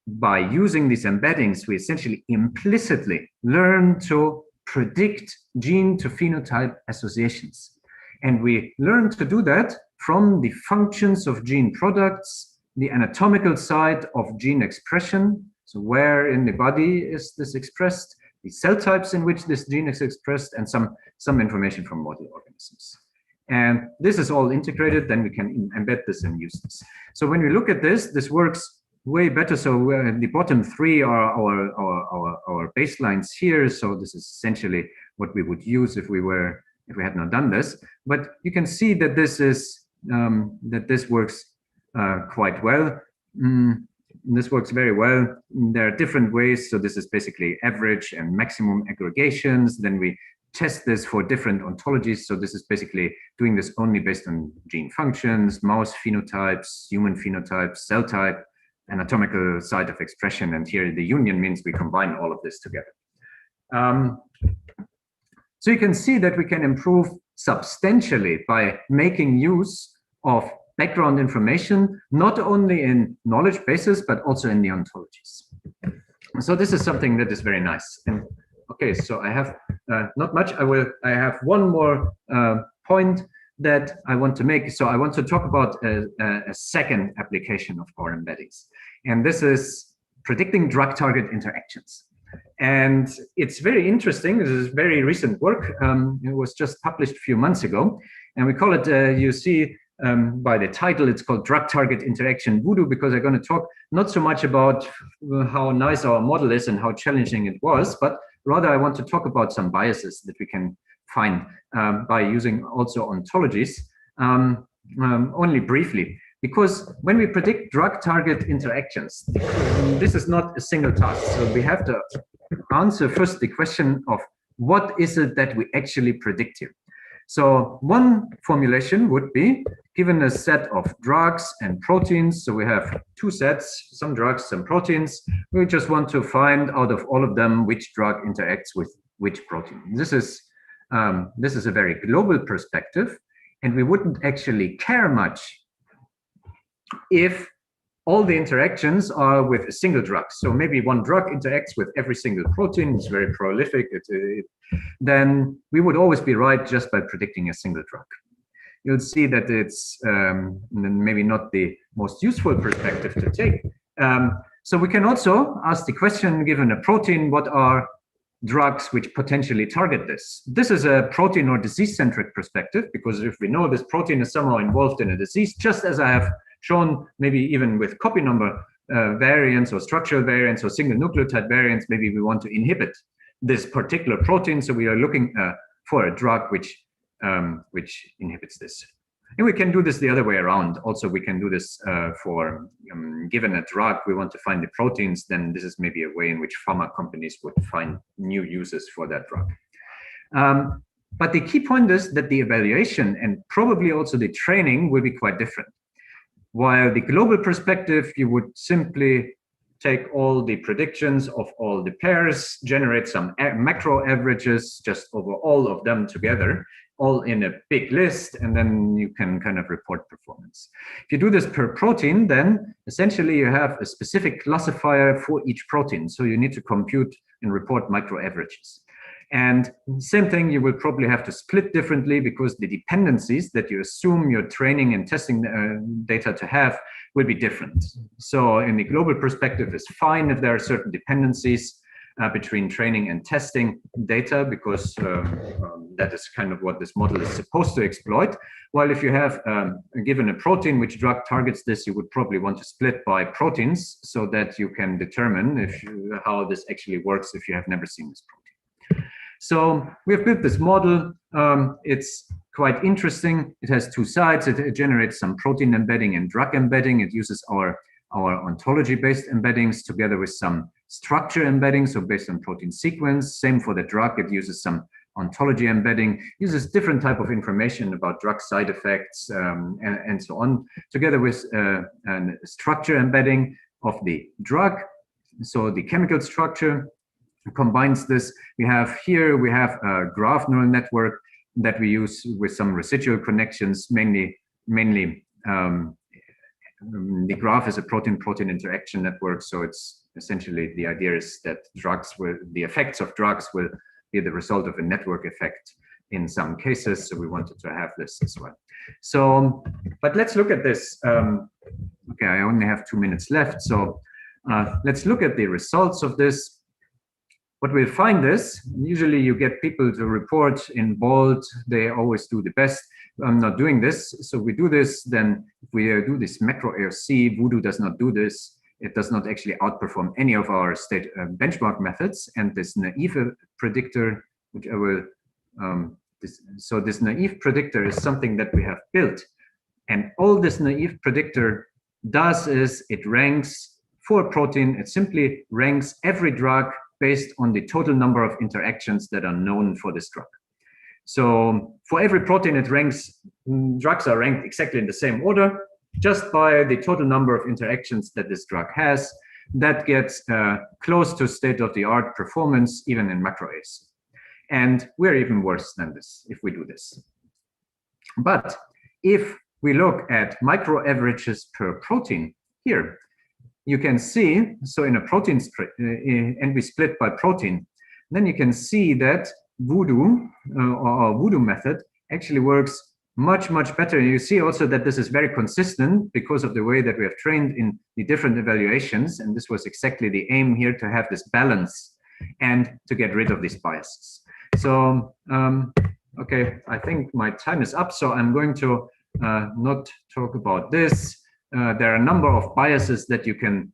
F: by using these embeddings, we essentially implicitly learn to predict gene to phenotype associations. And we learn to do that from the functions of gene products, the anatomical side of gene expression. So where in the body is this expressed, the cell types in which this gene is expressed, and some information from model organisms. And this is all integrated, then we can embed this and use this. So when we look at this, this works way better. So the bottom three are our baselines here. So this is essentially what we would use if we had not done this. But you can see that this is that this works quite well. This works very well. There are different ways. So this is basically average and maximum aggregations. Then we test this for different ontologies. So this is basically doing this only based on gene functions, mouse phenotypes, human phenotypes, cell type, anatomical site of expression. And here the union means we combine all of this together. So you can see that we can improve substantially by making use of background information, not only in knowledge bases, but also in the ontologies. So this is something that is very nice. And okay, so I have not much. I have one more point that I want to make. So I want to talk about a second application of our embeddings. And this is predicting drug target interactions. And it's very interesting. This is very recent work. It was just published a few months ago. And we call it, you see by the title, it's called Drug Target Interaction Voodoo, because I'm going to talk not so much about how nice our model is and how challenging it was, but rather I want to talk about some biases that we can find by using also ontologies, only briefly. Because when we predict drug target interactions, this is not a single task. So we have to answer first the question of what is it that we actually predict here. So one formulation would be, given a set of drugs and proteins, so we have two sets, some drugs, some proteins, we just want to find out of all of them which drug interacts with which protein. This is a very global perspective, and we wouldn't actually care much if all the interactions are with a single drug. So maybe one drug interacts with every single protein, it's very prolific, then we would always be right just by predicting a single drug. You'll see that it's maybe not the most useful perspective to take. So we can also ask the question, given a protein, what are drugs which potentially target this? This is a protein or disease-centric perspective, because if we know this protein is somehow involved in a disease, just as I have shown, maybe even with copy number variants or structural variants or single nucleotide variants, maybe we want to inhibit this particular protein. So we are looking for a drug which inhibits this. And we can do this the other way around. Also, we can do this for given a drug, we want to find the proteins, then this is maybe a way in which pharma companies would find new uses for that drug. But the key point is that the evaluation and probably also the training will be quite different. While the global perspective, you would simply take all the predictions of all the pairs, generate some macro averages just over all of them together, all in a big list, and then you can kind of report performance. If you do this per protein, then essentially you have a specific classifier for each protein. So you need to compute and report micro averages. And same thing, you will probably have to split differently because the dependencies that you assume your training and testing data to have will be different. So in the global perspective, it's fine if there are certain dependencies. between training and testing data, because that is kind of what this model is supposed to exploit. While if you have given a protein which drug targets this, you would probably want to split by proteins so that you can determine how this actually works if you have never seen this protein. So we have built this model. It's quite interesting. It has two sides. It generates some protein embedding and drug embedding. It uses our ontology-based embeddings together with some structure embedding, so based on protein sequence. Same for the drug. It uses some ontology embedding, uses different type of information about drug side effects and so on, together with a structure embedding of the drug. So the chemical structure combines this. We have a graph neural network that we use with some residual connections, mainly the graph is a protein-protein interaction network. So it's essentially, the idea is that the effects of drugs will be the result of a network effect in some cases. So we wanted to have this as well. So, but let's look at this. Okay, I only have 2 minutes left. So let's look at the results of this. What we'll find is, usually you get people to report in bold, they always do the best. I'm not doing this, so we do this, then if we do this macro ARC, Voodoo does not do this. It does not actually outperform any of our state benchmark methods. And this naive predictor, which I will, so this naive predictor is something that we have built. And all this naive predictor does is it ranks for protein, it simply ranks every drug based on the total number of interactions that are known for this drug. So for every protein, it ranks, drugs are ranked exactly in the same order, just by the total number of interactions that this drug has. That gets close to state-of-the-art performance, even in macroAs. And we're even worse than this if we do this. But if we look at micro averages per protein here, you can see, so in a protein split, and we split by protein, then you can see that Voodoo, or our Voodoo method, actually works much, much better. And you see also that this is very consistent because of the way that we have trained in the different evaluations. And this was exactly the aim here, to have this balance and to get rid of these biases. So, okay, I think my time is up. So I'm going to not talk about this. There are a number of biases that you can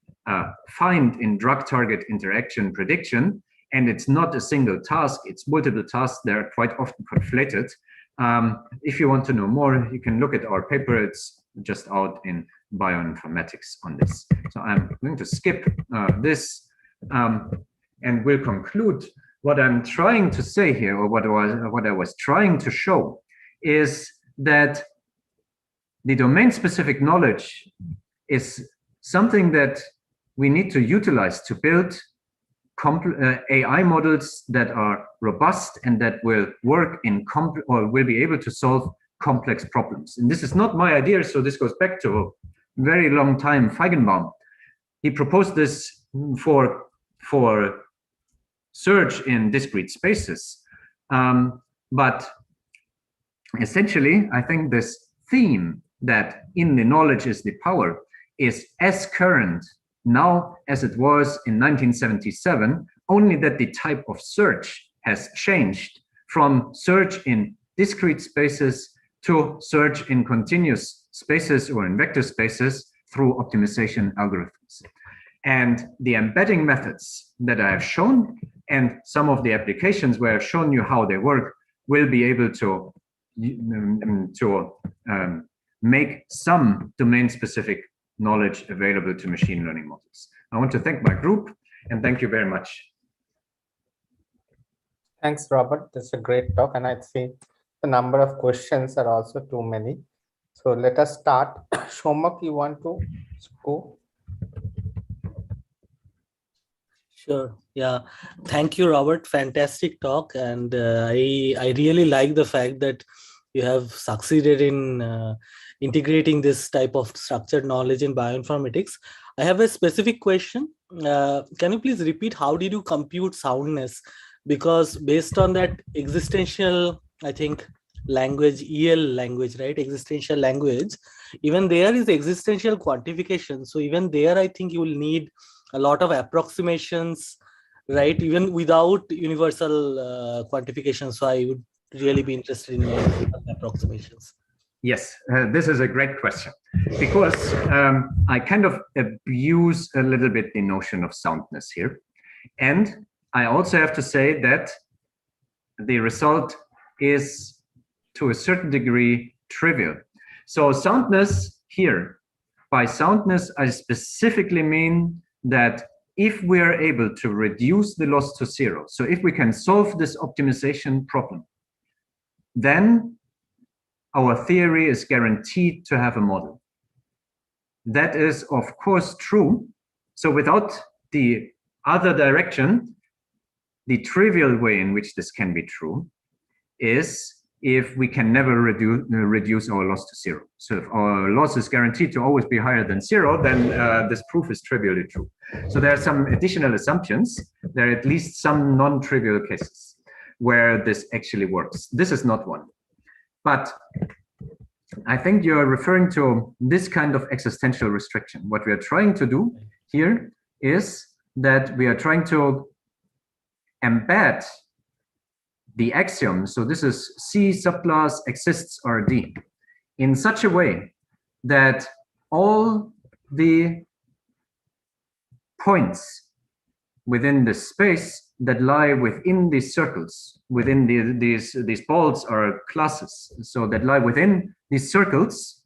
F: find in drug target interaction prediction, and it's not a single task, it's multiple tasks. They're quite often conflated. If you want to know more, you can look at our paper. It's just out in bioinformatics on this. So I'm going to skip this and we'll conclude. What I'm trying to say here, or what I was trying to show, is that the domain-specific knowledge is something that we need to utilize to build AI models that are robust and that will work in or will be able to solve complex problems. And this is not my idea, so this goes back to a very long time, Feigenbaum. He proposed this for search in discrete spaces. But essentially, I think this theme that in the knowledge is the power is as current now as it was in 1977, only that the type of search has changed from search in discrete spaces to search in continuous spaces or in vector spaces through optimization algorithms. And the embedding methods that I have shown and some of the applications where I've shown you how they work will be able to make some domain-specific knowledge available to machine learning models. I want to thank my group and thank you very much.
E: Thanks, Robert. That's a great talk. And I see the number of questions are also too many. So let us start. Shomak, you want to go?
G: Sure. Yeah. Thank you, Robert. Fantastic talk. And I really like the fact that you have succeeded in integrating this type of structured knowledge in bioinformatics. I have a specific question. Can you please repeat, how did you compute soundness? Because based on that existential, I think, language, EL language, right? Existential language, even there is existential quantification. So even there, I think you will need a lot of approximations right? Even without universal quantification. So I would really be interested in knowing approximations.
F: Yes, this is a great question, because I kind of abuse a little bit the notion of soundness here. And I also have to say that the result is to a certain degree trivial. So soundness here, by soundness, I specifically mean that if we are able to reduce the loss to zero, so if we can solve this optimization problem, then our theory is guaranteed to have a model. That is, of course, true. So without the other direction, the trivial way in which this can be true is if we can never reduce our loss to zero. So if our loss is guaranteed to always be higher than zero, then this proof is trivially true. So there are some additional assumptions. There are at least some non-trivial cases where this actually works. This is not one. But I think you're referring to this kind of existential restriction. What we are trying to do here is that we are trying to embed the axiom, so this is C subclass exists RD, in such a way that all the points within the space that lie within these circles, within these balls are classes, so that lie within these circles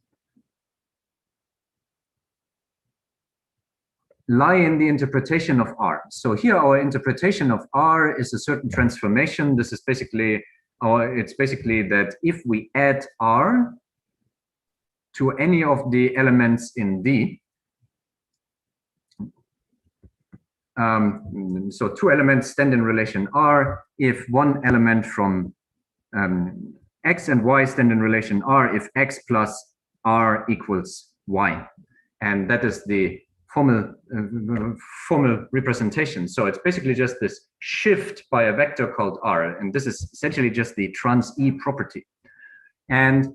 F: lie in the interpretation of R. So here our interpretation of R is a certain transformation. This is basically it's basically that if we add R to any of the elements in D, so two elements stand in relation R if one element from X and Y stand in relation R if X plus R equals Y. And that is the formal representation. So it's basically just this shift by a vector called R, and this is essentially just the trans E property. And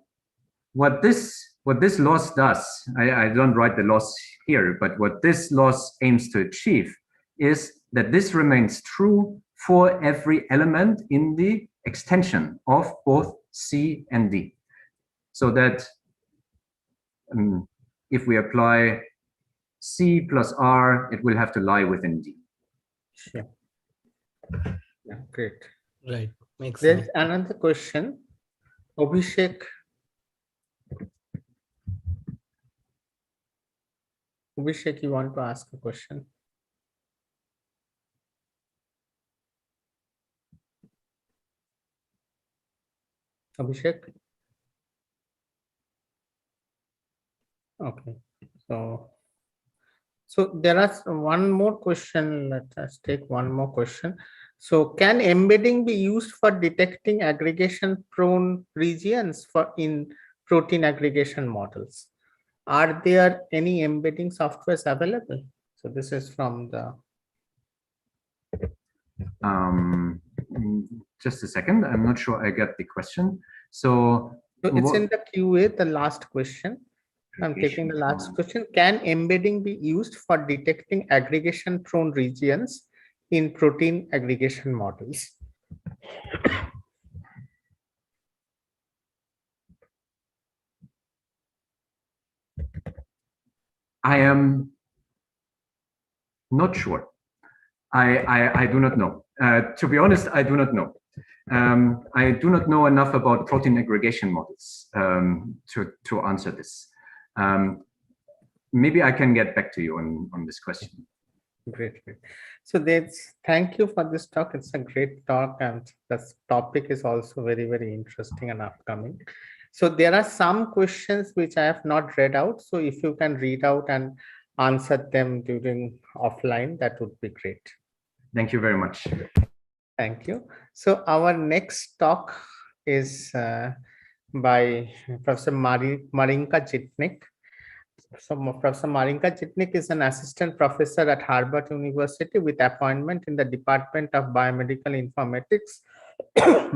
F: what this loss does, I don't write the loss here, but what this loss aims to achieve is that this remains true for every element in the extension of both C and D. So that if we apply C plus R, it will have to lie within D.
E: Sure. Yeah, great.
G: Right. Makes
E: There's
G: sense.
E: another question. Abhishek. Abhishek, you want to ask a question? Abhishek? Okay. So there is one more question. Let us take one more question. So can embedding be used for detecting aggregation prone regions in protein aggregation models? Are there any embedding softwares available? So this is from the
F: just a second, I'm not sure I get the question. So
E: it's in the QA, the last question. I'm taking the last question. Can embedding be used for detecting aggregation prone regions in protein aggregation models?
F: I am not sure. I do not know. To be honest, I do not know. I do not know enough about protein aggregation models to answer this. Maybe I can get back to you on this question.
E: Great. So thank you for this talk. It's a great talk, and this topic is also very, very interesting and upcoming. So there are some questions which I have not read out. So if you can read out and answer them during offline, that would be great.
F: Thank you very much.
E: Thank you. So our next talk is by Professor Marinka Jitnik. So Professor Marinka Jitnik is an assistant professor at Harvard University with appointment in the Department of Biomedical Informatics,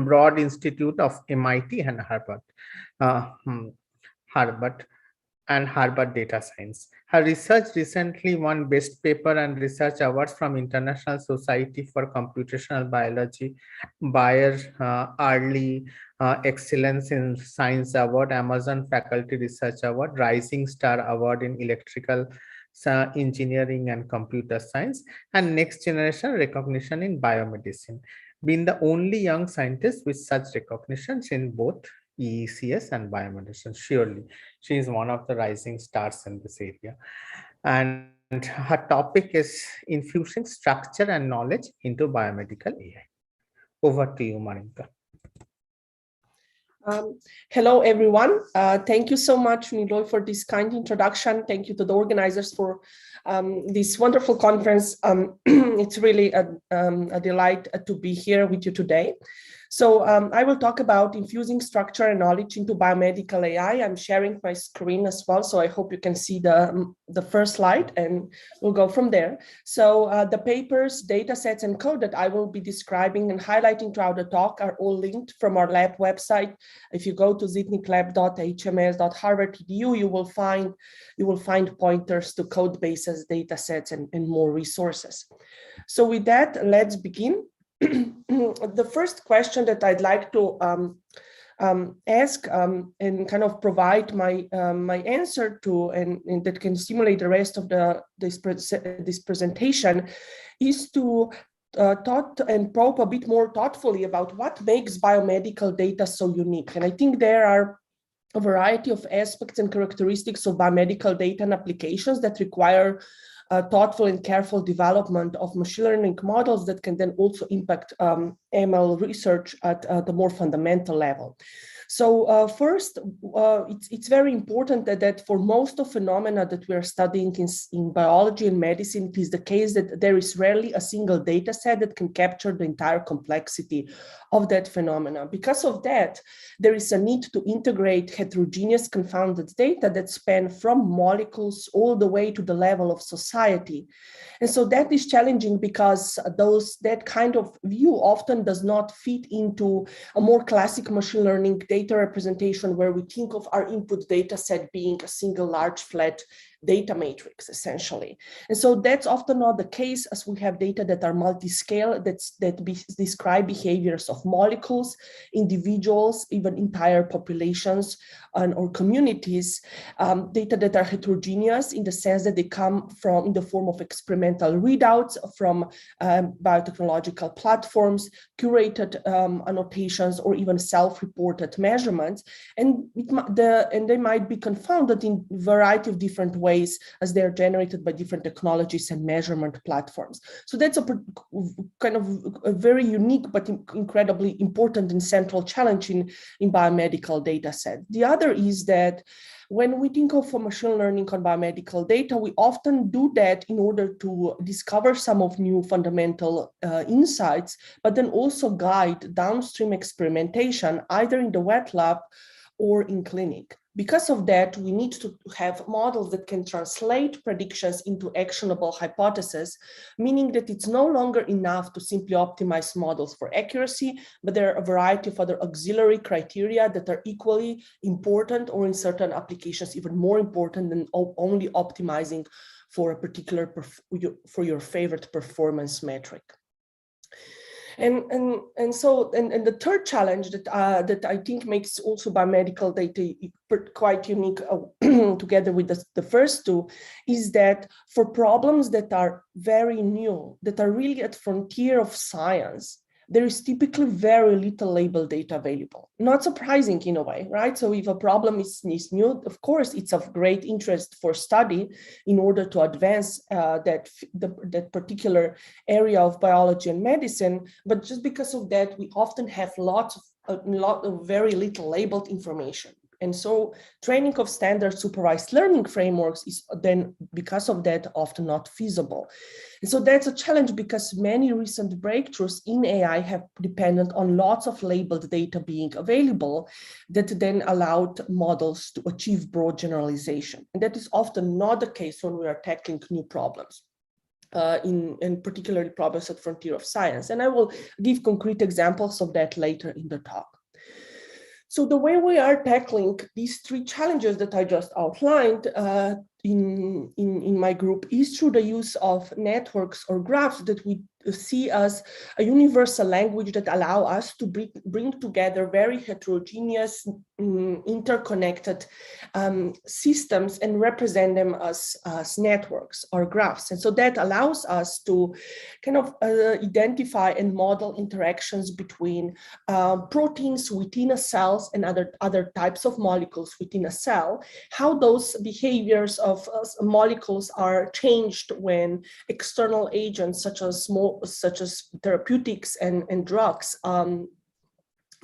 E: Broad Institute of MIT and Harvard. and Harvard Data Science. Her research recently won Best Paper and Research Awards from International Society for Computational Biology, Bayer Early Excellence in Science Award, Amazon Faculty Research Award, Rising Star Award in Electrical Engineering and Computer Science, and Next Generation Recognition in Biomedicine, being the only young scientist with such recognitions in both EECS and biomedicine. Surely she is one of the rising stars in this area, and her topic is infusing structure and knowledge into biomedical AI. Over to you, Marinka.
H: Hello, everyone. Thank you so much, Niloy, for this kind introduction. Thank you to the organizers for this wonderful conference. It's really a delight to be here with you today. So I will talk about infusing structure and knowledge into biomedical AI. I'm sharing my screen as well, so I hope you can see the first slide, and we'll go from there. So the papers, data sets, and code that I will be describing and highlighting throughout the talk are all linked from our lab website. If you go to zitniklab.hms.harvard.edu, you will find pointers to code bases, data sets, and more resources. So with that, let's begin. The first question that I'd like to ask and kind of provide my answer to, and that can stimulate the rest of this presentation, is to thought and probe a bit more thoughtfully about what makes biomedical data so unique. And I think there are a variety of aspects and characteristics of biomedical data and applications that require thoughtful and careful development of machine learning models that can then also impact ML research at the more fundamental level. So first, it's very important that for most of phenomena that we are studying in biology and medicine, it is the case that there is rarely a single data set that can capture the entire complexity of that phenomena. Because of that, there is a need to integrate heterogeneous confounded data that span from molecules all the way to the level of society. And so that is challenging because that kind of view often does not fit into a more classic machine learning data representation where we think of our input data set being a single large flat data matrix, essentially. And so that's often not the case, as we have data that are multi-scale, that describe behaviors of molecules, individuals, even entire populations or communities, data that are heterogeneous in the sense that they come from in the form of experimental readouts from biotechnological platforms, curated annotations, or even self-reported measurements. And they might be confounded in a variety of different ways as they're generated by different technologies and measurement platforms. So that's a kind of a very unique but incredibly important and central challenge in biomedical data set. The other is that when we think of machine learning on biomedical data, we often do that in order to discover some of new fundamental insights, but then also guide downstream experimentation either in the wet lab or in clinic. Because of that, we need to have models that can translate predictions into actionable hypotheses, meaning that it's no longer enough to simply optimize models for accuracy, but there are a variety of other auxiliary criteria that are equally important, or in certain applications even more important than only optimizing for a particular, for your favorite performance metric. And so the third challenge that I think makes also biomedical data quite unique together with the first two is that for problems that are very new, that are really at frontier of science, there is typically very little labeled data available. Not surprising in a way, right? So if a problem is new, of course, it's of great interest for study in order to advance that particular area of biology and medicine. But just because of that, we often have a lot of very little labeled information. And so training of standard supervised learning frameworks is then, because of that, often not feasible. And so that's a challenge because many recent breakthroughs in AI have depended on lots of labeled data being available that then allowed models to achieve broad generalization. And that is often not the case when we are tackling new problems. In particularly problems at frontier of science. And I will give concrete examples of that later in the talk. So the way we are tackling these three challenges that I just outlined in my group is through the use of networks or graphs that we see as a universal language that allow us to bring together very heterogeneous, interconnected systems and represent them as networks or graphs. And so that allows us to kind of identify and model interactions between proteins within a cell and other types of molecules within a cell, how those behaviors of molecules are changed when external agents such as therapeutics and drugs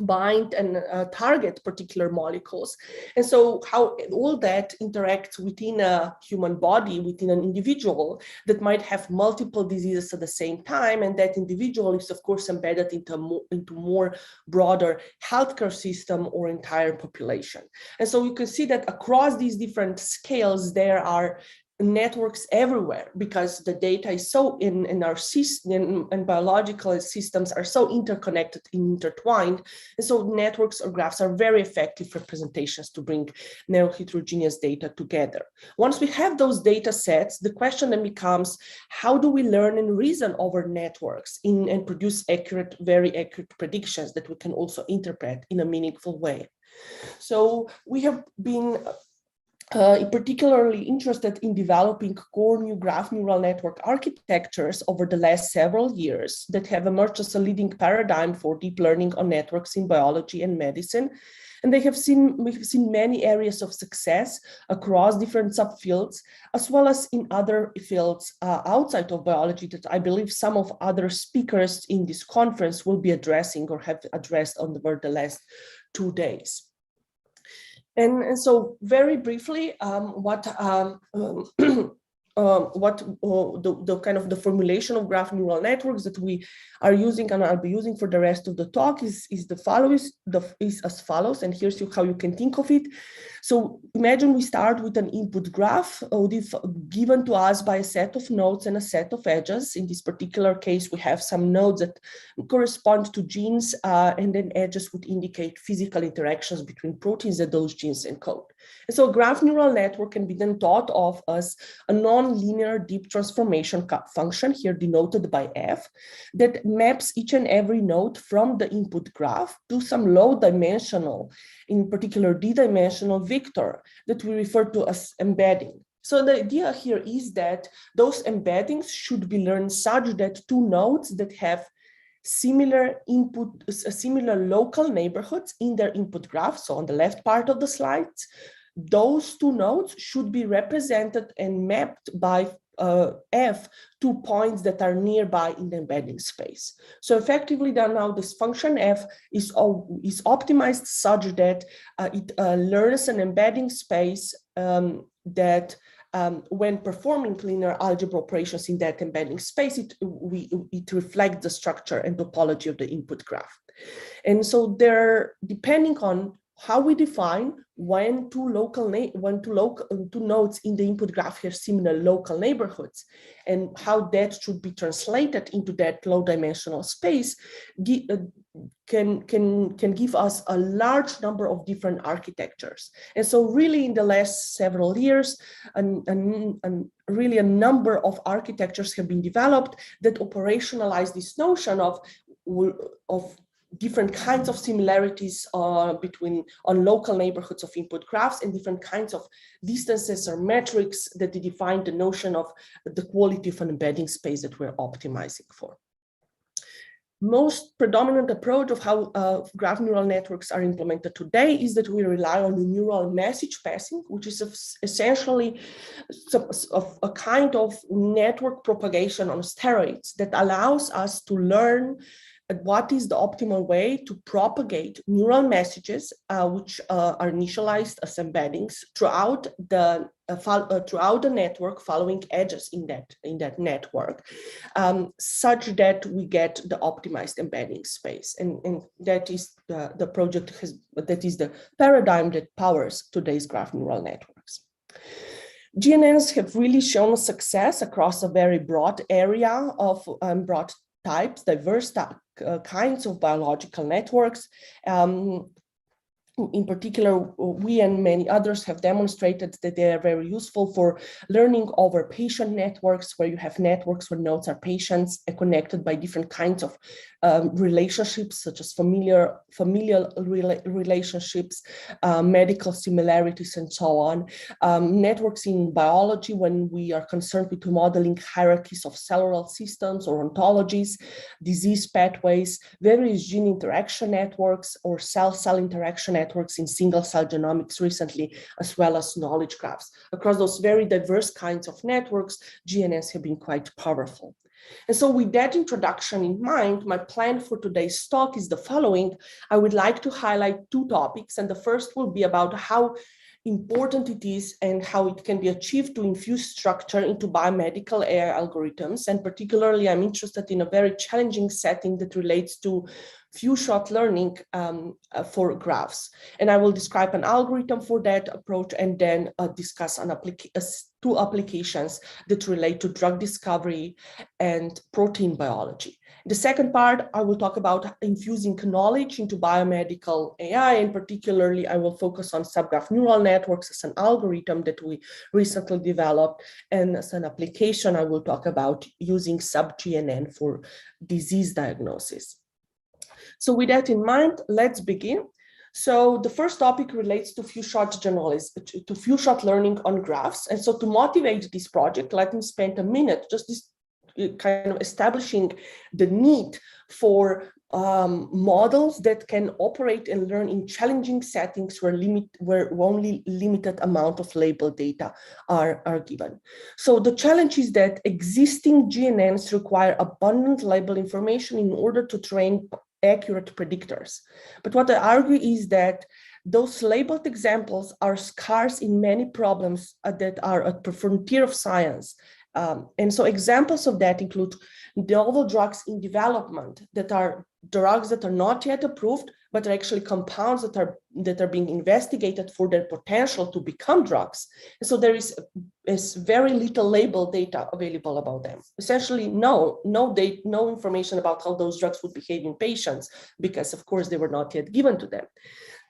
H: bind and target particular molecules. And so how all that interacts within a human body, within an individual that might have multiple diseases at the same time. And that individual is of course embedded into more broader healthcare system or entire population. And so you can see that across these different scales, there are networks everywhere because the data is so in our system and biological systems are so interconnected and intertwined. And so networks or graphs are very effective representations to bring heterogeneous data together. Once we have those data sets, the question then becomes, how do we learn and reason over networks and produce very accurate predictions that we can also interpret in a meaningful way? So we have been particularly interested in developing core new graph neural network architectures over the last several years that have emerged as a leading paradigm for deep learning on networks in biology and medicine. And we've seen many areas of success across different subfields, as well as in other fields outside of biology that I believe some of other speakers in this conference will be addressing or have addressed over the last 2 days. And so very briefly, the kind of the formulation of graph neural networks that we are using and I'll be using for the rest of the talk is as follows, and here's how you can think of it. So imagine we start with an input graph given to us by a set of nodes and a set of edges. In this particular case, we have some nodes that correspond to genes and then edges would indicate physical interactions between proteins that those genes encode. And so a graph neural network can be then thought of as a non-linear deep transformation function, here denoted by F, that maps each and every node from the input graph to some low dimensional, in particular d-dimensional vector that we refer to as embedding. So the idea here is that those embeddings should be learned such that two nodes that have similar local neighborhoods in their input graph, so on the left part of the slides, those two nodes should be represented and mapped by F to points that are nearby in the embedding space. So effectively now this function F is optimized such that it learns an embedding space that when performing linear algebra operations in that embedding space, it reflects the structure and topology of the input graph. And so depending on how we define when two nodes in the input graph have similar local neighborhoods and how that should be translated into that low dimensional space can give us a large number of different architectures. And so really in the last several years, really a number of architectures have been developed that operationalize this notion of different kinds of similarities on local neighborhoods of input graphs and different kinds of distances or metrics that define the notion of the quality of an embedding space that we're optimizing for. Most predominant approach of how graph neural networks are implemented today is that we rely on the neural message passing, which is essentially a kind of network propagation on steroids that allows us to learn what is the optimal way to propagate neural messages, which are initialized as embeddings throughout the network, following edges in that network, such that we get the optimized embedding space. And that is the paradigm that powers today's graph neural networks. GNNs have really shown success across a very broad area of broad types, diverse kinds of biological networks. in particular, we and many others have demonstrated that they are very useful for learning over patient networks, where you have networks where nodes are patients and connected by different kinds of relationships, such as familial relationships, medical similarities, and so on. Networks in biology, when we are concerned with modeling hierarchies of cellular systems or ontologies, disease pathways, various gene interaction networks or cell-cell interaction networks in single-cell genomics recently, as well as knowledge graphs. Across those very diverse kinds of networks, GNNs have been quite powerful. And so with that introduction in mind, my plan for today's talk is the following. I would like to highlight two topics, and the first will be about how important it is and how it can be achieved to infuse structure into biomedical AI algorithms. And particularly, I'm interested in a very challenging setting that relates to few-shot learning for graphs. And I will describe an algorithm for that approach and then discuss two applications that relate to drug discovery and protein biology. The second part, I will talk about infusing knowledge into biomedical AI, and particularly I will focus on subgraph neural networks as an algorithm that we recently developed, and as an application, I will talk about using sub-GNN for disease diagnosis. So with that in mind, let's begin. So the first topic relates to few-shot learning on graphs. And so to motivate this project, let me spend a minute just kind of establishing the need for models that can operate and learn in challenging settings where only limited amount of labeled data are given. So the challenge is that existing GNNs require abundant label information in order to train accurate predictors. But what I argue is that those labeled examples are scarce in many problems that are at the frontier of science. And so examples of that include novel drugs in development that are drugs that are not yet approved, but are actually compounds that are being investigated for their potential to become drugs. And so there is very little label data available about them. Essentially, no information about how those drugs would behave in patients, because of course they were not yet given to them.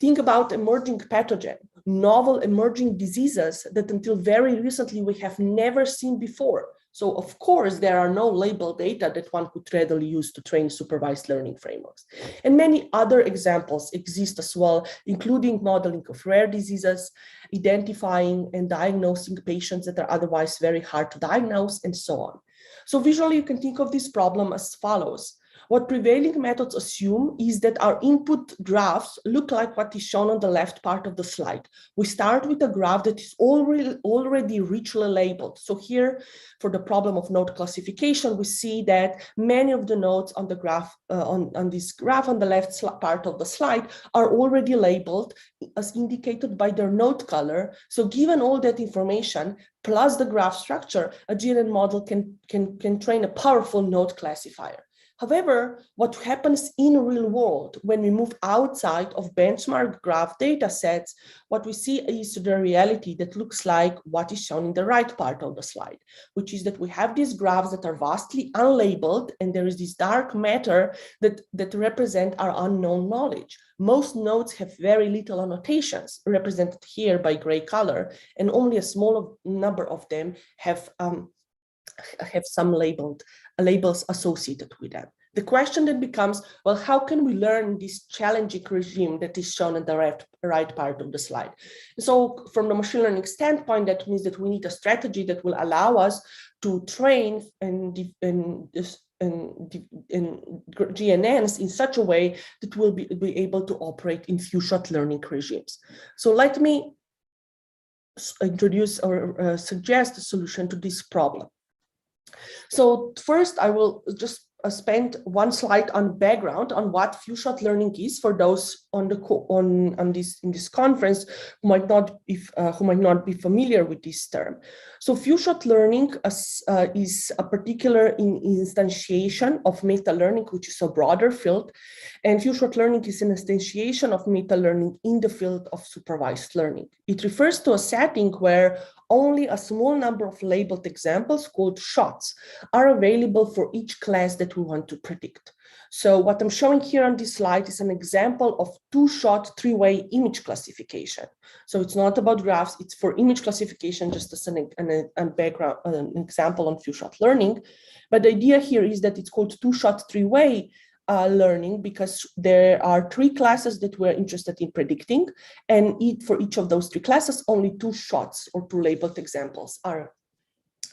H: Think about emerging pathogen, novel emerging diseases that until very recently we have never seen before. So of course, there are no label data that one could readily use to train supervised learning frameworks. And many other examples exist as well, including modeling of rare diseases, identifying and diagnosing patients that are otherwise very hard to diagnose, and so on. So visually, you can think of this problem as follows. What prevailing methods assume is that our input graphs look like what is shown on the left part of the slide. We start with a graph that is already richly labeled. So here, for the problem of node classification, we see that many of the nodes on the graph, on this graph on the left part of the slide are already labeled as indicated by their node color. So given all that information, plus the graph structure, a GNN model can train a powerful node classifier. However, what happens in real world when we move outside of benchmark graph data sets, what we see is the reality that looks like what is shown in the right part of the slide, which is that we have these graphs that are vastly unlabeled, and there is this dark matter that represent our unknown knowledge. Most nodes have very little annotations, represented here by gray color, and only a small number of them have some labels associated with them. The question then becomes, well, how can we learn this challenging regime that is shown in the right part of the slide? So from the machine learning standpoint, that means that we need a strategy that will allow us to train and GNNs in such a way that will be able to operate in few-shot learning regimes. So let me introduce or suggest a solution to this problem. So first, I will just spend one slide on background on what few-shot learning is for those in this conference who might not be familiar with this term. So few-shot learning is a particular instantiation of meta-learning, which is a broader field, and few-shot learning is an instantiation of meta-learning in the field of supervised learning. It refers to a setting where only a small number of labeled examples called shots are available for each class that we want to predict. So what I'm showing here on this slide is an example of two-shot three-way image classification. So it's not about graphs, it's for image classification, just as an background, an example on few-shot learning. But the idea here is that it's called two-shot three-way learning because there are three classes that we're interested in predicting. And for each of those three classes, only two shots or two labeled examples are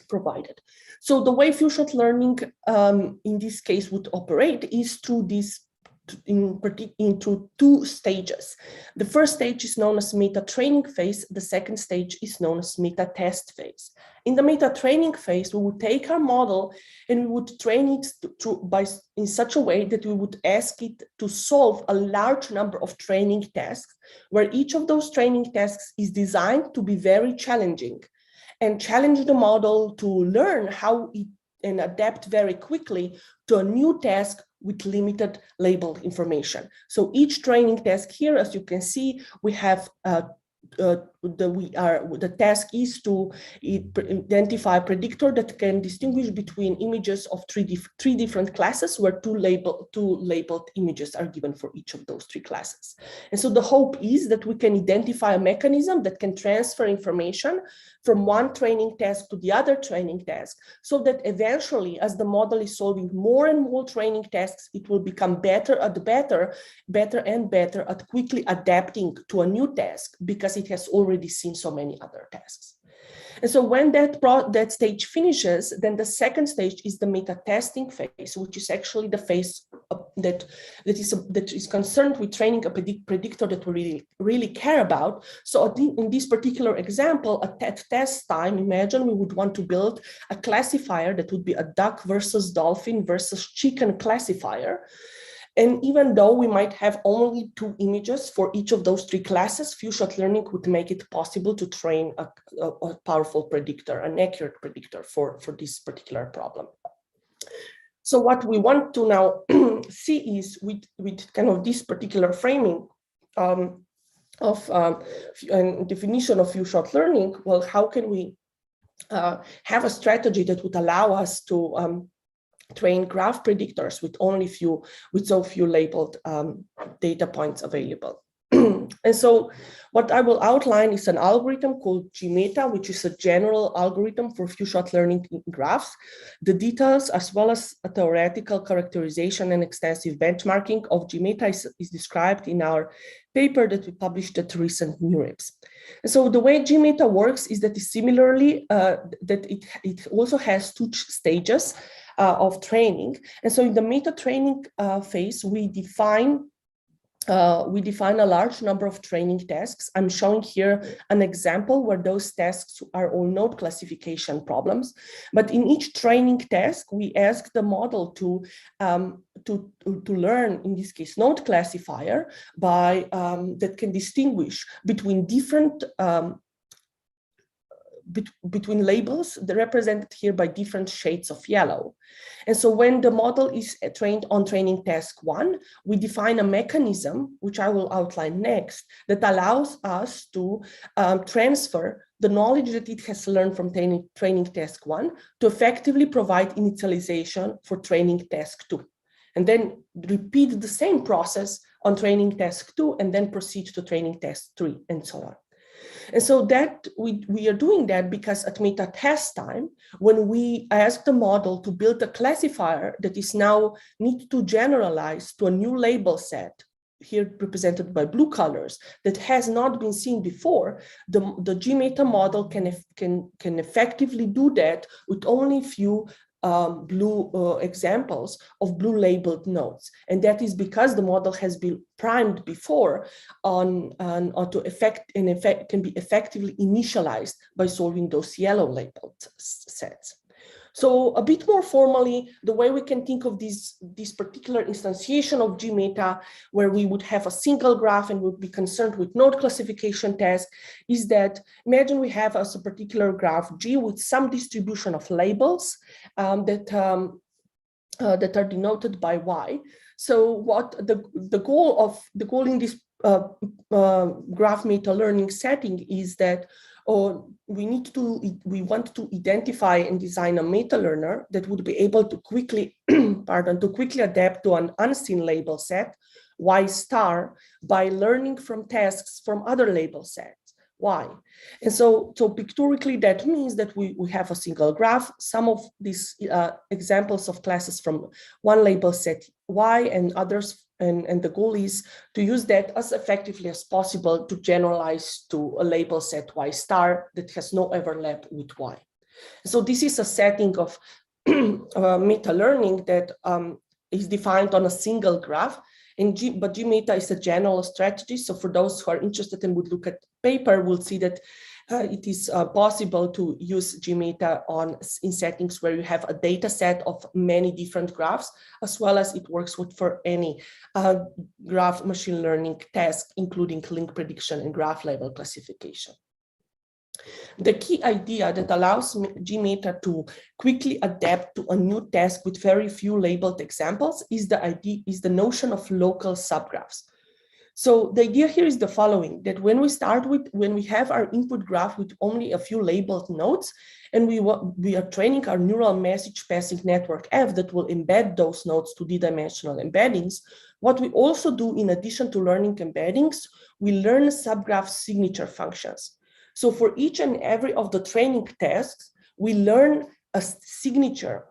H: provided. So the way few-shot learning in this case would operate is through into two stages. The first stage is known as meta training phase. The second stage is known as meta test phase. In the meta training phase, we would take our model and we would train it in such a way that we would ask it to solve a large number of training tasks, where each of those training tasks is designed to be very challenging and challenge the model to learn how it and adapt very quickly to a new task with limited labeled information. So each training task here, as you can see, we have the task is to identify a predictor that can distinguish between images of three different classes, where two labeled images are given for each of those three classes. And so the hope is that we can identify a mechanism that can transfer information from one training task to the other training task, so that eventually, as the model is solving more and more training tasks, it will become better and better at quickly adapting to a new task, because it has already seen so many other tasks. And so when that stage finishes, then the second stage is the meta testing phase, which is actually the phase that is concerned with training a predictor that we really care about. So in this particular example, at test time, imagine we would want to build a classifier that would be a duck versus dolphin versus chicken classifier. And even though we might have only two images for each of those three classes, few-shot learning would make it possible to train a powerful predictor, an accurate predictor for this particular problem. So what we want to now see is with kind of this particular framing and definition of few-shot learning, well, how can we have a strategy that would allow us to train graph predictors with so few labeled data points available. And so what I will outline is an algorithm called GMeta, which is a general algorithm for few-shot learning in graphs. The details, as well as a theoretical characterization and extensive benchmarking of GMeta is described in our paper that we published at recent NeurIPS. And so the way GMeta works is that similarly, that it also has two stages of training. And so in the meta training phase, we define a large number of training tasks. I'm showing here an example where those tasks are all node classification problems. But in each training task, we ask the model to learn, in this case, node classifier by that can distinguish between different between labels that are represented here by different shades of yellow. And so when the model is trained on training task 1, we define a mechanism, which I will outline next, that allows us to transfer the knowledge that it has learned from training task 1 to effectively provide initialization for training task 2. And then repeat the same process on training task 2 and then proceed to training task 3 and so on. And so that we are doing that because at meta test time, when we ask the model to build a classifier that is now need to generalize to a new label set, here represented by blue colors, that has not been seen before, the GMeta model can effectively do that with only a few blue examples of blue labeled nodes. And that is because the model has been primed before on can be effectively initialized by solving those yellow labeled sets. So a bit more formally, the way we can think of this particular instantiation of GMeta, where we would have a single graph and would be concerned with node classification tasks, is that imagine we have as a particular graph G with some distribution of labels that are denoted by Y. So what the goal in this graph meta learning setting is that or we want to identify and design a meta learner that would be able to quickly, to quickly adapt to an unseen label set, Y star, by learning from tasks from other label sets, Y. And so pictorially, that means that we have a single graph. Some of these examples of classes from one label set Y and others, and the goal is to use that as effectively as possible to generalize to a label set Y star that has no overlap with Y. So this is a setting of meta learning that is defined on a single graph. But GMeta is a general strategy. So for those who are interested and would look at paper, will see that it is possible to use GMeta in settings where you have a data set of many different graphs, as well as it works for any graph machine learning task, including link prediction and graph level classification. The key idea that allows GMeta to quickly adapt to a new task with very few labeled examples is the notion of local subgraphs. So the idea here is the following, that when we have our input graph with only a few labeled nodes, and we are training our neural message passing network F that will embed those nodes to d-dimensional embeddings, what we also do in addition to learning embeddings, we learn subgraph signature functions. So for each and every of the training tasks, we learn a signature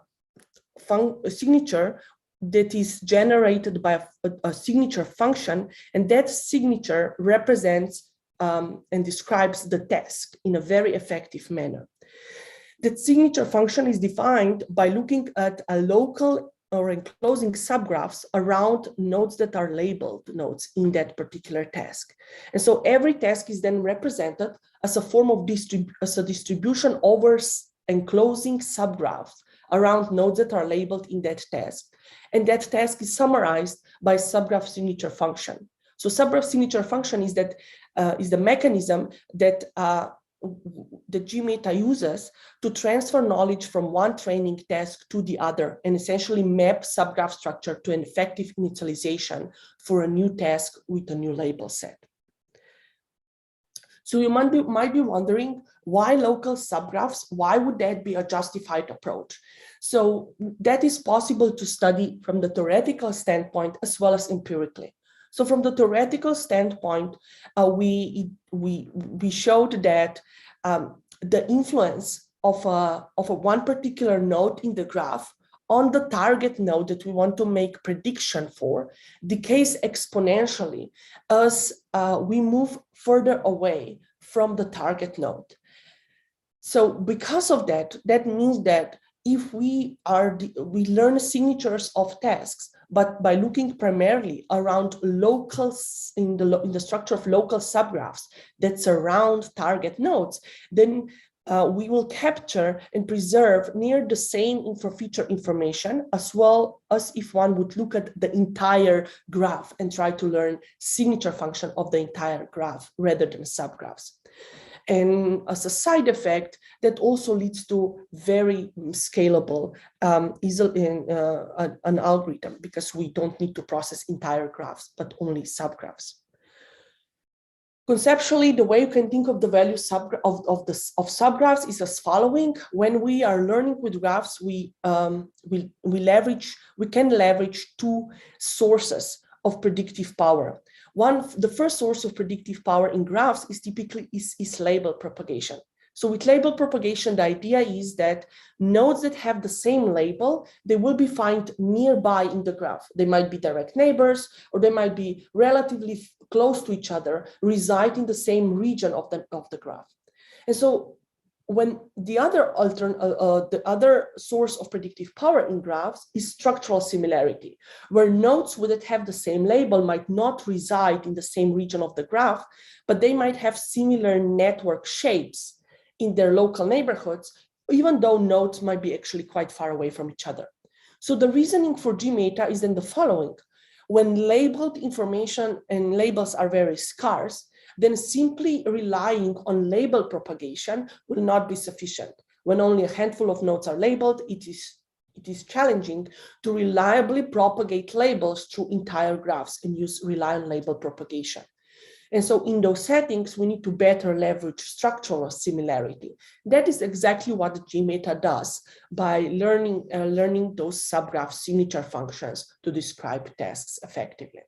H: that is generated by a signature function, and that signature represents and describes the task in a very effective manner. That signature function is defined by looking at a local or enclosing subgraphs around nodes that are labeled nodes in that particular task. And so every task is then represented as a form of distribution over enclosing subgraphs around nodes that are labeled in that task. And that task is summarized by subgraph signature function. So subgraph signature function is the mechanism that the GMeta uses to transfer knowledge from one training task to the other and essentially map subgraph structure to an effective initialization for a new task with a new label set. So you might be wondering, why local subgraphs? Why would that be a justified approach? So that is possible to study from the theoretical standpoint as well as empirically. So from the theoretical standpoint, we showed that the influence of one particular node in the graph on the target node that we want to make prediction for decays exponentially as we move further away from the target node. So because of that, that means that if we learn signatures of tasks, but by looking primarily around locals in the structure of local subgraphs that surround target nodes, then we will capture and preserve near the same feature information, as well as if one would look at the entire graph and try to learn signature function of the entire graph rather than subgraphs. And as a side effect, that also leads to very scalable an algorithm, because we don't need to process entire graphs, but only subgraphs. Conceptually, the way you can think of the value of subgraphs is as following. When we are learning with graphs, we can leverage two sources of predictive power. The first source of predictive power in graphs is typically label propagation. So with label propagation, the idea is that nodes that have the same label, they will be found nearby in the graph. They might be direct neighbors, or they might be relatively close to each other, reside in the same region of the graph. And so when the other source of predictive power in graphs is structural similarity, where nodes that have the same label might not reside in the same region of the graph, but they might have similar network shapes in their local neighborhoods, even though nodes might be actually quite far away from each other. So the reasoning for GMeta is then the following. When labeled information and labels are very scarce, then simply relying on label propagation will not be sufficient. When only a handful of nodes are labeled, it is challenging to reliably propagate labels through entire graphs and rely on label propagation. And so in those settings, we need to better leverage structural similarity. That is exactly what GMeta does by learning those subgraph signature functions to describe tasks effectively.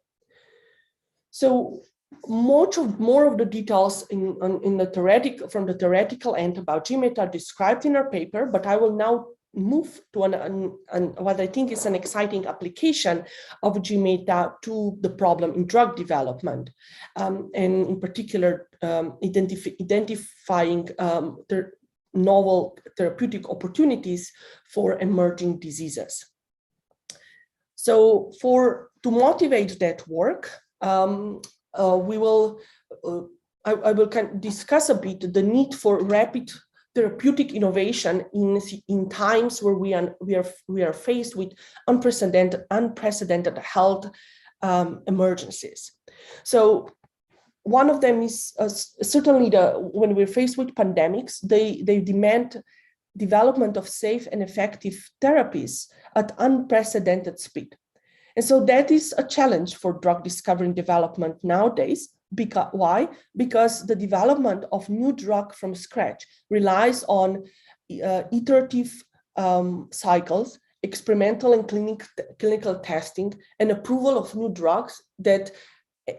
H: So more of the details from the theoretical end about GMeta are described in our paper, but I will now move to what I think is an exciting application of GMeta to the problem in drug development, and in particular identifying the novel therapeutic opportunities for emerging diseases. So to motivate that work, I will discuss a bit the need for rapid therapeutic innovation in times where we are faced with unprecedented health emergencies. So one of them is certainly when we're faced with pandemics, they demand development of safe and effective therapies at unprecedented speed. And so that is a challenge for drug discovery and development nowadays. Why? Because the development of new drug from scratch relies on iterative cycles, experimental and clinical testing, and approval of new drugs that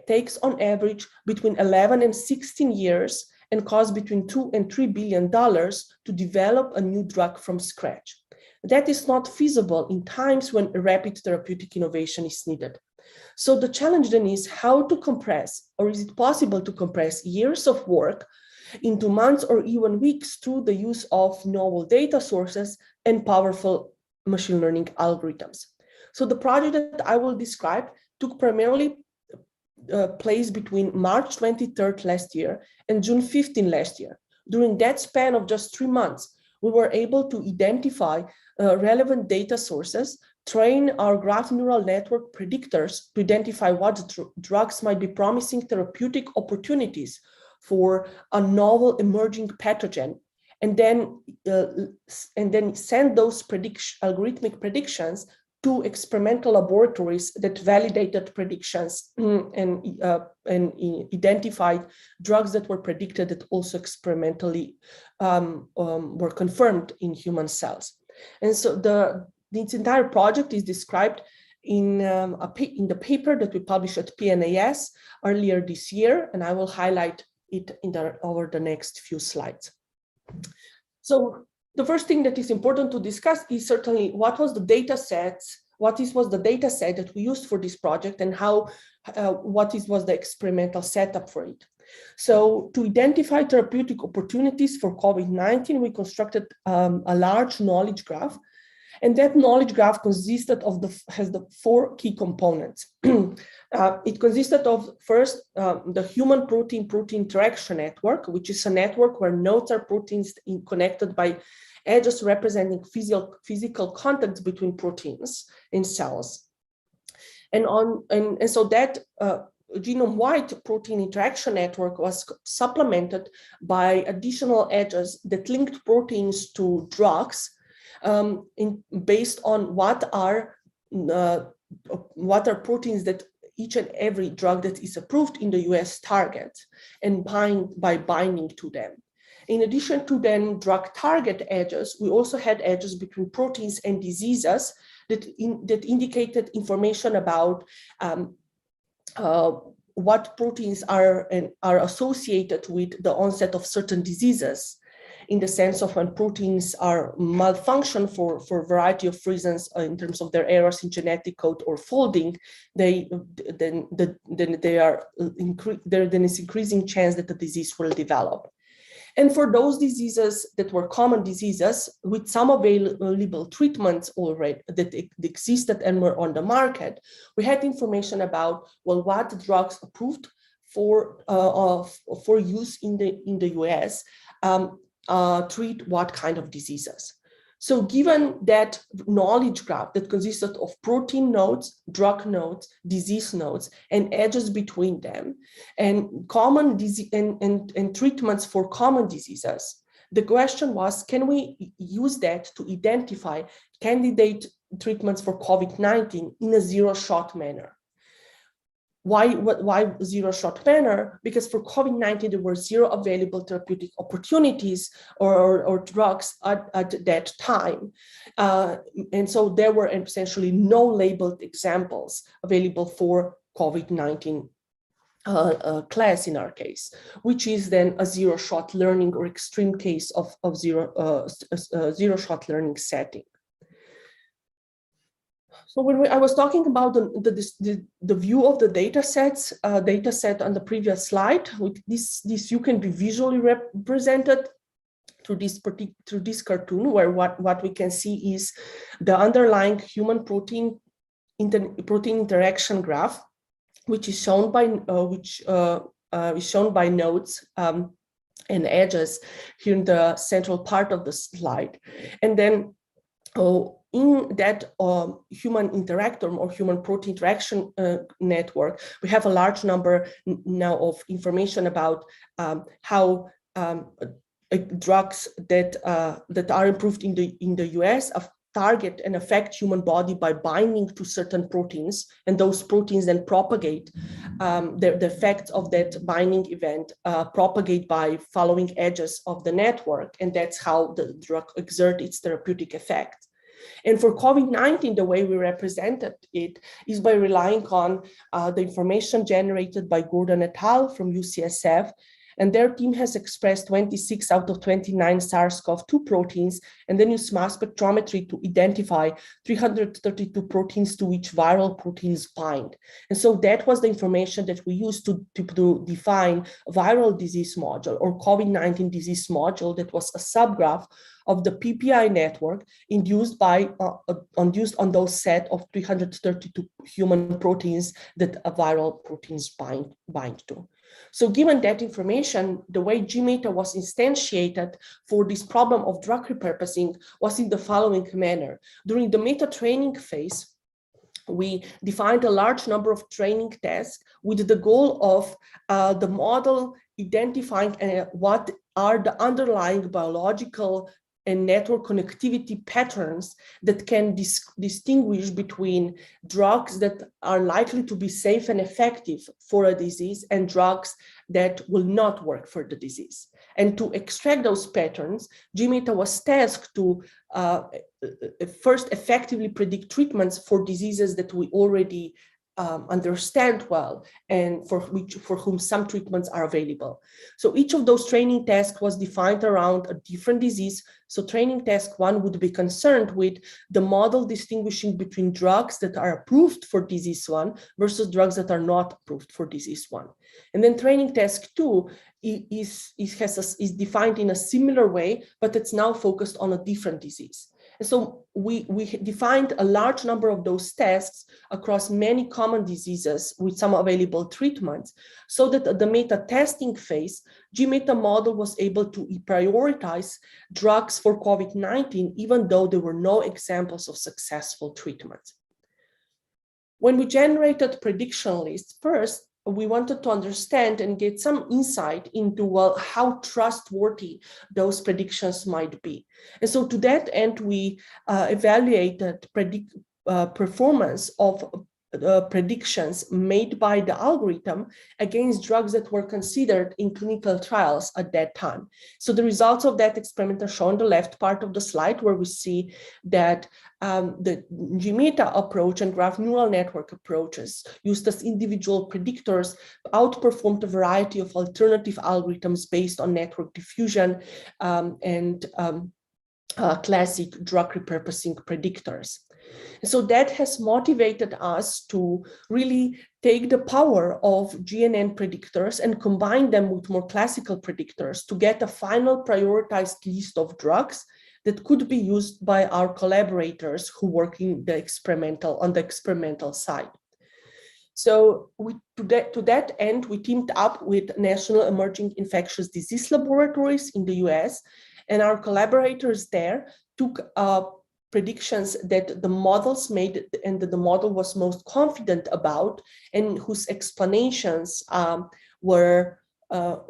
H: takes on average between 11 and 16 years and costs between $2 and $3 billion to develop a new drug from scratch. That is not feasible in times when rapid therapeutic innovation is needed. So the challenge then is how to compress, or is it possible to compress years of work into months or even weeks through the use of novel data sources and powerful machine learning algorithms. So the project that I will describe took primarily place between March 23rd last year and June 15 last year. During that span of just 3 months, we were able to identify relevant data sources, train our graph neural network predictors to identify what drugs might be promising therapeutic opportunities for a novel emerging pathogen, and then send those algorithmic predictions to experimental laboratories that validated predictions and identified drugs that were predicted that also experimentally were confirmed in human cells. And so this entire project is described in the paper that we published at PNAS earlier this year, and I will highlight it over the next few slides. So the first thing that is important to discuss is certainly what was the data sets, was the data set that we used for this project, and what was the experimental setup for it. So to identify therapeutic opportunities for COVID-19, we constructed a large knowledge graph, and that knowledge graph consisted of has the 4 key components. It consisted of first the human protein interaction network, which is a network where nodes are proteins connected by edges representing physical contacts between proteins in cells. And so that genome-wide protein interaction network was supplemented by additional edges that linked proteins to drugs based on what are proteins that each and every drug that is approved in the US targets, and by binding to them. In addition to then drug target edges, we also had edges between proteins and diseases that indicated information about what proteins are associated with the onset of certain diseases, in the sense of when proteins are malfunction for a variety of reasons in terms of their errors in genetic code or folding, there is increasing chance that the disease will develop. And for those diseases that were common diseases with some available treatments already that existed and were on the market, we had information about, well, what drugs approved for use in the US treat what kind of diseases. So given that knowledge graph that consisted of protein nodes, drug nodes, disease nodes, and edges between them, and common disease and treatments for common diseases, the question was, can we use that to identify candidate treatments for COVID-19 in a zero-shot manner? Why zero-shot manner? Because for COVID-19, there were 0 available therapeutic opportunities or drugs at that time. And so there were essentially no labeled examples available for COVID-19 class in our case, which is then a zero-shot learning or extreme case of zero-shot learning setting. So when I was talking about the view of the data set on the previous slide, with this you can be visually represented through this cartoon, where what we can see is the underlying human protein interaction graph, which is shown by nodes and edges here in the central part of the slide, and then in that human interactome or human protein interaction network, we have a large number now of information about how drugs that are approved in the US target and affect human body by binding to certain proteins, and those proteins then propagate the effects of that binding event propagate by following edges of the network, and that's how the drug exerts its therapeutic effect. And for COVID-19, the way we represented it is by relying on the information generated by Gordon et al. From UCSF, and their team has expressed 26 out of 29 SARS-CoV-2 proteins, and then used mass spectrometry to identify 332 proteins to which viral proteins bind. And so that was the information that we used to define a viral disease module or COVID-19 disease module that was a subgraph of the PPI network induced on those set of 332 human proteins that viral proteins bind to. So given that information, the way GMeta was instantiated for this problem of drug repurposing was in the following manner. During the meta training phase, we defined a large number of training tasks with the goal of the model identifying what are the underlying biological and network connectivity patterns that can distinguish between drugs that are likely to be safe and effective for a disease and drugs that will not work for the disease. And to extract those patterns, GMeta was tasked to first effectively predict treatments for diseases that we already understand well and for whom some treatments are available. So each of those training tasks was defined around a different disease. So training task 1 would be concerned with the model distinguishing between drugs that are approved for disease 1 versus drugs that are not approved for disease 1. And then training task 2 is defined in a similar way, but it's now focused on a different disease. And so we defined a large number of those tasks across many common diseases with some available treatments, so that at the meta testing phase, GMeta model was able to prioritize drugs for COVID-19, even though there were no examples of successful treatments. When we generated prediction lists, first, we wanted to understand and get some insight into, well, how trustworthy those predictions might be. And so to that end, we evaluated performance of predictions made by the algorithm against drugs that were considered in clinical trials at that time. So the results of that experiment are shown on the left part of the slide, where we see that the GMeta approach and graph neural network approaches used as individual predictors outperformed a variety of alternative algorithms based on network diffusion and classic drug repurposing predictors. So that has motivated us to really take the power of GNN predictors and combine them with more classical predictors to get a final prioritized list of drugs that could be used by our collaborators who work on the experimental side. So to that end, we teamed up with National Emerging Infectious Disease Laboratories in the US, and our collaborators there took predictions that the models made and that the model was most confident about and whose explanations were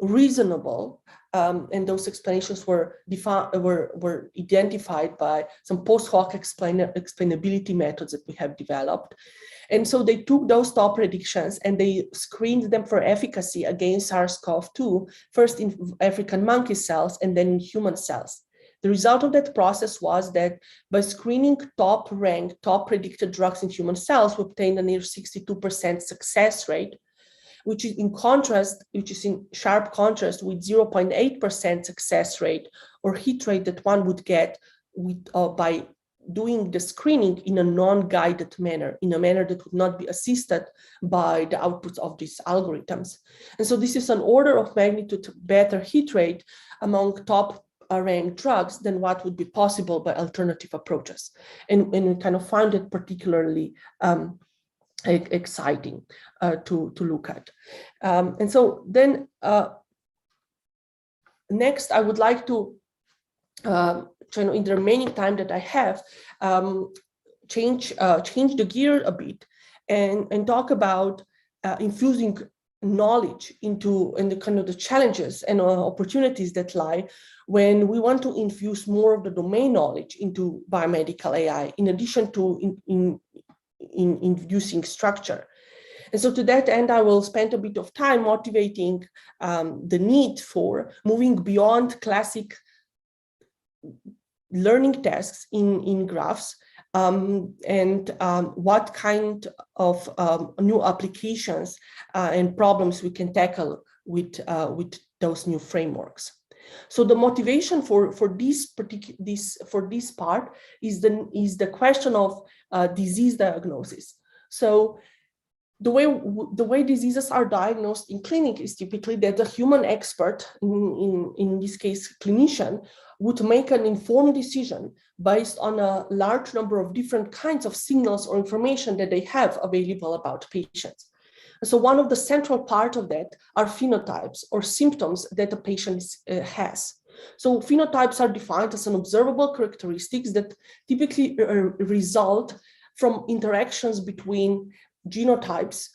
H: reasonable and those explanations were identified by some post hoc explainability methods that we have developed. And so they took those top predictions and they screened them for efficacy against SARS-CoV-2, first in African monkey cells and then in human cells. The result of that process was that by screening top-ranked, top-predicted drugs in human cells, we obtained a near 62% success rate, which is in sharp contrast with 0.8% success rate or hit rate that one would get with, by doing the screening in a non-guided manner, in a manner that would not be assisted by the outputs of these algorithms. And so this is an order of magnitude better hit rate among top ranked drugs than what would be possible by alternative approaches. And we kind of found it particularly exciting to look at. And so then next I would like to in the remaining time that I have, change the gear a bit and talk about infusing knowledge into the kind of the challenges and opportunities that lie when we want to infuse more of the domain knowledge into biomedical AI, in addition to introducing structure. And so to that end, I will spend a bit of time motivating the need for moving beyond classic learning tasks in graphs and what kind of new applications and problems we can tackle with those new frameworks. So the motivation for this part is the question of disease diagnosis. So the way diseases are diagnosed in clinic is typically that a human expert, in this case clinician, would make an informed decision based on a large number of different kinds of signals or information that they have available about patients. So one of the central part of that are phenotypes or symptoms that a patient has. So phenotypes are defined as an observable characteristics that typically result from interactions between genotypes,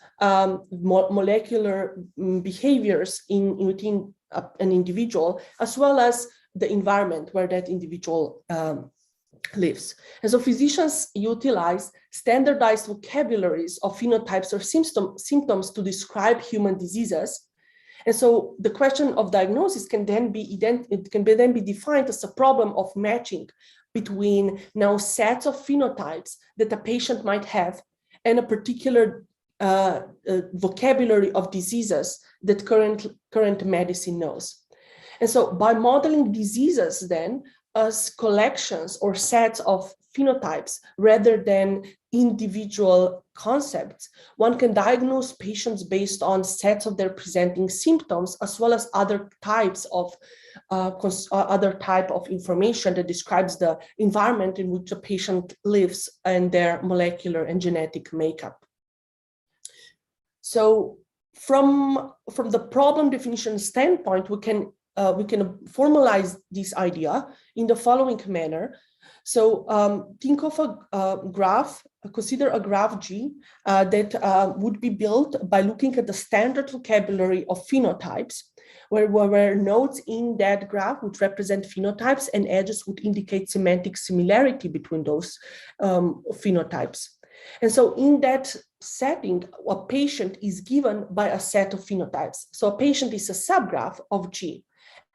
H: molecular behaviors within an individual, as well as the environment where that individual lives. And so physicians utilize standardized vocabularies of phenotypes or symptoms to describe human diseases. And so the question of diagnosis can then be defined as a problem of matching between now sets of phenotypes that a patient might have and a particular vocabulary of diseases that current medicine knows. And so by modeling diseases then as collections or sets of phenotypes rather than individual concepts, one can diagnose patients based on sets of their presenting symptoms, as well as other types of information that describes the environment in which a patient lives and their molecular and genetic makeup. So from the problem definition standpoint, we can formalize this idea in the following manner. So think of a graph, consider a graph G that would be built by looking at the standard vocabulary of phenotypes, where nodes in that graph would represent phenotypes and edges would indicate semantic similarity between those phenotypes. And so in that setting, a patient is given by a set of phenotypes. So a patient is a subgraph of G.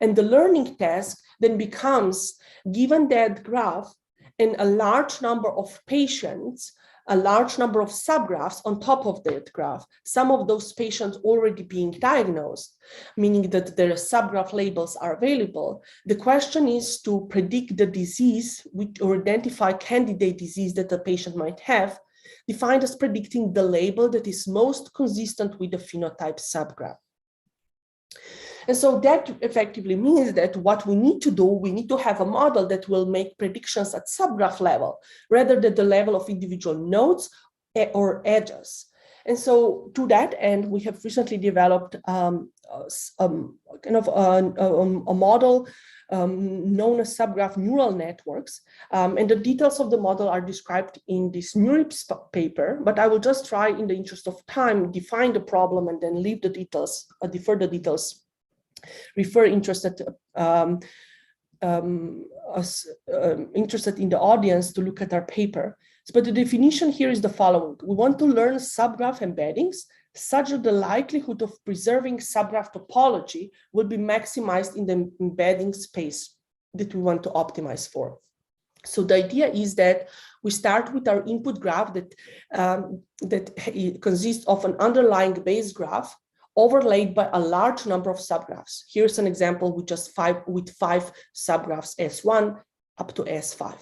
H: And the learning task then becomes, given that graph and a large number of patients, a large number of subgraphs on top of that graph, some of those patients already being diagnosed, meaning that their subgraph labels are available. The question is to predict the disease or identify candidate disease that the patient might have, defined as predicting the label that is most consistent with the phenotype subgraph. And so that effectively means that what we need to do, we need to have a model that will make predictions at subgraph level, rather than the level of individual nodes or edges. And so to that end, we have recently developed a model known as subgraph neural networks. And the details of the model are described in this NeurIPS paper, but I will just try, in the interest of time, define the problem and then leave the details, defer the details refer interested interested in the audience to look at our paper. But the definition here is the following. We want to learn subgraph embeddings such that the likelihood of preserving subgraph topology will be maximized in the embedding space that we want to optimize for. So the idea is that we start with our input graph that, that consists of an underlying base graph overlaid by a large number of subgraphs. Here's an example with just five subgraphs S1 up to S5.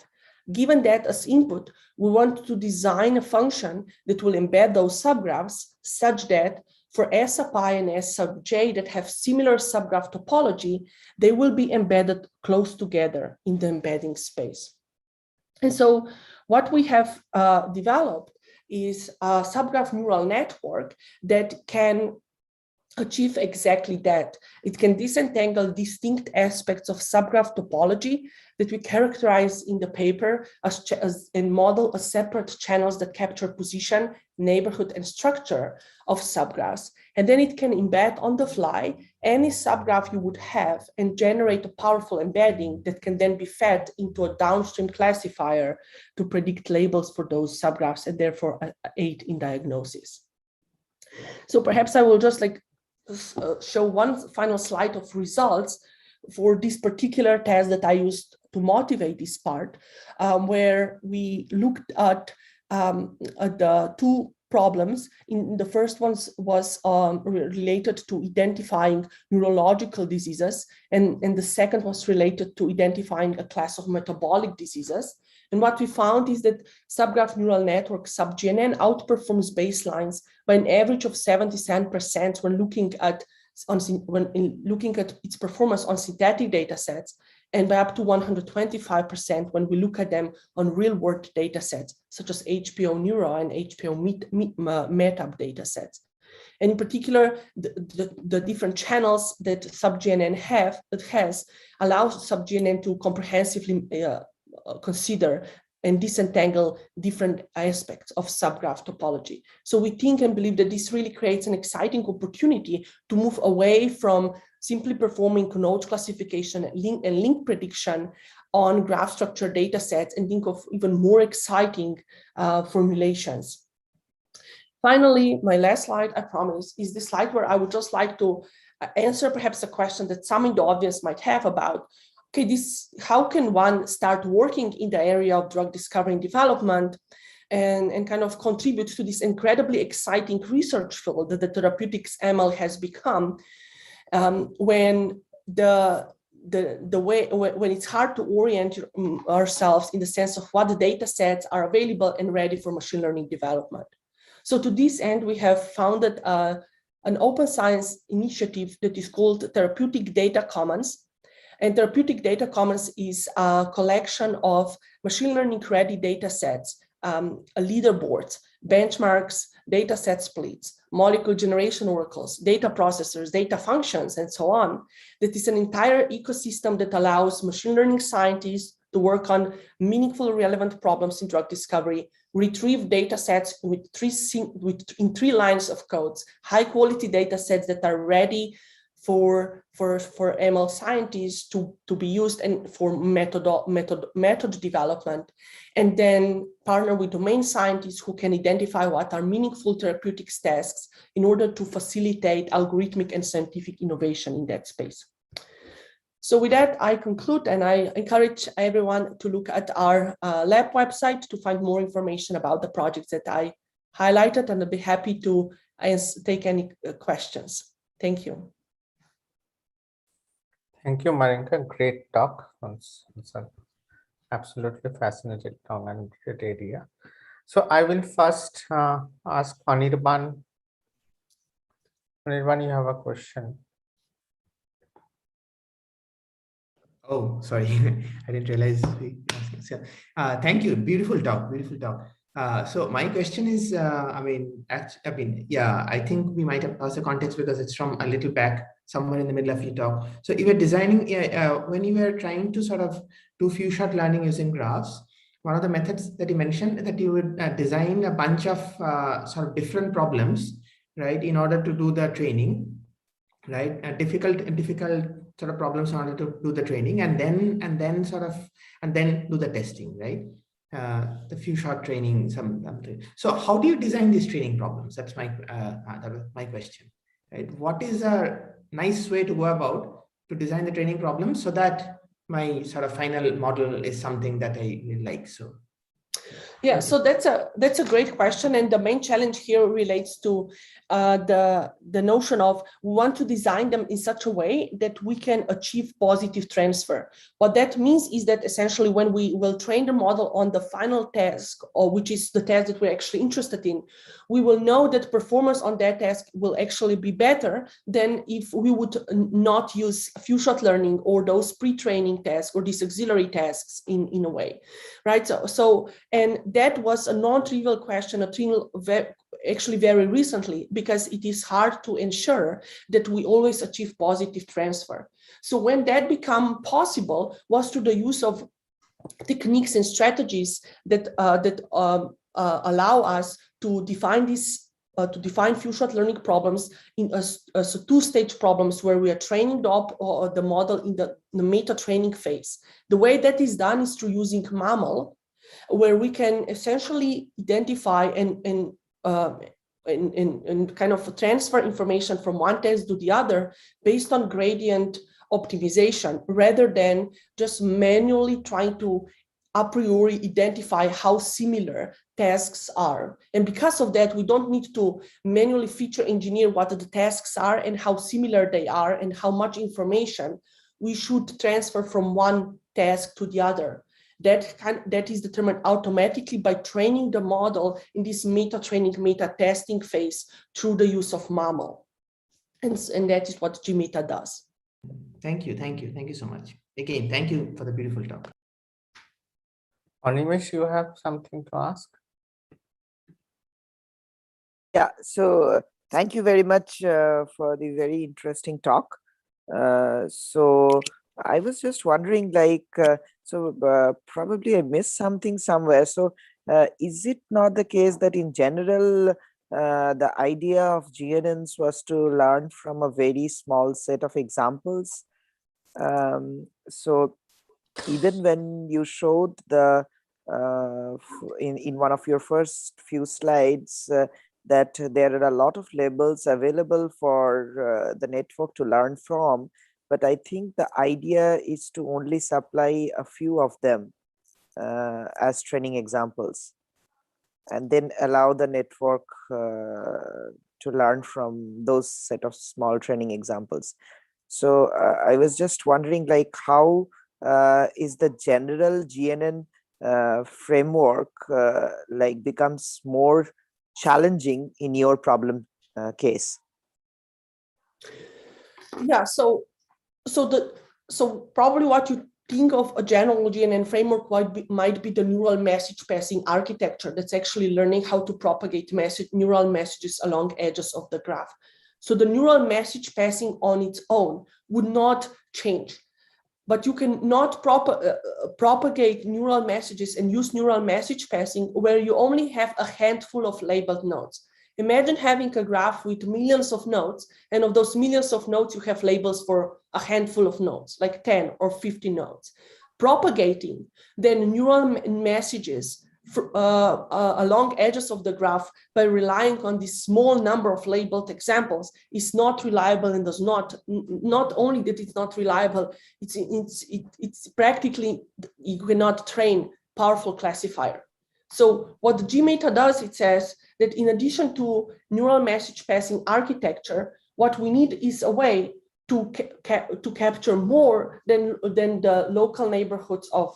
H: Given that as input, we want to design a function that will embed those subgraphs such that for S sub I and S sub j that have similar subgraph topology, they will be embedded close together in the embedding space. And so what we have developed is a subgraph neural network that can achieve exactly that. It can disentangle distinct aspects of subgraph topology that we characterize in the paper and model as separate channels that capture position, neighborhood, and structure of subgraphs. And then it can embed on the fly any subgraph you would have and generate a powerful embedding that can then be fed into a downstream classifier to predict labels for those subgraphs and therefore aid in diagnosis. So perhaps I will just show one final slide of results for this particular test that I used to motivate this part, where we looked at the two problems. In the first one was related to identifying neurological diseases, and the second was related to identifying a class of metabolic diseases. And what we found is that subgraph neural network sub-GNN outperforms baselines by an average of 77% when looking at its performance on synthetic data sets, and by up to 125% when we look at them on real-world data sets, such as HPO Neuro and HPO METAB data sets. And in particular, the different channels that sub-GNN has allows sub-GNN to comprehensively consider and disentangle different aspects of subgraph topology. So we think and believe that this really creates an exciting opportunity to move away from simply performing node classification and link prediction on graph structure data sets and think of even more exciting formulations. Finally, my last slide, I promise, is the slide where I would just like to answer perhaps a question that some in the audience might have about, okay, how can one start working in the area of drug discovery and development and kind of contribute to this incredibly exciting research field that the therapeutics ML has become, when when it's hard to orient ourselves in the sense of what the data sets are available and ready for machine learning development. So to this end, we have founded an open science initiative that is called Therapeutic Data Commons. And Therapeutic Data Commons is a collection of machine learning ready data sets, leaderboards, benchmarks, data set splits, molecule generation oracles, data processors, data functions, and so on. That is an entire ecosystem that allows machine learning scientists to work on meaningful, relevant problems in drug discovery, retrieve data sets in 3 lines of codes, high quality data sets that are ready for ML scientists to be used and for method development, and then partner with domain scientists who can identify what are meaningful therapeutics tasks in order to facilitate algorithmic and scientific innovation in that space. So with that, I conclude, and I encourage everyone to look at our lab website to find more information about the projects that I highlighted, and I'll be happy to take any questions. Thank you.
E: Thank you, Marinka. Great talk. It's an absolutely fascinating talk and great area. So I will first ask Anirban. Anirban, you have a question.
B: Oh, sorry, I didn't realize. Thank you. Beautiful talk. Beautiful talk. So my question is, I think we might have lost the context because it's from a little back, somewhere in the middle of your talk. So you were designing, when you were trying to sort of do few-shot learning using graphs, one of the methods that you mentioned that you would design a bunch of sort of different problems, right, in order to do the training. right? Difficult sort of problems in order to do the training, and then do the testing, right? The few shot training, so how do you design these training problems? That was my question, right? What is a nice way to go about to design the training problem so that my sort of final model is something that I really like? So
H: yeah, so that's a great question, and the main challenge here relates to the notion of we want to design them in such a way that we can achieve positive transfer. What that means is that essentially when we will train the model on the final task, or which is the task that we're actually interested in, we will know that performance on that task will actually be better than if we would not use few-shot learning or those pre-training tasks or these auxiliary tasks in a way, right? So and that was a non-trivial question, actually very recently, because it is hard to ensure that we always achieve positive transfer. So when that became possible was through the use of techniques and strategies that allow us to define this, to define few-shot learning problems in a two-stage problems where we are training the model in the meta training phase. The way that is done is through using MAML, where we can essentially identify and kind of transfer information from one test to the other based on gradient optimization, rather than just manually trying to a priori identify how similar tasks are. And because of that, we don't need to manually feature engineer what the tasks are and how similar they are and how much information we should transfer from one task to the other. That is determined automatically by training the model in this meta training, meta testing phase through the use of MAML. And that is what GMeta does.
B: Thank you so much. Again, thank you for the beautiful talk.
E: Animesh, you have something to ask?
I: Yeah, so thank you very much for the very interesting talk. So I was just wondering, like, probably I missed something somewhere. So is it not the case that in general, the idea of GNNs was to learn from a very small set of examples? So even when you showed the in one of your first few slides that there are a lot of labels available for the network to learn from, but I think the idea is to only supply a few of them as training examples, and then allow the network to learn from those set of small training examples. So I was just wondering, like, how is the general GNN framework like becomes more challenging in your problem case?
H: Yeah, so probably what you think of a general GNN framework might be the neural message passing architecture that's actually learning how to propagate neural messages along edges of the graph. So the neural message passing on its own would not change, but you can not propagate neural messages and use neural message passing where you only have a handful of labeled nodes. Imagine having a graph with millions of nodes, and of those millions of nodes, you have labels for a handful of nodes, like 10 or 50 nodes. Propagating then neural messages along edges of the graph by relying on this small number of labeled examples is not reliable, and does not only that it's not reliable, it's practically, you cannot train powerful classifier. So what the GMeta does, it says that in addition to neural message passing architecture, what we need is a way to capture more than the local neighborhoods of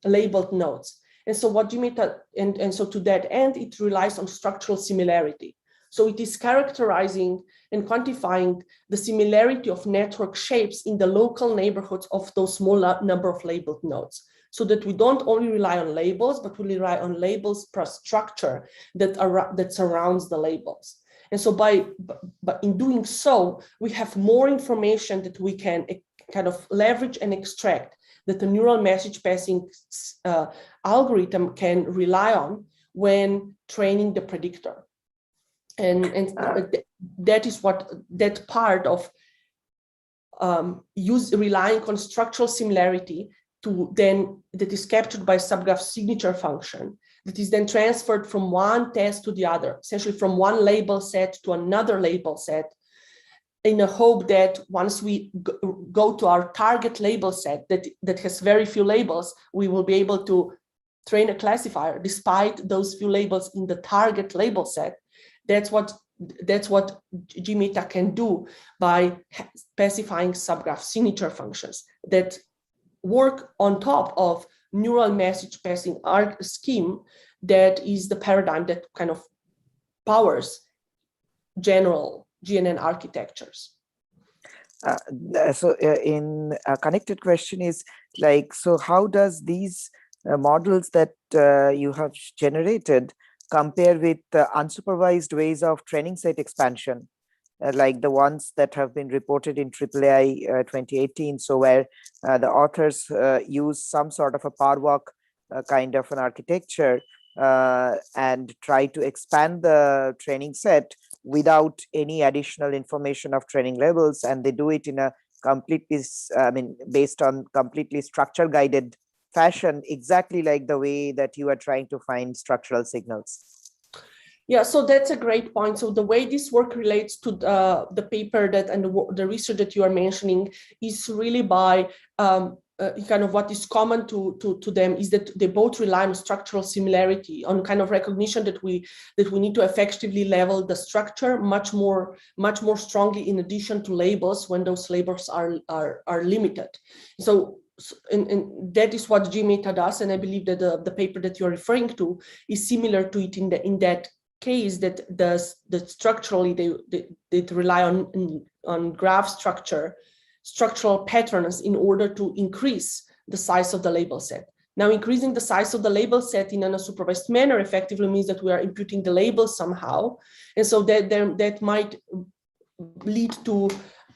H: labeled nodes. And so what GMeta, and so to that end, it relies on structural similarity. So it is characterizing and quantifying the similarity of network shapes in the local neighborhoods of those small number of labeled nodes, so that we don't only rely on labels, but we rely on labels plus structure that surrounds the labels. And so in doing so, we have more information that we can kind of leverage and extract, that the neural message passing algorithm can rely on when training the predictor. And that is what that part of relying on structural similarity that is captured by subgraph signature function, that is then transferred from one test to the other, essentially from one label set to another label set, in a hope that once we go to our target label set that has very few labels, we will be able to train a classifier despite those few labels in the target label set. That's what GMeta can do by specifying subgraph signature functions that work on top of neural message passing arc scheme that is the paradigm that kind of powers general GNN architectures.
I: In a connected question is like, so how does these models that you have generated compare with unsupervised ways of training set expansion, like the ones that have been reported in IIII 2018, so where the authors use some sort of a Parwalk kind of an architecture and try to expand the training set without any additional information of training levels, and they do it in a completely, based on completely structure guided fashion, exactly like the way that you are trying to find structural signals.
H: Yeah, so that's a great point. So the way this work relates to the paper that and the research that you are mentioning is really by kind of what is common to them is that they both rely on structural similarity, on kind of recognition that we need to effectively level the structure much more strongly in addition to labels when those labels are limited. So and that is what GMeta does, and I believe that the paper that you're referring to is similar to it in that case, that structurally they rely on graph structural patterns in order to increase the size of the label set. Now, increasing the size of the label set in an unsupervised manner effectively means that we are imputing the label somehow, and so that might lead to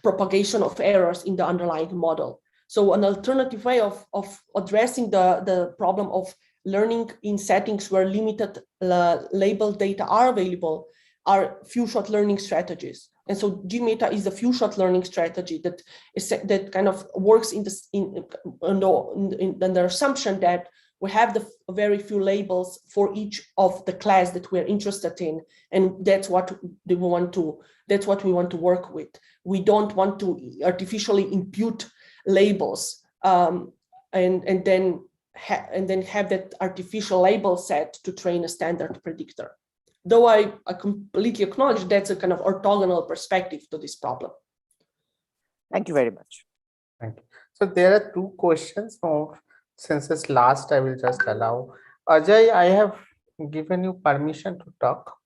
H: propagation of errors in the underlying model. So an alternative way of addressing the problem of learning in settings where limited label data are available are few-shot learning strategies. And so GMeta is a few-shot learning strategy that kind of works under assumption that we have the very few labels for each of the class that we're interested in, and that's what we want to work with. We don't want to artificially impute labels and then have that artificial label set to train a standard predictor. Though I completely acknowledge that's a kind of orthogonal perspective to this problem.
I: Thank you very much.
E: Thank you. So there are two questions. Since it's last, I will just allow. Ajay, I have given you permission to talk.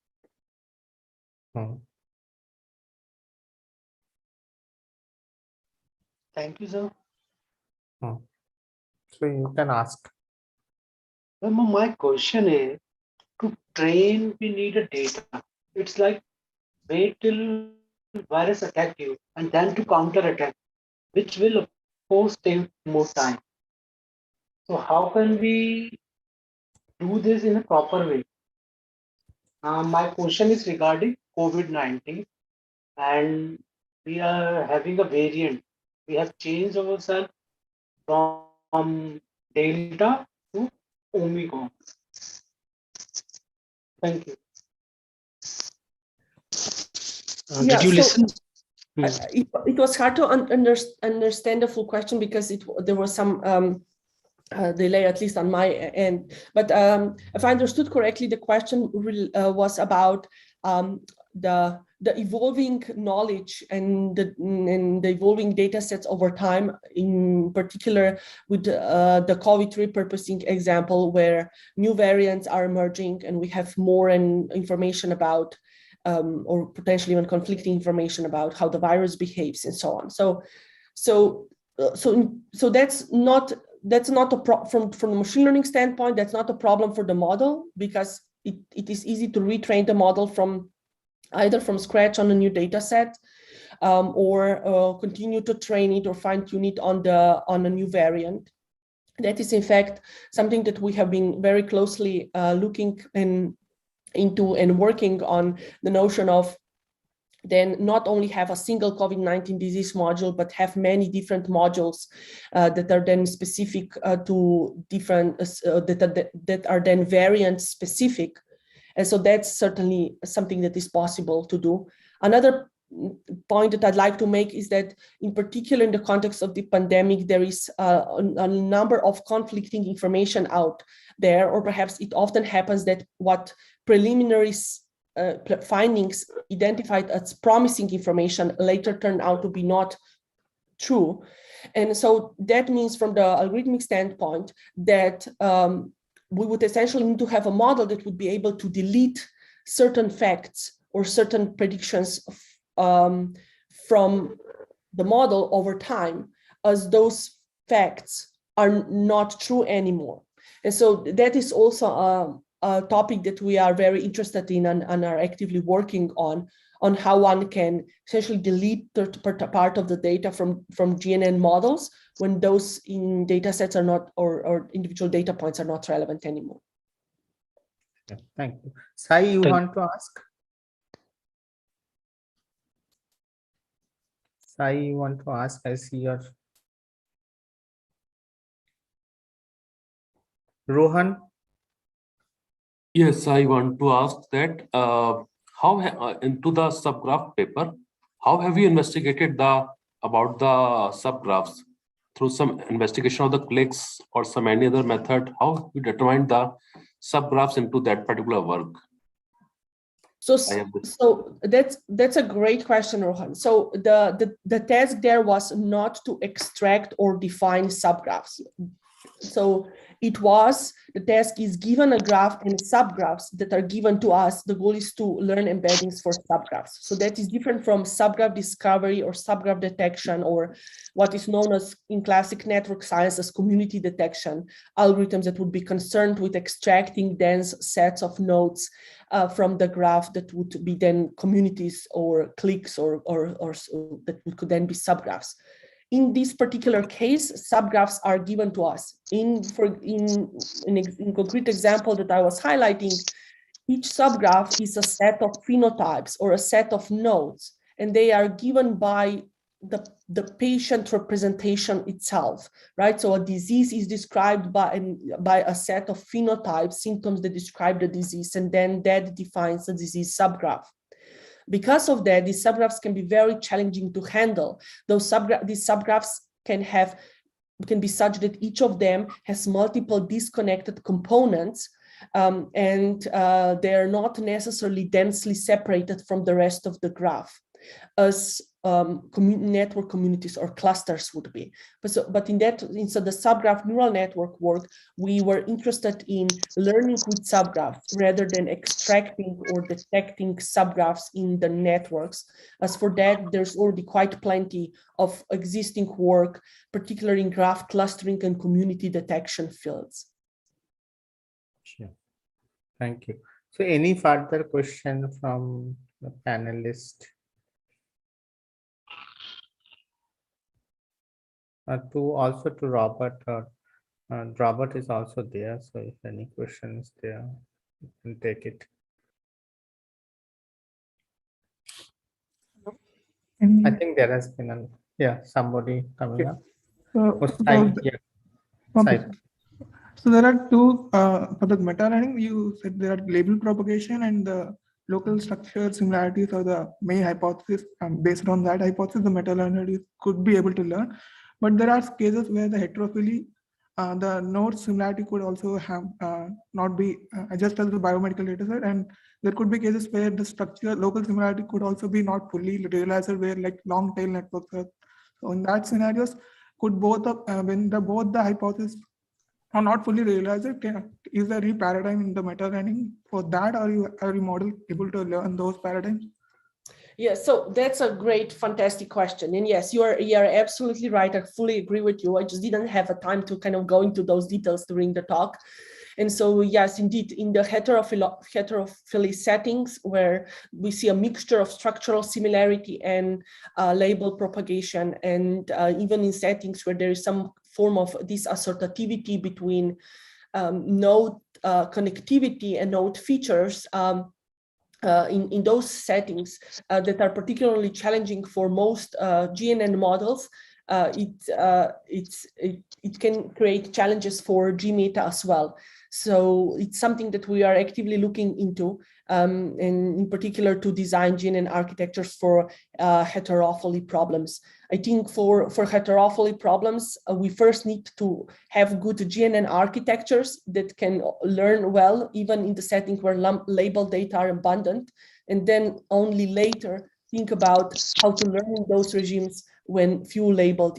J: Thank you, sir.
E: So you can ask.
J: Well, my question is, to train, we need a data. It's like wait till virus attack you and then to counter attack, which will of course take more time. So how can we do this in a proper way? My question is regarding COVID-19, and we are having a variant. We have changed ourselves from Delta to Omicron. Thank you.
G: Did you listen?
H: It was hard to understand the full question because there was some delay, at least on my end. But if I understood correctly, the question was about the evolving knowledge and the evolving data sets over time, in particular with the COVID repurposing example, where new variants are emerging and we have more information about or potentially even conflicting information about how the virus behaves and so on. So that's not a problem from the machine learning standpoint. That's not a problem for the model, because it is easy to retrain the model either from scratch on a new data set or continue to train it or fine tune it on a new variant. That is in fact something that we have been very closely looking into and working on, the notion of then not only have a single COVID-19 disease module, but have many different modules that are then specific to different, that are then variant specific. And so that's certainly something that is possible to do. Another point that I'd like to make is that, in particular in the context of the pandemic, there is a number of conflicting information out there, or perhaps it often happens that what preliminary findings identified as promising information later turn out to be not true. And so that means, from the algorithmic standpoint, that we would essentially need to have a model that would be able to delete certain facts or certain predictions from the model over time, as those facts are not true anymore. And so that is also a topic that we are very interested in and are actively working on how one can essentially delete part of the data from GNN models when those in data sets are not, or individual data points are not relevant anymore.
E: Yeah, thank you. Sai, you want to ask? Sai, you want to ask? I see your... Rohan?
K: Yes, I want to ask that into the subgraph paper, how have you investigated about the subgraphs through some investigation of the clicks or some any other method? How have you determined the subgraphs into that particular work?
H: So that's a great question, Rohan. So the task there was not to extract or define subgraphs. So the task is given a graph and subgraphs that are given to us. The goal is to learn embeddings for subgraphs. So that is different from subgraph discovery or subgraph detection, or what is known as in classic network science as community detection algorithms that would be concerned with extracting dense sets of nodes from the graph that would be then communities or cliques or that could then be subgraphs. In this particular case, subgraphs are given to us. In concrete example that I was highlighting, each subgraph is a set of phenotypes or a set of nodes, and they are given by the patient representation itself, right? So a disease is described by a set of phenotypes, symptoms that describe the disease, and then that defines the disease subgraph. Because of that, these subgraphs can be very challenging to handle. These subgraphs can be such that each of them has multiple disconnected components, and they are not necessarily densely separated from the rest of the graph, as network communities or clusters would be. But in the subgraph neural network work, we were interested in learning with subgraphs rather than extracting or detecting subgraphs in the networks. As for that, there's already quite plenty of existing work, particularly in graph clustering and community detection fields.
E: Sure. Thank you. So any further question from the panelists? To Robert, Robert is also there. So if any questions there, you can take it. I think there has been somebody coming up.
L: So there are two for the meta learning. You said there are label propagation and the local structure similarities are the main hypothesis. Based on that hypothesis, the meta learner could be able to learn. But there are cases where the heterophily, the node similarity could also have not be just as the biomedical data set, and there could be cases where the structure local similarity could also be not fully realized, where like long tail networks are. So in that scenarios, could both when both the hypotheses are not fully realized, is there a paradigm in the meta learning for that? Are you model able to learn those paradigms?
H: Yes, so that's a great, fantastic question. And yes, you are absolutely right. I fully agree with you. I just didn't have a time to kind of go into those details during the talk. And so, yes, indeed, in the heterophily settings where we see a mixture of structural similarity and label propagation, and even in settings where there is some form of disassociativity between node connectivity and node features, in those settings that are particularly challenging for most GNN models, it can create challenges for GMeta as well. So it's something that we are actively looking into, and in particular to design GNN architectures for heterophily problems. I think for heterophily problems, we first need to have good GNN architectures that can learn well, even in the setting where labeled data are abundant, and then only later think about how to learn in those regimes when few labeled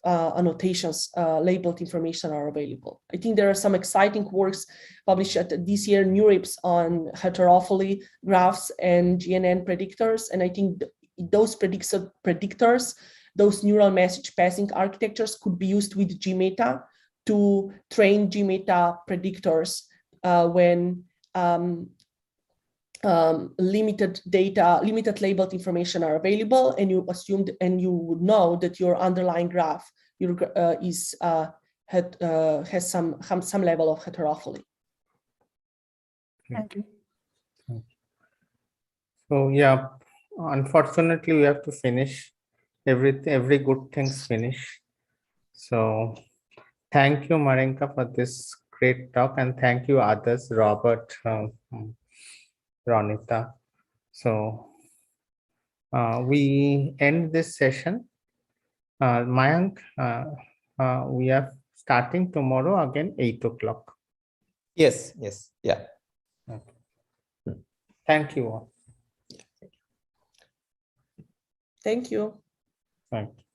H: annotations, labeled information are available. I think there are some exciting works published at this year NeurIPS on heterophily graphs and GNN predictors. And I think those predictors, those neural message passing architectures could be used with GMeta to train GMeta predictors when limited labeled information are available, and you assumed and you would know that your underlying graph has some level of heterophily.
L: Thank you.
E: So yeah, unfortunately we have to finish. Every good thing's finish. So thank you, Marinka, for this great talk, and thank you others, Robert, Ranita. So we end this session. Mayank, we are starting tomorrow again, 8 o'clock.
M: Yes, yeah.
E: Okay. Thank you all.
H: Thank you.
E: Thank you.